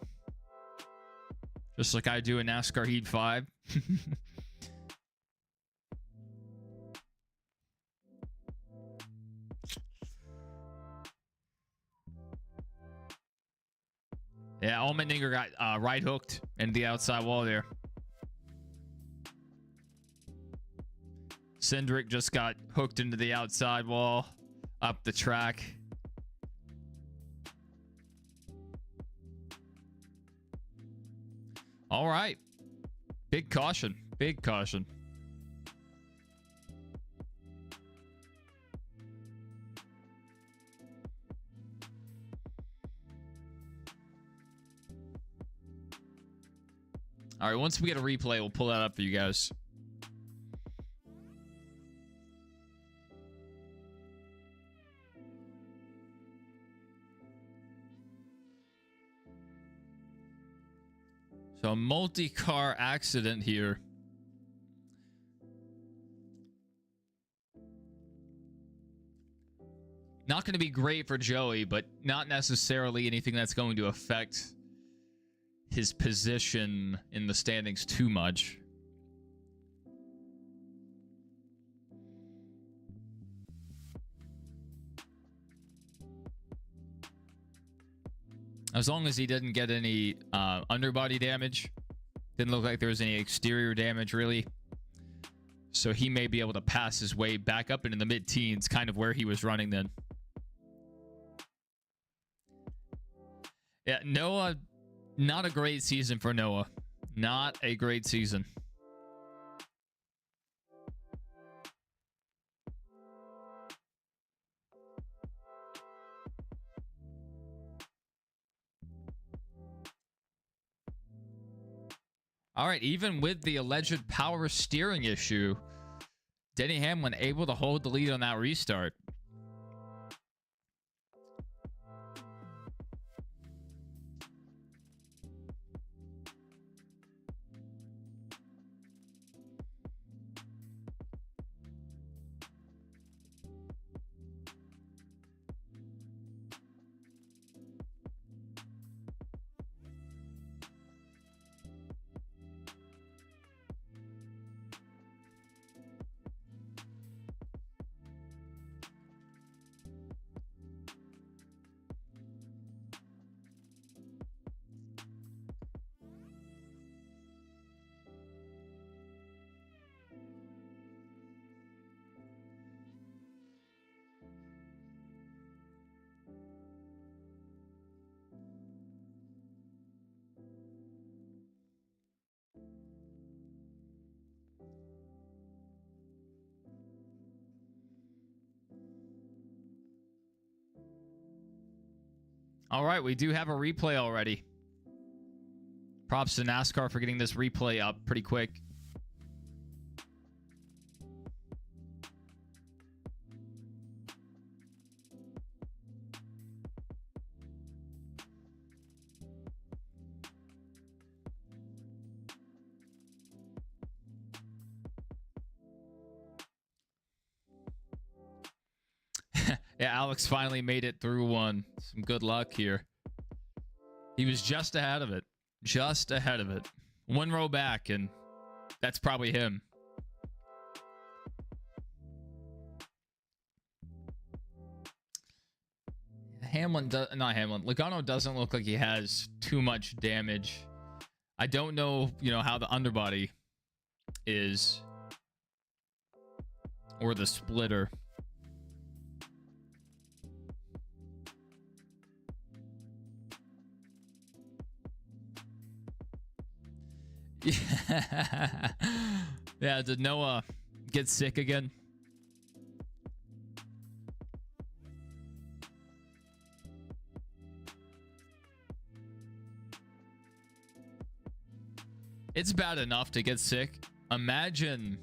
A: Just like I do in NASCAR Heat 5. Yeah, Allmendinger got right hooked into the outside wall there. Cindric just got hooked into the outside wall, up the track. All right. Big caution. Big caution. All right, once we get a replay, we'll pull that up for you guys. So a multi-car accident here Not going to be great for Joey, but not necessarily anything that's going to affect his position in the standings too much. As long as he didn't get any underbody damage. Didn't look like there was any exterior damage, really. So he may be able to pass his way back up into the mid-teens, kind of where he was running then. Yeah, Noah, not a great season for Noah. Not a great season. All right, even with the alleged power steering issue, Denny Hamlin able to hold the lead on that restart. All right, we do have a replay already. Props to NASCAR for getting this replay up pretty quick. Yeah, Alex finally made it through one. Some good luck here. He was just ahead of it. Just ahead of it. One row back, and that's probably him. Logano doesn't look like he has too much damage. I don't know, how the underbody is. Or the splitter. Yeah, did Noah get sick again? It's bad enough to get sick. Imagine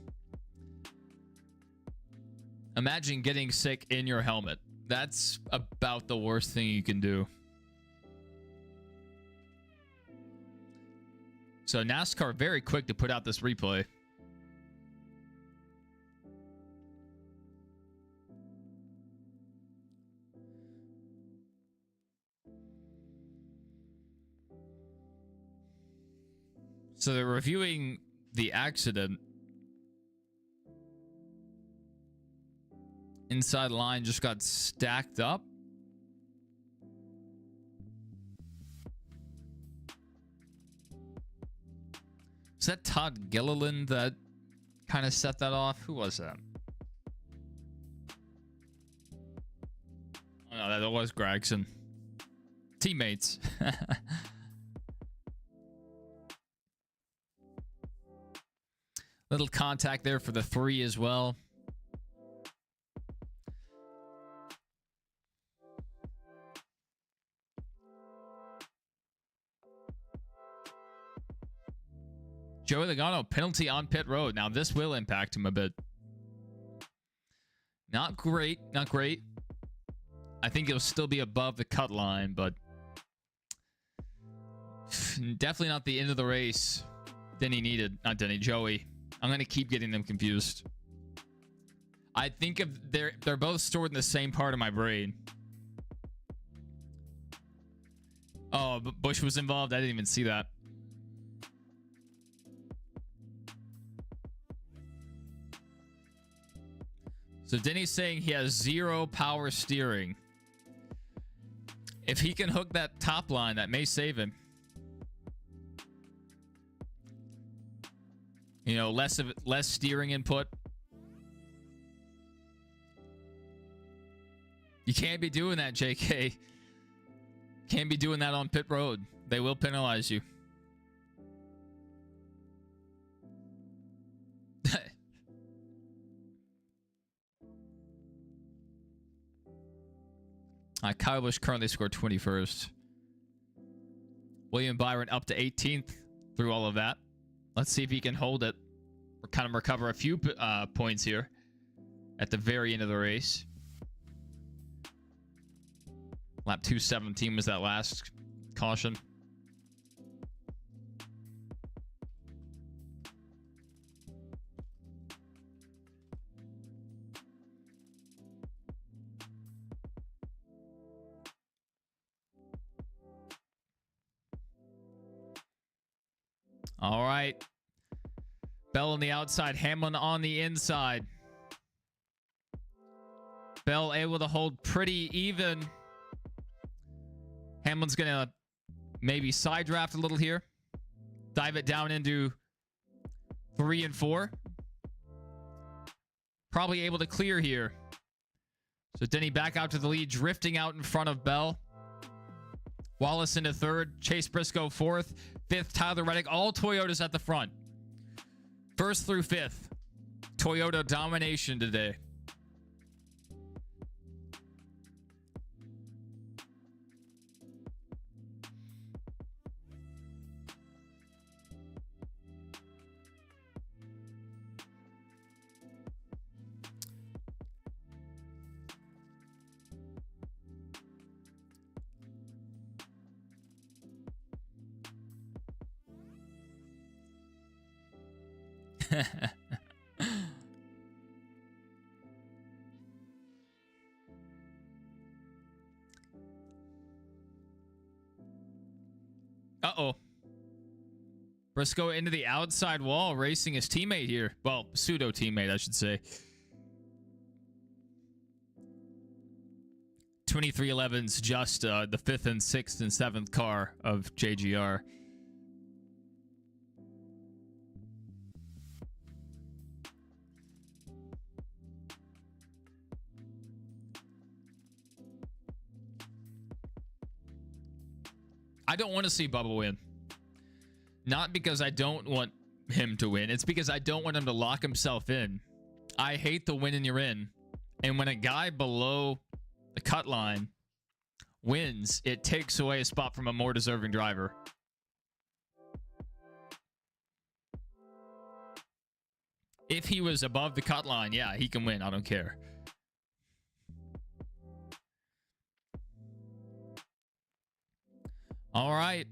A: getting sick in your helmet. That's about the worst thing you can do. So NASCAR very quick to put out this replay. So they're reviewing the accident. Inside line just got stacked up. Is that Todd Gilliland that kind of set that off? Who was that? Oh, no, that was Gregson. Teammates. Little contact there for the 3 as well. Joey Logano, penalty on pit road. Now, this will impact him a bit. Not great. Not great. I think he'll still be above the cut line, but definitely not the end of the race Denny needed. Not Denny, Joey. I'm going to keep getting them confused. I think of they're both stored in the same part of my brain. Oh, but Bush was involved. I didn't even see that. So Denny's saying he has 0 power steering. If he can hook that top line, that may save him. You know, less steering input. You can't be doing that, JK. Can't be doing that on pit road. They will penalize you. Kyle Busch currently scored 21st. William Byron up to 18th through all of that. Let's see if he can hold it or kind of recover a few points here at the very end of the race. Lap 217 was that last caution. All right. Bell on the outside, Hamlin on the inside. Bell able to hold pretty even. Hamlin's going to maybe side draft a little here. Dive it down into 3 and 4. Probably able to clear here. So Denny back out to the lead, drifting out in front of Bell. Wallace into 3rd. Chase Briscoe 4th. 5th, Tyler Reddick. All Toyotas at the front. 1st through 5th. Toyota domination today. Uh-oh. Briscoe into the outside wall, racing his teammate here. Well, pseudo teammate, I should say. 2311's just the 5th and 6th and 7th car of JGR. I don't want to see Bubba win. Not because I don't want him to win. It's because I don't want him to lock himself in. I hate the win and you're in. And when a guy below the cut line wins, it takes away a spot from a more deserving driver. If he was above the cut line, yeah, he can win. I don't care. All right.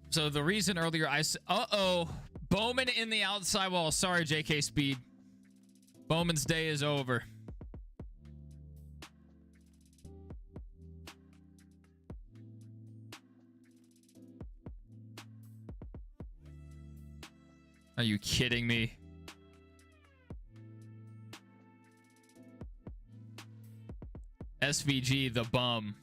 A: So the reason earlier I said, uh-oh, Bowman in the outside wall. Sorry, JK Speed. Bowman's day is over. Are you kidding me? SVG the bum.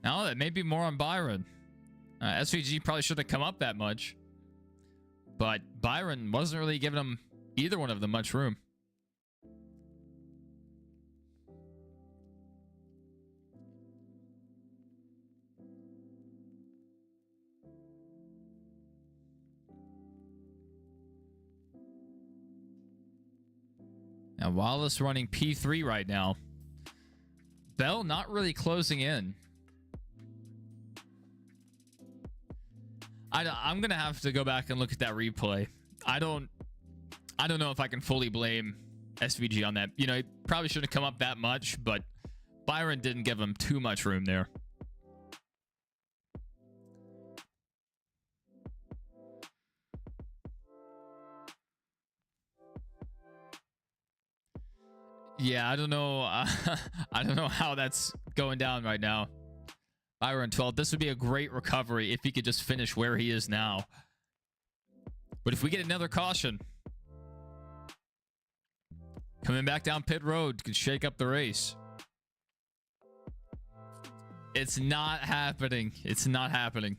A: Now that may be more on Byron. SVG probably shouldn't have come up that much. But Byron wasn't really giving him either one of them much room. Now Wallace running P3 right now. Bell not really closing in. I'm gonna have to go back and look at that replay. I don't know if I can fully blame SVG on that. You know, it probably shouldn't have come up that much, but Byron didn't give him too much room there. Yeah, I don't know. I don't know how that's going down right now. Byron 12. This would be a great recovery if he could just finish where he is now. But if we get another caution, coming back down pit road could shake up the race. It's not happening. It's not happening.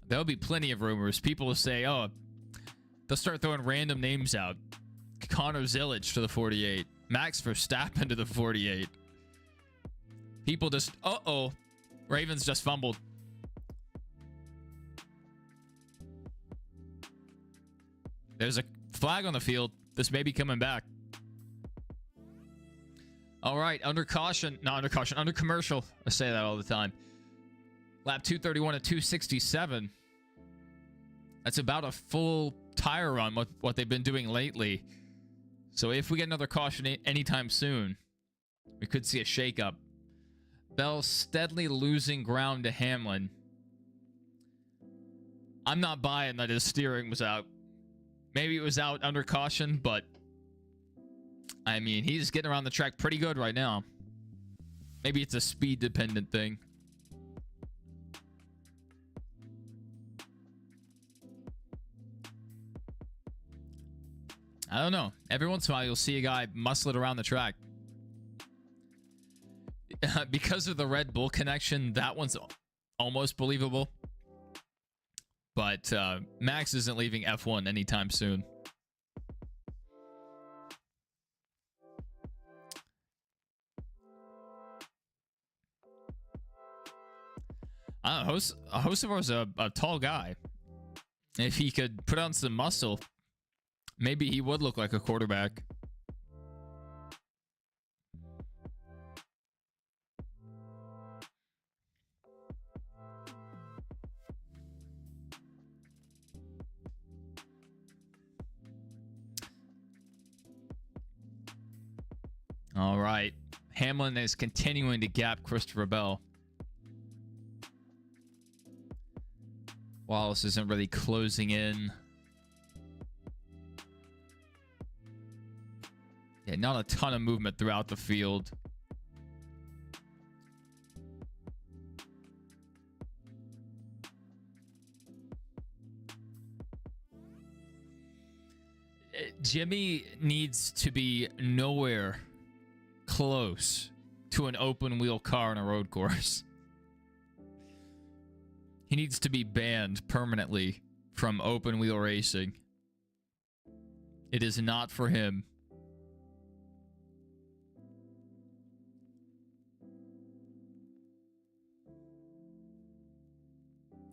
A: There'll be plenty of rumors. People will say, oh, they'll start throwing random names out. Connor Zillage to the 48. Max Verstappen to the 48. People just, uh-oh. Ravens just fumbled. There's a flag on the field. This may be coming back. All right, under caution. Not under caution, under commercial. I say that all the time. Lap 231 to 267. That's about a full tire run, what they've been doing lately. So if we get another caution anytime soon, we could see a shakeup. Bell steadily losing ground to Hamlin. I'm not buying that his steering was out. Maybe it was out under caution, but I mean, he's getting around the track pretty good right now. Maybe it's a speed dependent thing. I don't know. Every once in a while, you'll see a guy muscle it around the track. Because of the Red Bull connection, that one's almost believable. But Max isn't leaving F1 anytime soon. Hocevar's a tall guy. If he could put on some muscle, maybe he would look like a quarterback. All right. Hamlin is continuing to gap Christopher Bell. Wallace isn't really closing in. Yeah, not a ton of movement throughout the field. Jimmy needs to be nowhere close to an open wheel car on a road course. He needs to be banned permanently from open wheel racing. It is not for him.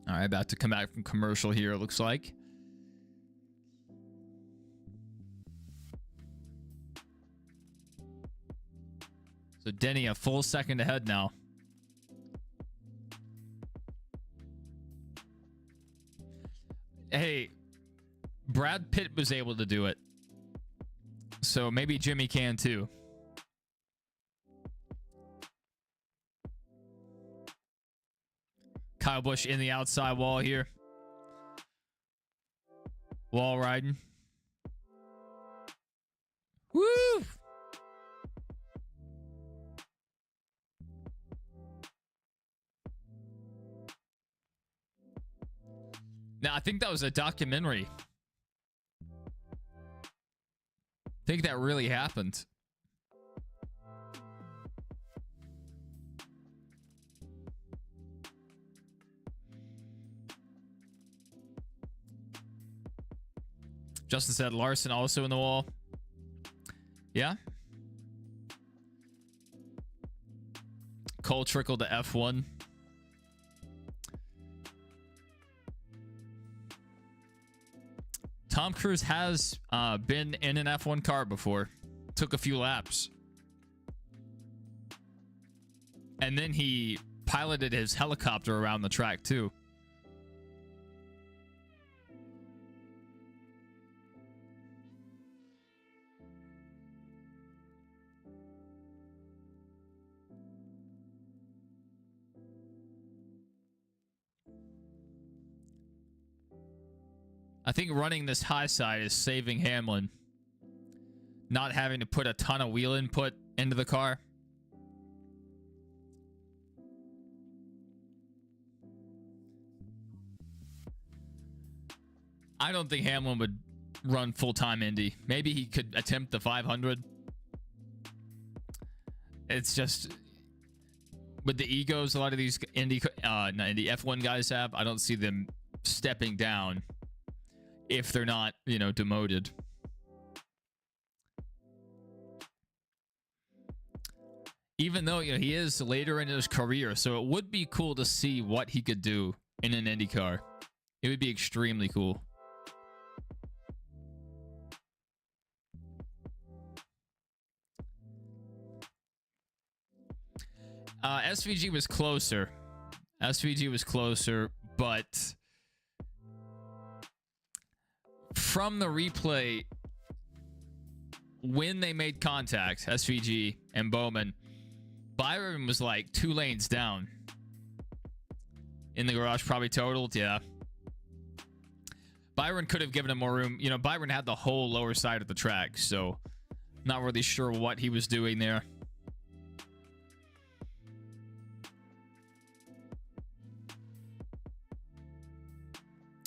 A: All right, about to come back from commercial here, it looks like. So Denny a full second ahead now. Hey, Brad Pitt was able to do it. So maybe Jimmy can too. Kyle Busch in the outside wall here. Wall riding. Woo! Now, I think that was a documentary. I think that really happened. Justin said Larson also in the wall. Yeah. Cole Trickle to F1. Tom Cruise has been in an F1 car before. Took a few laps. And then he piloted his helicopter around the track too. I think running this high side is saving Hamlin. Not having to put a ton of wheel input into the car. I don't think Hamlin would run full-time Indy. Maybe he could attempt the 500. It's just with the egos a lot of these F1 guys have, I don't see them stepping down if they're not, you know, demoted. Even though, you know, he is later in his career, so it would be cool to see what he could do in an Indy car. It would be extremely cool. SVG was closer. SVG was closer, but from the replay, when they made contact, SVG and Bowman, Byron was like 2 lanes down in the garage, probably totaled. Yeah. Byron could have given him more room. You know, Byron had the whole lower side of the track, so not really sure what he was doing there.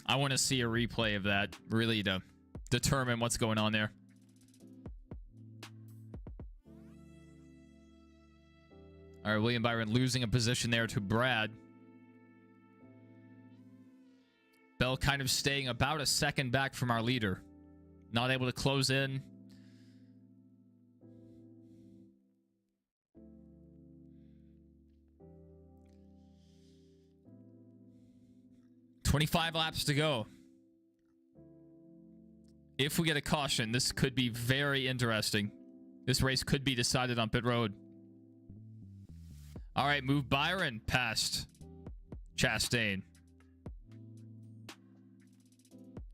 A: I want to see a replay of that, really, to determine what's going on there. All right, William Byron losing a position there to Brad. Bell kind of staying about a second back from our leader. Not able to close in. "25 laps to go. If we get a caution, this could be very interesting. This race could be decided on pit road. All right, move Byron past Chastain.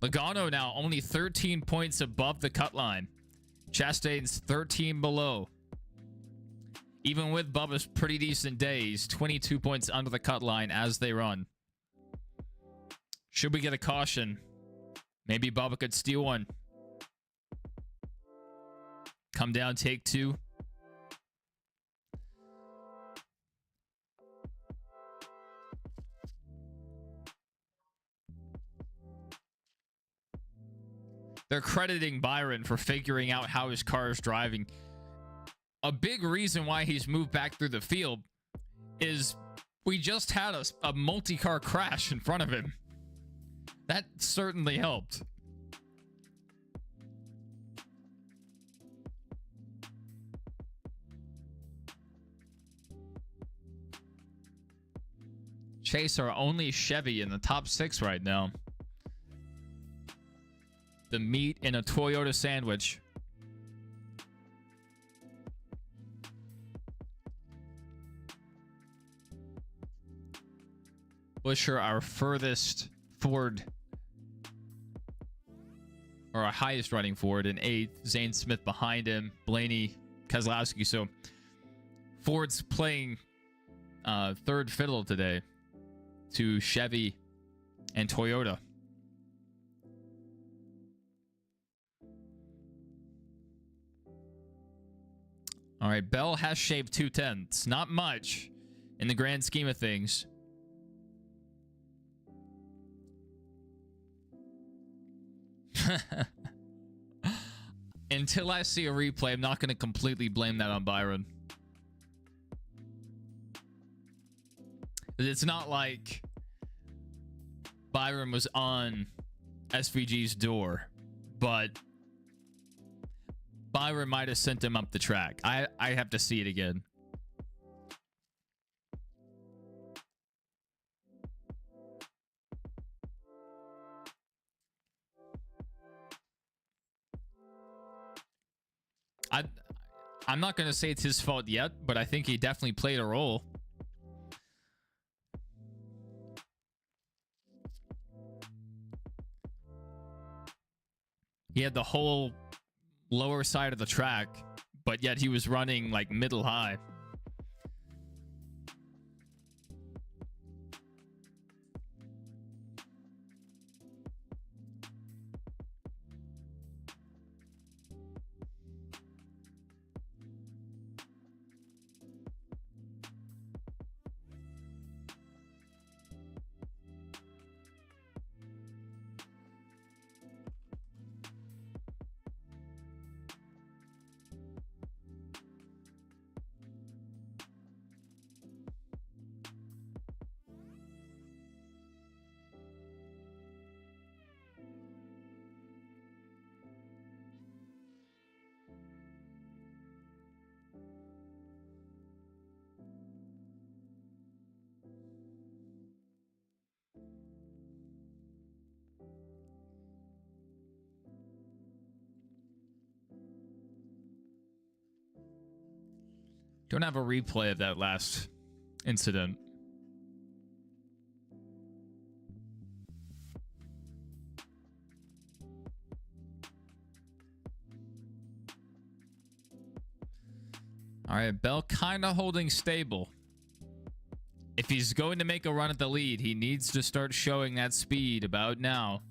A: Logano now only 13 points above the cut line. Chastain's 13 below. Even with Bubba's pretty decent days, 22 points under the cut line as they run. Should we get a caution? Maybe Bubba could steal one. Come down, take 2. They're crediting Byron for figuring out how his car is driving. A big reason why he's moved back through the field is we just had a multi-car crash in front of him. That certainly helped. Chase our only Chevy in the top 6 right now. The meat in a Toyota sandwich. Busher, our furthest Ford, or our highest running Ford, in 8th. Zane Smith behind him. Blaney, Keselowski. So Ford's playing third fiddle today to Chevy and Toyota. All right, Bell has shaved 2/10. Not much in the grand scheme of things. Until I see a replay, I'm not going to completely blame that on Byron. It's not like Byron was on SVG's door, but Byron might have sent him up the track. I have to see it again. I'm not going to say it's his fault yet, but I think he definitely played a role. He had the whole lower side of the track, but yet he was running like middle high. Don't have a replay of that last incident. All right, Bell kind of holding stable. If he's going to make a run at the lead, he needs to start showing that speed about now.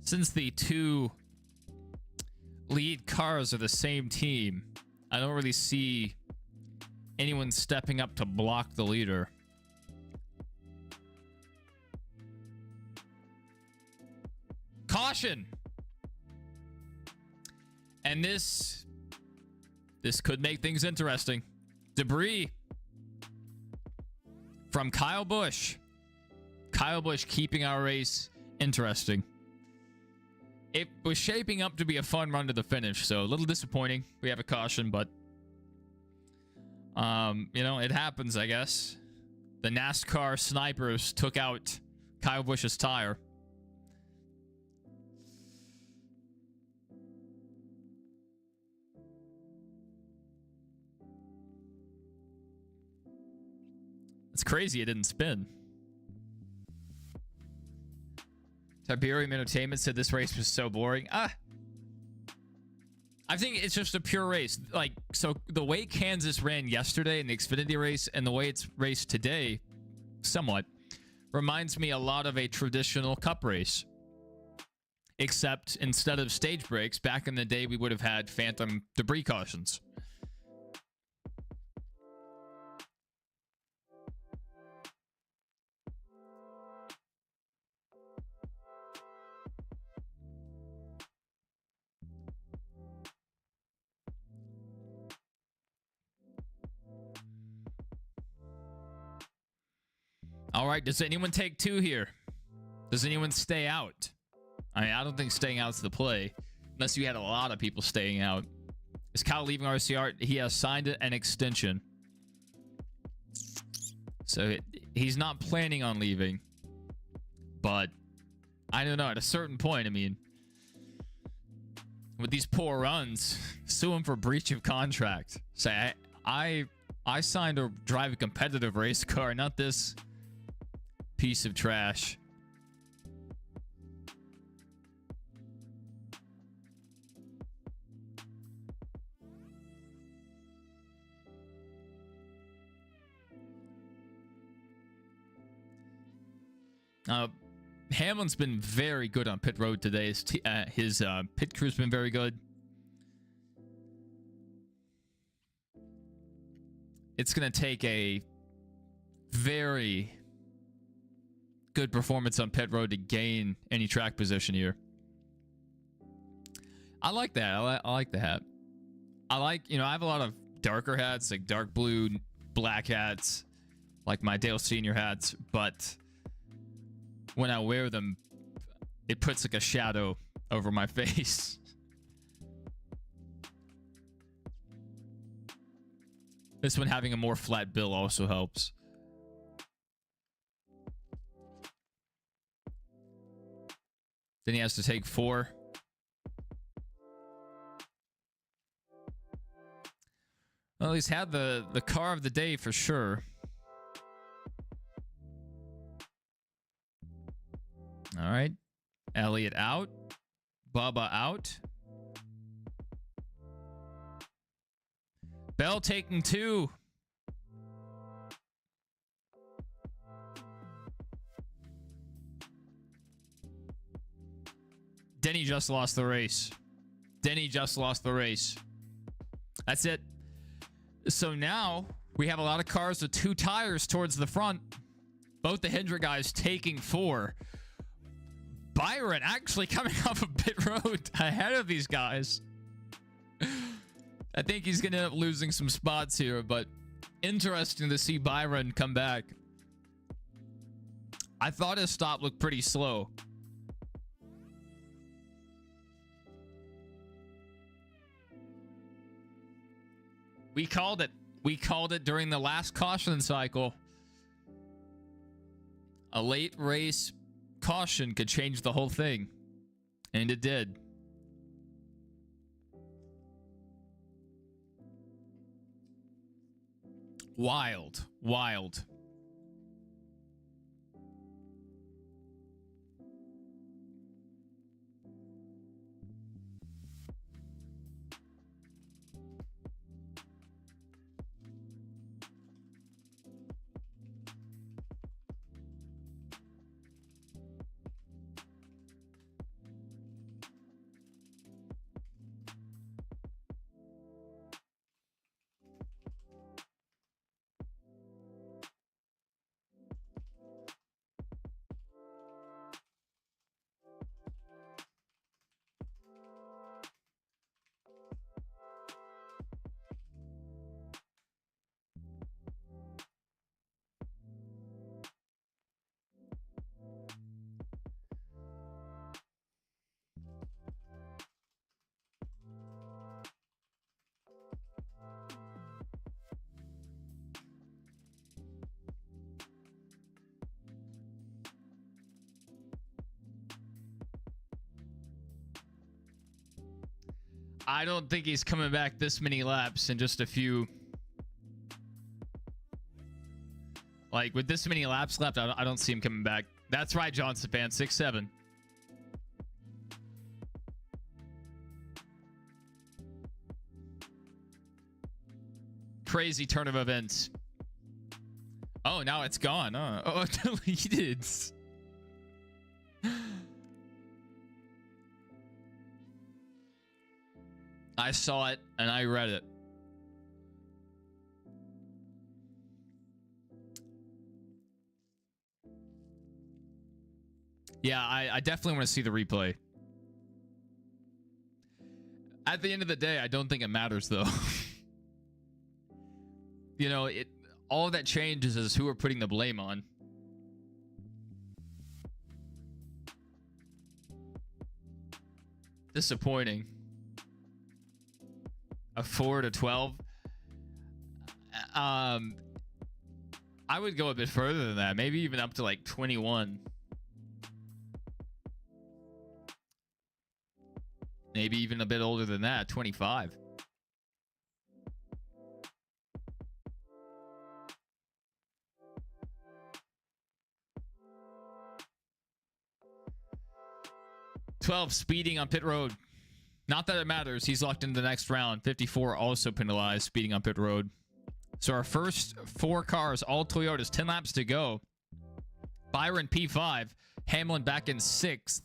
A: Since the two lead cars are the same team, I don't really see anyone stepping up to block the leader. Caution! And this could make things interesting. Debris from Kyle Busch. Kyle Busch keeping our race interesting. It was shaping up to be a fun run to the finish, so a little disappointing. We have a caution, but you know, it happens, I guess. The NASCAR snipers took out Kyle Busch's tire. It's crazy it didn't spin. Tiberium Entertainment said this race was so boring. I think it's just a pure race. Like, so the way Kansas ran yesterday in the Xfinity race and the way it's raced today, somewhat, reminds me a lot of a traditional Cup race. Except instead of stage breaks, back in the day, we would have had phantom debris cautions. All right, does anyone take two here? Does anyone stay out? I mean, I don't think staying out's the play, unless you had a lot of people staying out. Is Kyle leaving RCR? He has signed an extension. So he's not planning on leaving. But I don't know, at a certain point, I mean, with these poor runs, sue him for breach of contract. Say, I signed to drive a competitive race car, not this piece of trash. Hamlin's been very good on pit road today. His pit crew's been very good. It's going to take a very good performance on pit road to gain any track position here. I like that. I like the hat. I like, I have a lot of darker hats, like dark blue, black hats, like my Dale Senior hats, but when I wear them, it puts like a shadow over my face. This one having a more flat bill also helps. Then he has to take 4. Well, he's had the car of the day for sure. All right. Elliott out. Bubba out. Bell taking 2. Denny just lost the race. Denny just lost the race. That's it. So now we have a lot of cars with 2 tires towards the front. Both the Hendrick guys taking 4. Byron actually coming off of pit road ahead of these guys. I think he's going to end up losing some spots here, but interesting to see Byron come back. I thought his stop looked pretty slow. We called it. We called it during the last caution cycle. A late race caution could change the whole thing. And it did. Wild. Wild. I don't think he's coming back this many laps in just a few. Like, with this many laps left, I don't see him coming back. That's right, Johnson fan, 6-7. Crazy turn of events. Oh, now it's gone. Huh? Oh, deleted. I saw it and I read it. Yeah, I definitely want to see the replay. At the end of the day, I don't think it matters though. You know, all that changes is who we're putting the blame on. Disappointing. A 4 to 12. I would go a bit further than that. Maybe even up to like 21. Maybe even a bit older than that, 25. Speeding on pit road. Not that it matters. He's locked into the next round. 54 also penalized, speeding on pit road. So our first 4 cars, all Toyotas, 10 laps to go. Byron P5. Hamlin back in 6th.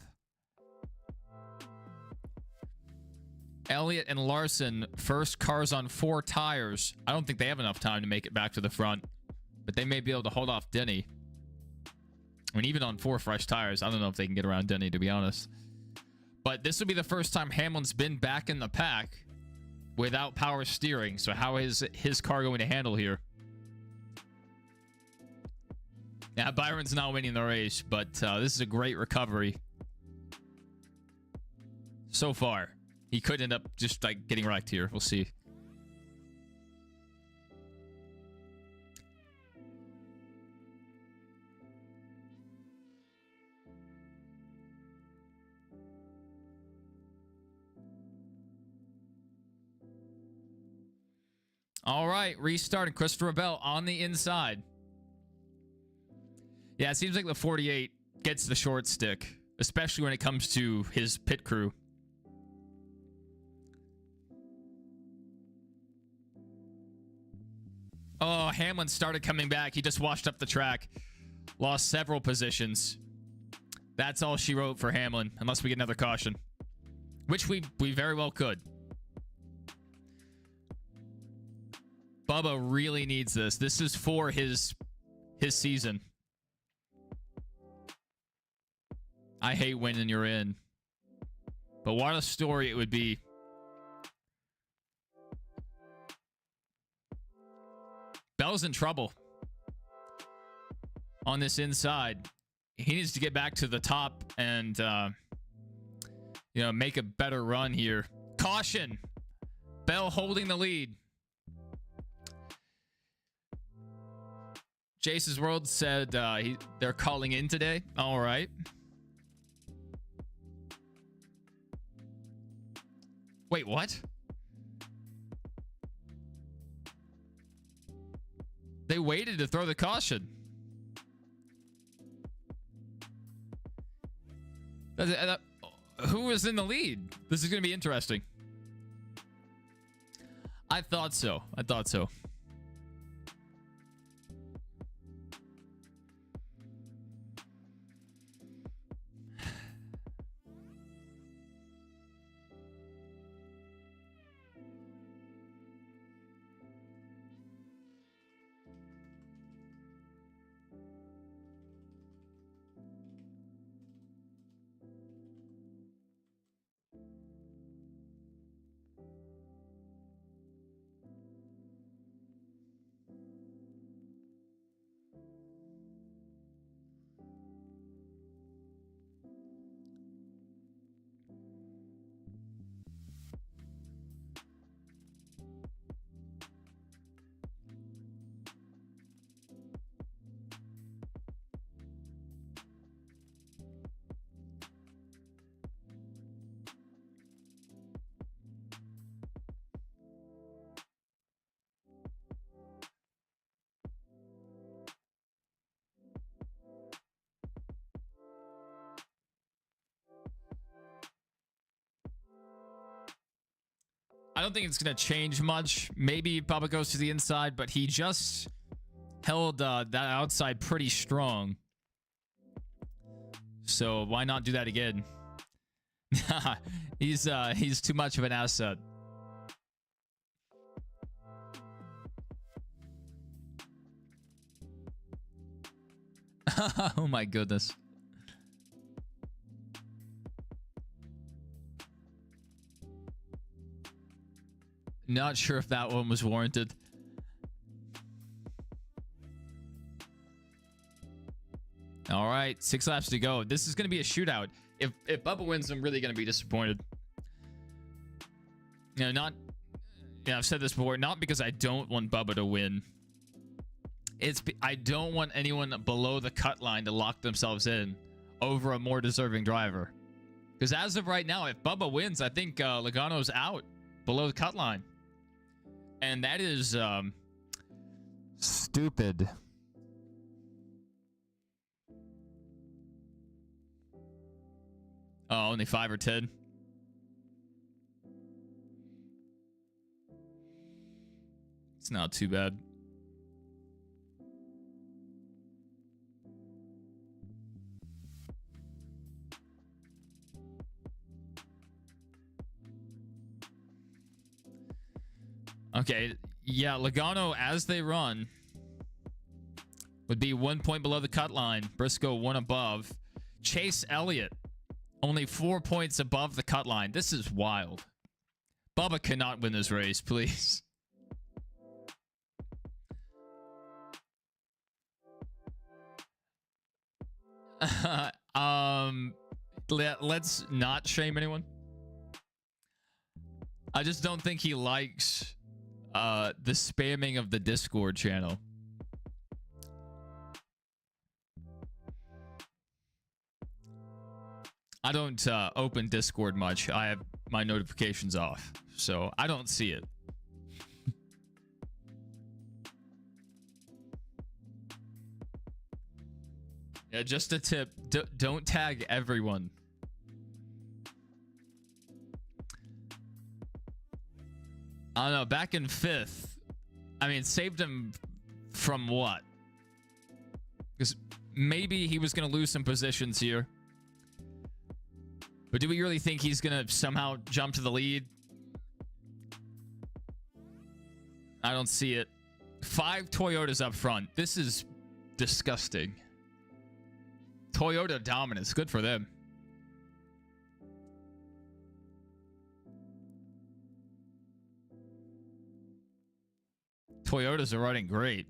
A: Elliott and Larson, first cars on 4 tires. I don't think they have enough time to make it back to the front, but they may be able to hold off Denny. I mean, even on 4 fresh tires, I don't know if they can get around Denny, to be honest. But this will be the first time Hamlin's been back in the pack without power steering. So how is his car going to handle here? Yeah, Byron's not winning the race, but this is a great recovery. So far. He could end up just like getting wrecked here. We'll see. All right, restarting. Christopher Bell on the inside. Yeah, it seems like the 48 gets the short stick, especially when it comes to his pit crew. Oh, Hamlin started coming back. He just washed up the track. Lost several positions. That's all she wrote for Hamlin, unless we get another caution. Which we very well could. Bubba really needs this. This is for his season. I hate winning you're in. But what a story it would be. Bell's in trouble on this inside. He needs to get back to the top and, you know, make a better run here. Caution. Bell holding the lead. Jace's World said they're calling in today. All right. Wait, what? They waited to throw the caution. Who was in the lead? This is going to be interesting. I thought so. I thought so. I don't think it's going to change much. Maybe Bubba goes to the inside, but he just held that outside pretty strong. So why not do that again? He's too much of an asset. Oh my goodness. Not sure if that one was warranted. All right, 6 laps to go. This is going to be a shootout. If Bubba wins, I'm really going to be disappointed. You know, not... Yeah, I've said this before. Not because I don't want Bubba to win. I don't want anyone below the cut line to lock themselves in over a more deserving driver. Because as of right now, if Bubba wins, I think Logano's out below the cut line. And that is stupid. Oh, only 5 or 10. It's not too bad. Okay, yeah, Logano, as they run, would be 1 point below the cut line. Briscoe 1 above. Chase Elliott, only 4 points above the cut line. This is wild. Bubba cannot win this race, please. Let's not shame anyone. I just don't think he likes the spamming of the Discord channel. I don't open Discord much. I have my notifications off, so I don't see it. Yeah, just a tip. Don't tag everyone. I don't know. Back in 5th, I mean, saved him from what? Because maybe he was going to lose some positions here. But do we really think he's going to somehow jump to the lead? I don't see it. 5 Toyotas up front. This is disgusting. Toyota dominance. Good for them. Toyotas are running great.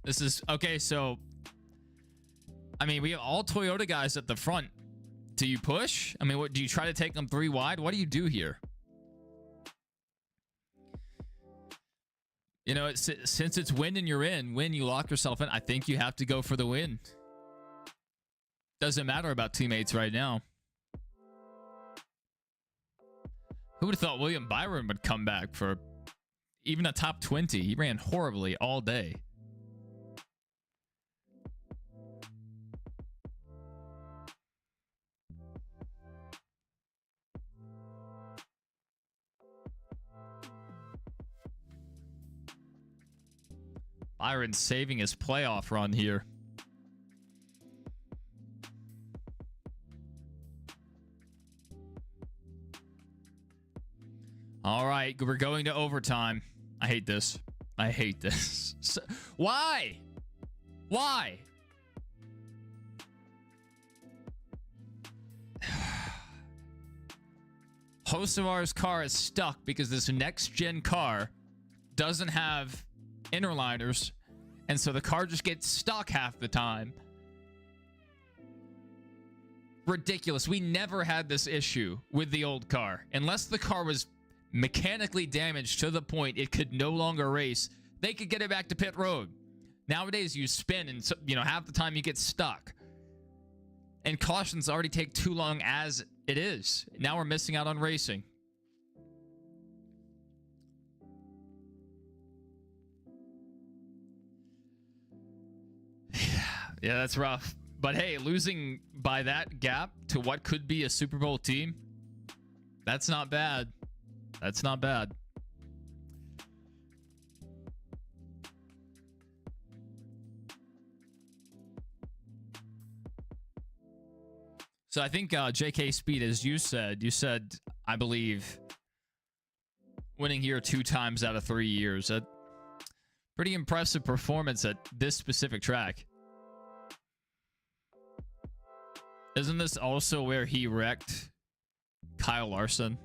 A: This is okay. So, I mean, we have all Toyota guys at the front. Do you push? I mean, what do you try to take them 3 wide? What do you do here? You know, since it's win and you're in, win, you lock yourself in. I think you have to go for the win. Doesn't matter about teammates right now. Who would have thought William Byron would come back for even a top 20? He ran horribly all day. Byron saving his playoff run here. All right, we're going to overtime. I hate this. I hate this. Why? Why? Hocevar's car is stuck because this next gen car doesn't have interliners, and so the car just gets stuck half the time. Ridiculous. We never had this issue with the old car. Unless the car was mechanically damaged to the point it could no longer race, they could get it back to pit road. Nowadays, you spin, and you know, half the time you get stuck. And cautions already take too long as it is. Now we're missing out on racing. Yeah, that's rough. But hey, losing by that gap to what could be a Super Bowl team, that's not bad. That's not bad. So I think JK Speed, as you said, I believe, winning here 2 times out of 3 years. A pretty impressive performance at this specific track. Isn't this also where he wrecked Kyle Larson?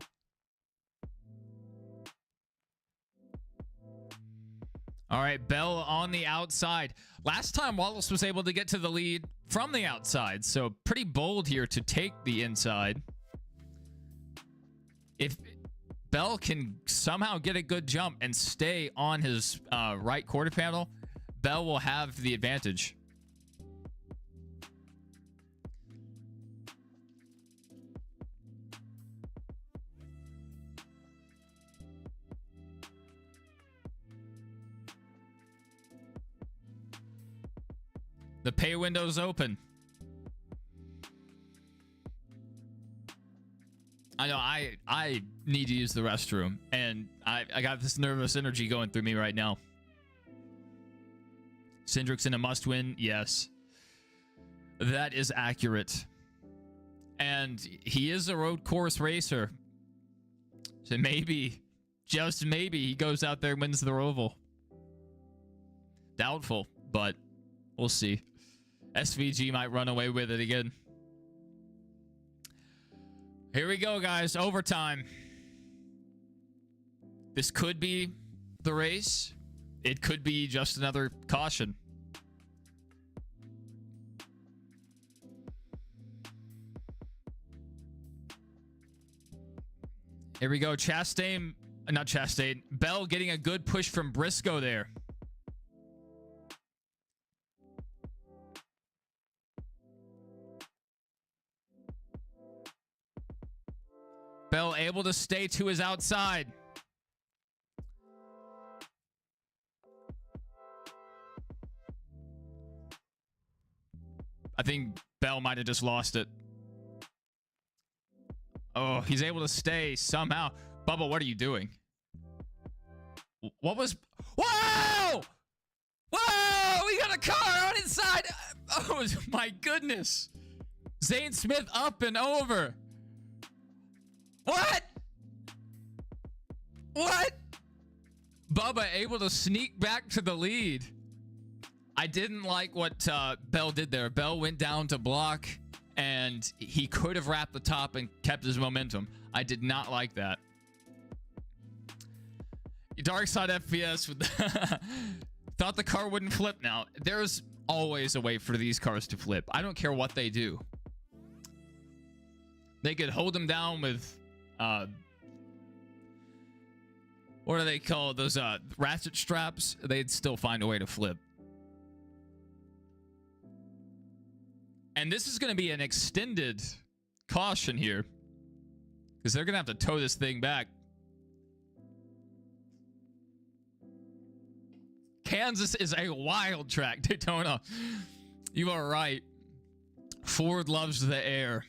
A: All right, Bell on the outside. Last time Wallace was able to get to the lead from the outside, so pretty bold here to take the inside. If Bell can somehow get a good jump and stay on his right quarter panel, Bell will have the advantage. The pay window's open. I know I need to use the restroom, and I got this nervous energy going through me right now. Cindric's in a must-win, yes. That is accurate. And he is a road course racer. So maybe, just maybe, he goes out there and wins the Roval. Doubtful, but we'll see. SVG might run away with it again. Here we go, guys. Overtime. This could be the race. It could be just another caution. Here we go. Chastain, not Chastain. Bell getting a good push from Briscoe there. Bell able to stay to his outside. I think Bell might have just lost it. Oh, he's able to stay somehow. Bubba, what are you doing? What was... Whoa! Whoa! We got a car on inside. Oh, my goodness. Zane Smith up and over. What? What? Bubba able to sneak back to the lead. I didn't like what Bell did there. Bell went down to block, and he could have wrapped the top and kept his momentum. I did not like that. Dark side FPS with thought the car wouldn't flip. Now, there's always a way for these cars to flip. I don't care what they do. They could hold them down with what do they call those ratchet straps? They'd still find a way to flip. And this is going to be an extended caution here, because they're going to have to tow this thing back. Kansas is a wild track. Daytona, you are right. Ford loves the air.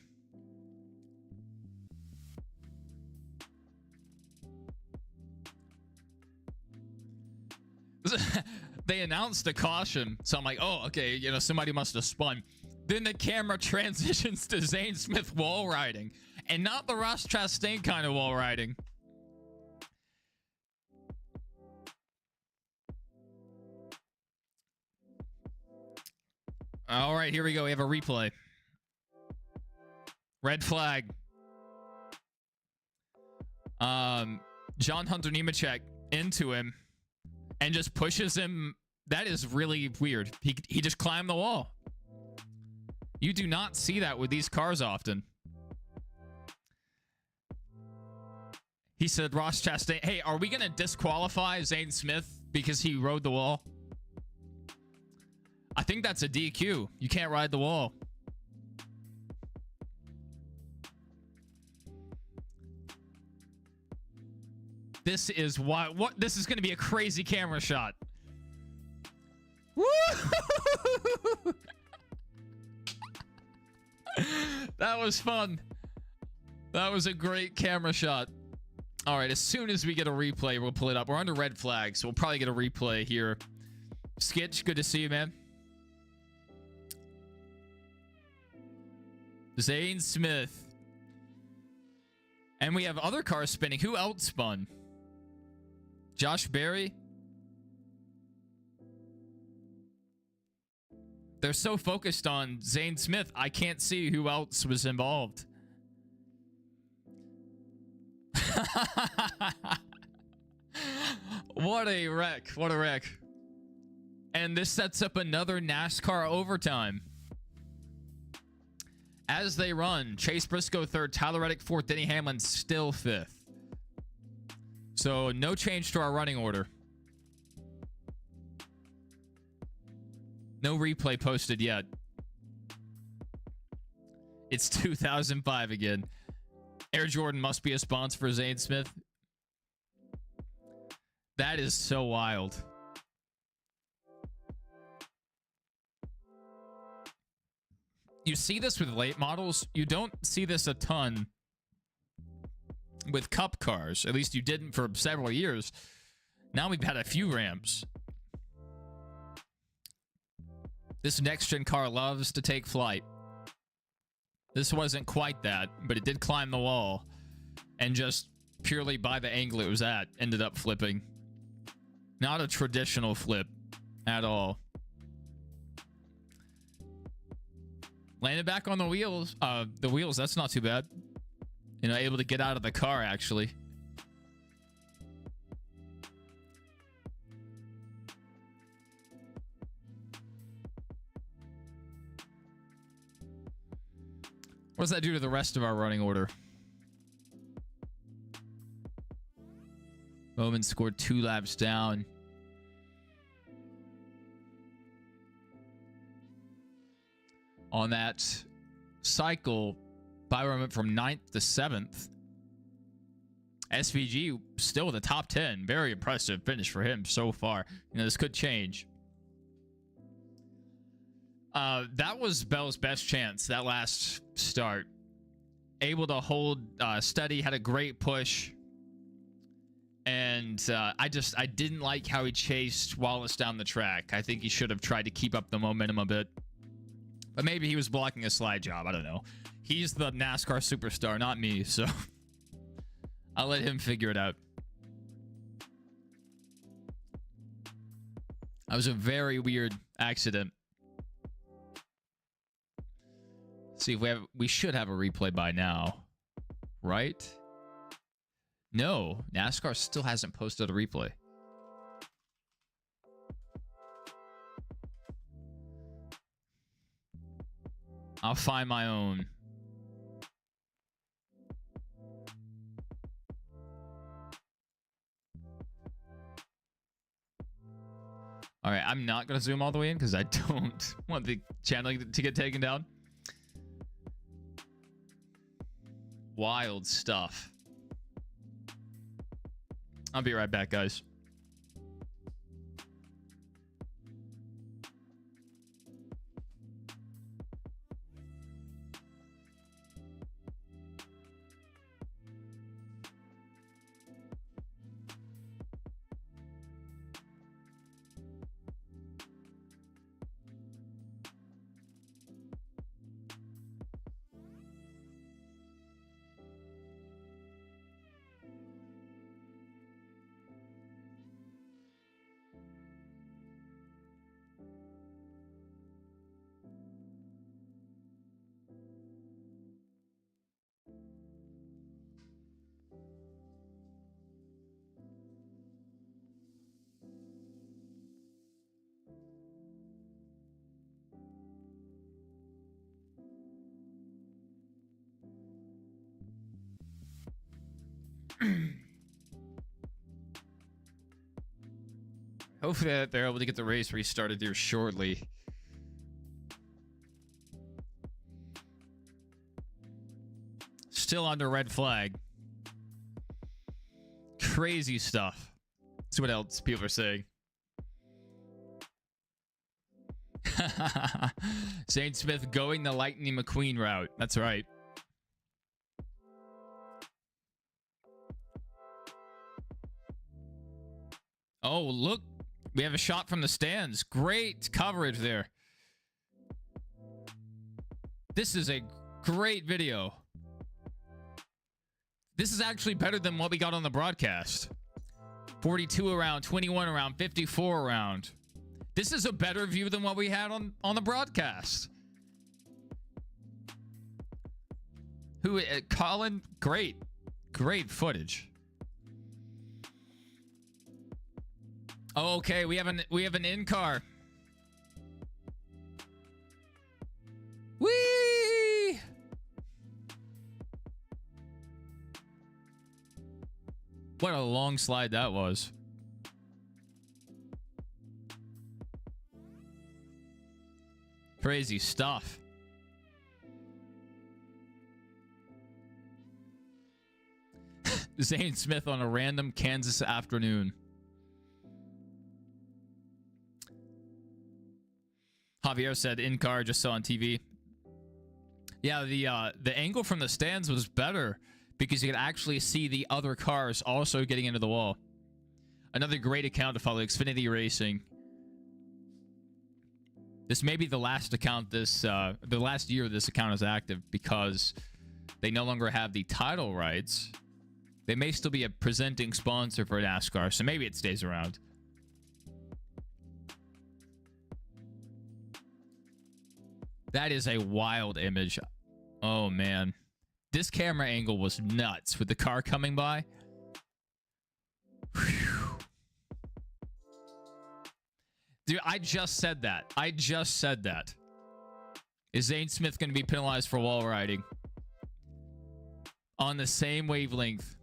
A: They announced a caution, so I'm like, oh, okay, you know, somebody must have spun. Then the camera transitions to Zane Smith wall riding, and not the Ross Chastain kind of wall riding. All right, here we go. We have a replay. Red flag. John Hunter Nemechek into him and just pushes him. That is really weird. He just climbed the wall. You do not see that with these cars often. He said, Ross Chastain, hey, are we going to disqualify Zane Smith because he rode the wall? I think that's a DQ. You can't ride the wall. This is why. What? This is going to be a crazy camera shot. Woo! That was fun. That was a great camera shot. All right, as soon as we get a replay, we'll pull it up. We're under red flag, so we'll probably get a replay here. Skitch, good to see you, man. Zane Smith. And we have other cars spinning. Who else spun? Josh Berry? They're so focused on Zane Smith, I can't see who else was involved. What a wreck. What a wreck. And this sets up another NASCAR overtime. As they run, Chase Briscoe third, Tyler Reddick fourth, Denny Hamlin still fifth. So no change to our running order. No replay posted yet. It's 2005 again. Air Jordan must be a sponsor for Zane Smith. That is so wild. You see this with late models. You don't see this a ton with cup cars. At least you didn't for several years. Now we've had a few Rams. This next-gen car loves to take flight. This wasn't quite that, but it did climb the wall. And just purely by the angle it was at, ended up flipping. Not a traditional flip at all. Landed back on the wheels. That's not too bad. You know, able to get out of the car, actually. What does that do to the rest of our running order? Bowman scored 2 laps down. On that cycle, Byron went from 9th to 7th. SVG still in the top 10. Very impressive finish for him so far. You know, this could change. That was Bell's best chance, that last start. Able to hold steady, had a great push. And I didn't like how he chased Wallace down the track. I think he should have tried to keep up the momentum a bit. But maybe he was blocking a slide job. I don't know. He's the NASCAR superstar, not me. So I'll let him figure it out. That was a very weird accident. Let's see if we should have a replay by now. Right? No. NASCAR still hasn't posted a replay. I'll find my own. All right, I'm not going to zoom all the way in because I don't want the channel to get taken down. Wild stuff. I'll be right back, guys. Hopefully they're able to get the race restarted here shortly. Still under red flag. Crazy stuff. That's what else people are saying. Zane Smith going the Lightning McQueen route. That's right. Oh, look. We have a shot from the stands. Great coverage there. This is a great video. This is actually better than what we got on the broadcast. 42 around, 21 around, 54 around. This is a better view than what we had on the broadcast. Colin, great footage. Oh, okay, we have an in-car. Whee! What a long slide that was. Crazy stuff. Zane Smith on a random Kansas afternoon. Javier said in-car, just saw on TV. Yeah, the angle from the stands was better because you could actually see the other cars also getting into the wall. Another great account to follow, Xfinity Racing. This may be the last account the last year this account is active because they no longer have the title rights. They may still be a presenting sponsor for NASCAR, so maybe it stays around. That is a wild image. Oh, man. This camera angle was nuts with the car coming by. Whew. Dude, I just said that. I just said that. Is Zane Smith going to be penalized for wall riding? On the same wavelength.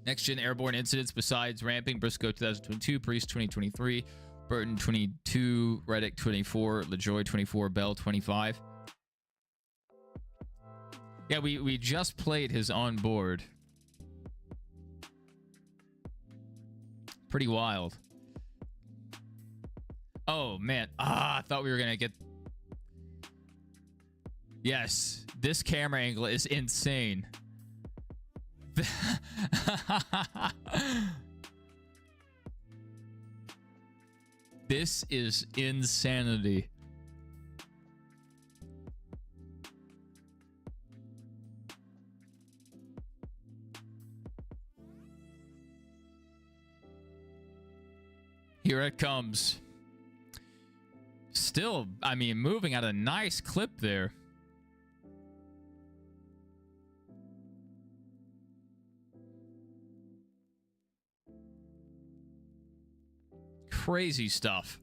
A: Next gen airborne incidents besides ramping: Briscoe 2022, Priest 2023, Burton 22, Reddick 24, LaJoy 24, Bell 25. Yeah, we just played his on board. Pretty wild. Oh man, I thought we were gonna get. Yes, this camera angle is insane. This is insanity. Here it comes. Still, I mean, moving at a nice clip there. Crazy stuff.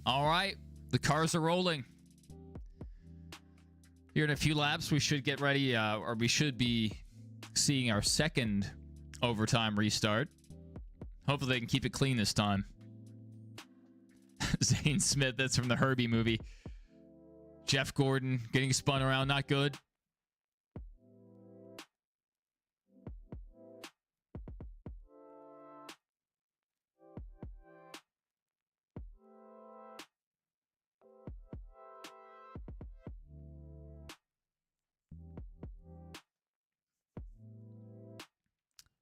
A: All right, the cars are rolling. Here in a few laps, we should get ready, or we should be seeing our second overtime restart. Hopefully they can keep it clean this time. Zane Smith, that's from the Herbie movie. Jeff Gordon getting spun around, not good.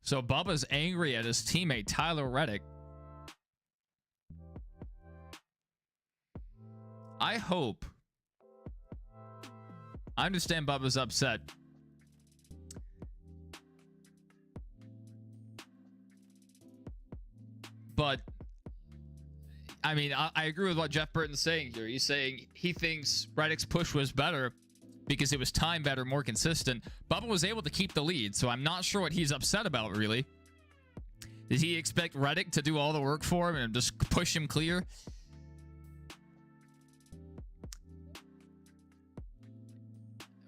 A: So Bubba's angry at his teammate Tyler Reddick. I hope. I understand Bubba's upset. But I mean, I agree with what Jeff Burton's saying here. He's saying he thinks Reddick's push was better because it was time better, more consistent. Bubba was able to keep the lead, so I'm not sure what he's upset about, really. Did he expect Reddick to do all the work for him and just push him clear?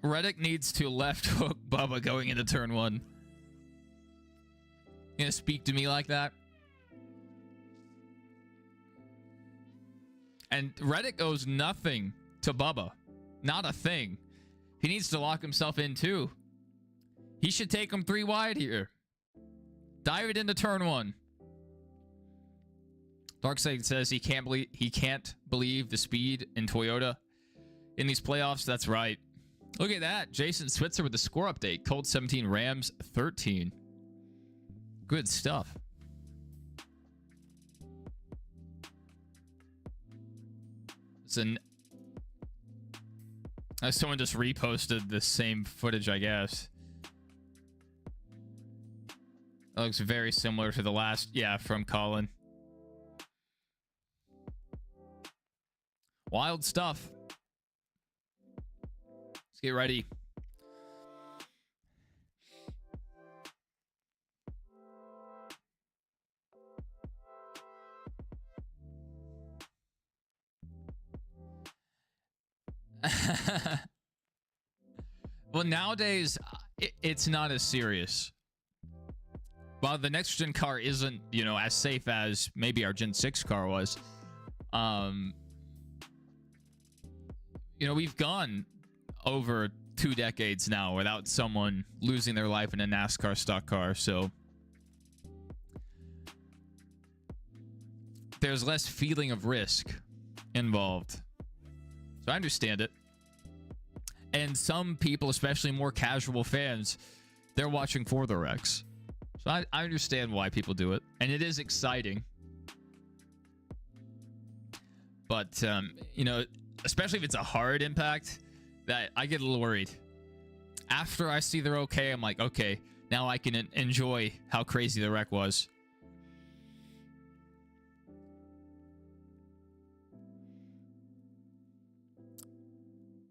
A: Reddick needs to left hook Bubba going into turn one. You gonna speak to me like that? And Reddick owes nothing to Bubba. Not a thing. He needs to lock himself in too. He should take him 3 wide here. Dive it into turn one. Darkseid says he can't believe the speed in Toyota in these playoffs. That's right. Look at that. Jason Switzer with the score update. Colts 17, Rams 13. Good stuff. Someone just reposted the same footage, I guess. That looks very similar to the last, yeah, from Colin. Wild stuff. Let's get ready. Well, nowadays, it's not as serious. While the next gen car isn't, you know, as safe as maybe our Gen 6 car was, you know, we've gone over 2 decades now without someone losing their life in a NASCAR stock car, so there's less feeling of risk involved. So I understand it. And some people, especially more casual fans, they're watching for the wrecks. So I understand why people do it. And it is exciting. But, you know, especially if it's a hard impact, that I get a little worried. After I see they're okay, I'm like, okay, now I can enjoy how crazy the wreck was.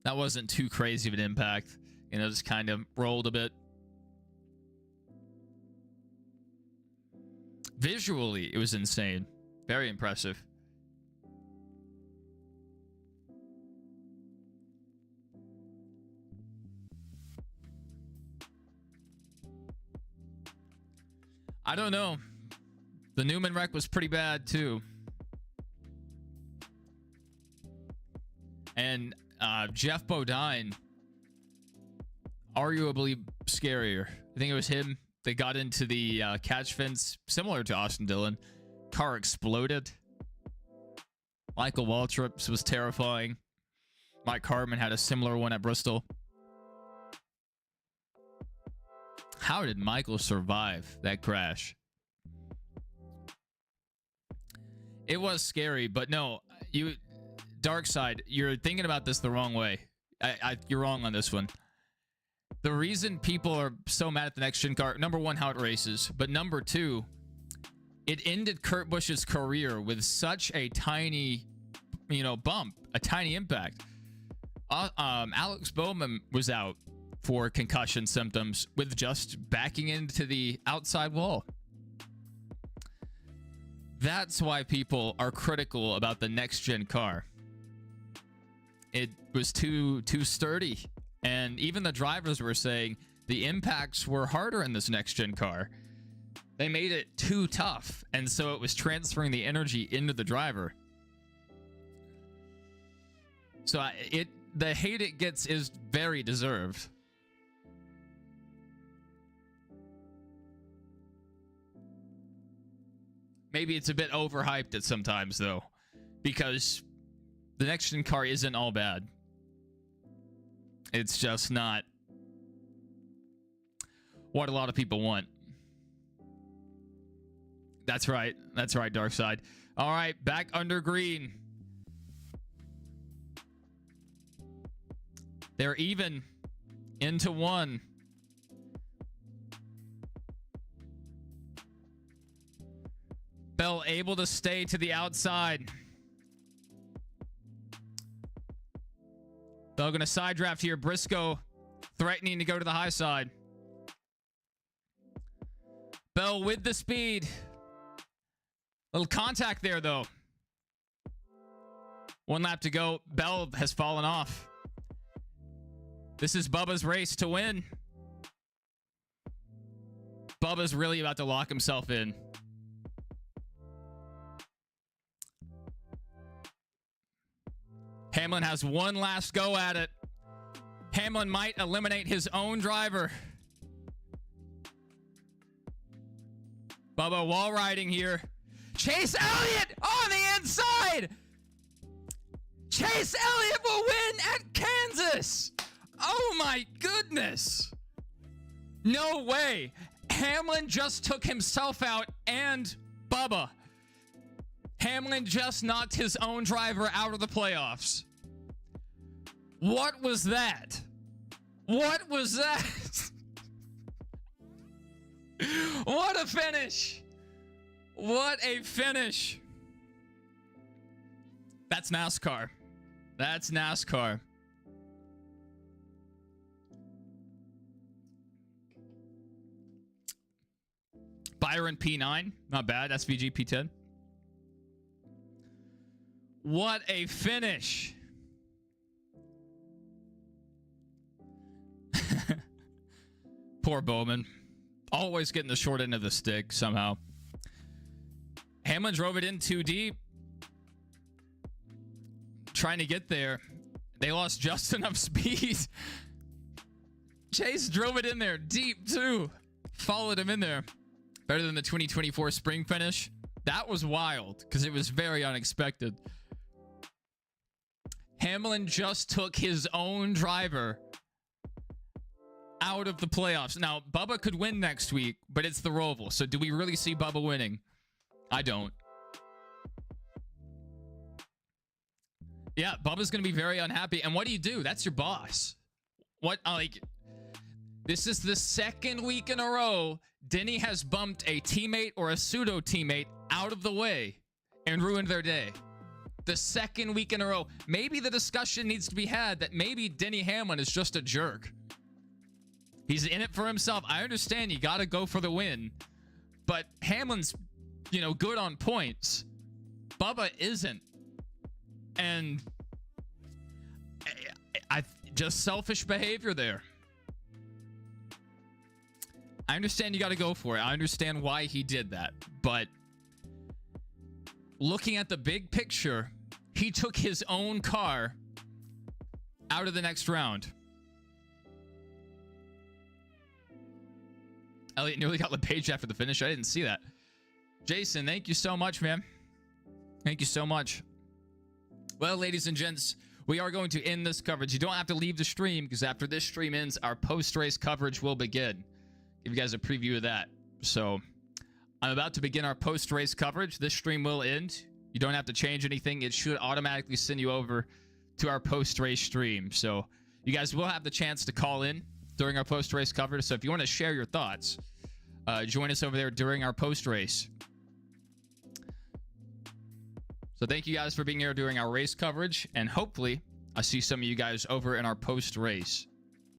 A: That wasn't too crazy of an impact. You know, just kind of rolled a bit. Visually, it was insane. Very impressive. I don't know. The Newman wreck was pretty bad too. And Jeff Bodine, arguably scarier. I think it was him that got into the catch fence, similar to Austin Dillon. Car exploded. Michael Waltrip's was terrifying. Mike Hartman had a similar one at Bristol. How did Michael survive that crash? It was scary, but no, you, Dark Side, you're thinking about this the wrong way. You're wrong on this one. The reason people are so mad at the next gen car, number one, how it races, but number two, it ended Kurt Busch's career with such a tiny, you know, bump, a tiny impact. Alex Bowman was out for concussion symptoms with just backing into the outside wall. That's why people are critical about the next gen car. It was too sturdy. And even the drivers were saying the impacts were harder in this next gen car. They made it too tough. And so it was transferring the energy into the driver. So the hate it gets is very deserved. Maybe it's a bit overhyped at sometimes though, because the next gen car isn't all bad. It's just not what a lot of people want. That's right. That's right, Dark Side. All right, back under green. They're even into one. Bell able to stay to the outside. Bell going to side draft here. Briscoe threatening to go to the high side. Bell with the speed. Little contact there, though. One lap to go. Bell has fallen off. This is Bubba's race to win. Bubba's really about to lock himself in. Hamlin has one last go at it. Hamlin might eliminate his own driver. Bubba wall riding here. Chase Elliott on the inside. Chase Elliott will win at Kansas. Oh my goodness. No way. Hamlin just took himself out and Bubba. Hamlin just knocked his own driver out of the playoffs. What was that? What was that? What a finish. What a finish. That's NASCAR. That's NASCAR. Byron P9. Not bad. SVG P10. What a finish. Poor Bowman. Always getting the short end of the stick somehow. Hamlin drove it in too deep. Trying to get there. They lost just enough speed. Chase drove it in there deep too. Followed him in there. Better than the 2024 spring finish. That was wild because it was very unexpected. Hamlin just took his own driver out of the playoffs. Now, Bubba could win next week, but it's the Roval. So do we really see Bubba winning? I don't. Yeah, Bubba's going to be very unhappy. And what do? That's your boss. What, like, this is the second week in a row Denny has bumped a teammate or a pseudo teammate out of the way and ruined their day. The second week in a row. Maybe the discussion needs to be had that maybe Denny Hamlin is just a jerk. He's in it for himself. I understand you got to go for the win, but Hamlin's, you know, good on points. Bubba isn't. And I just selfish behavior there. I understand you got to go for it. I understand why he did that. But looking at the big picture, he took his own car out of the next round. Elliot nearly got LePage after the finish. I didn't see that. Jason, thank you so much, man. Thank you so much. Well, ladies and gents, we are going to end this coverage. You don't have to leave the stream because after this stream ends, our post-race coverage will begin. Give you guys a preview of that. So I'm about to begin our post-race coverage. This stream will end. You don't have to change anything. It should automatically send you over to our post-race stream. So you guys will have the chance to call in during our post-race coverage. So if you want to share your thoughts, join us over there during our post-race. So thank you guys for being here during our race coverage, and hopefully I see some of you guys over in our post-race.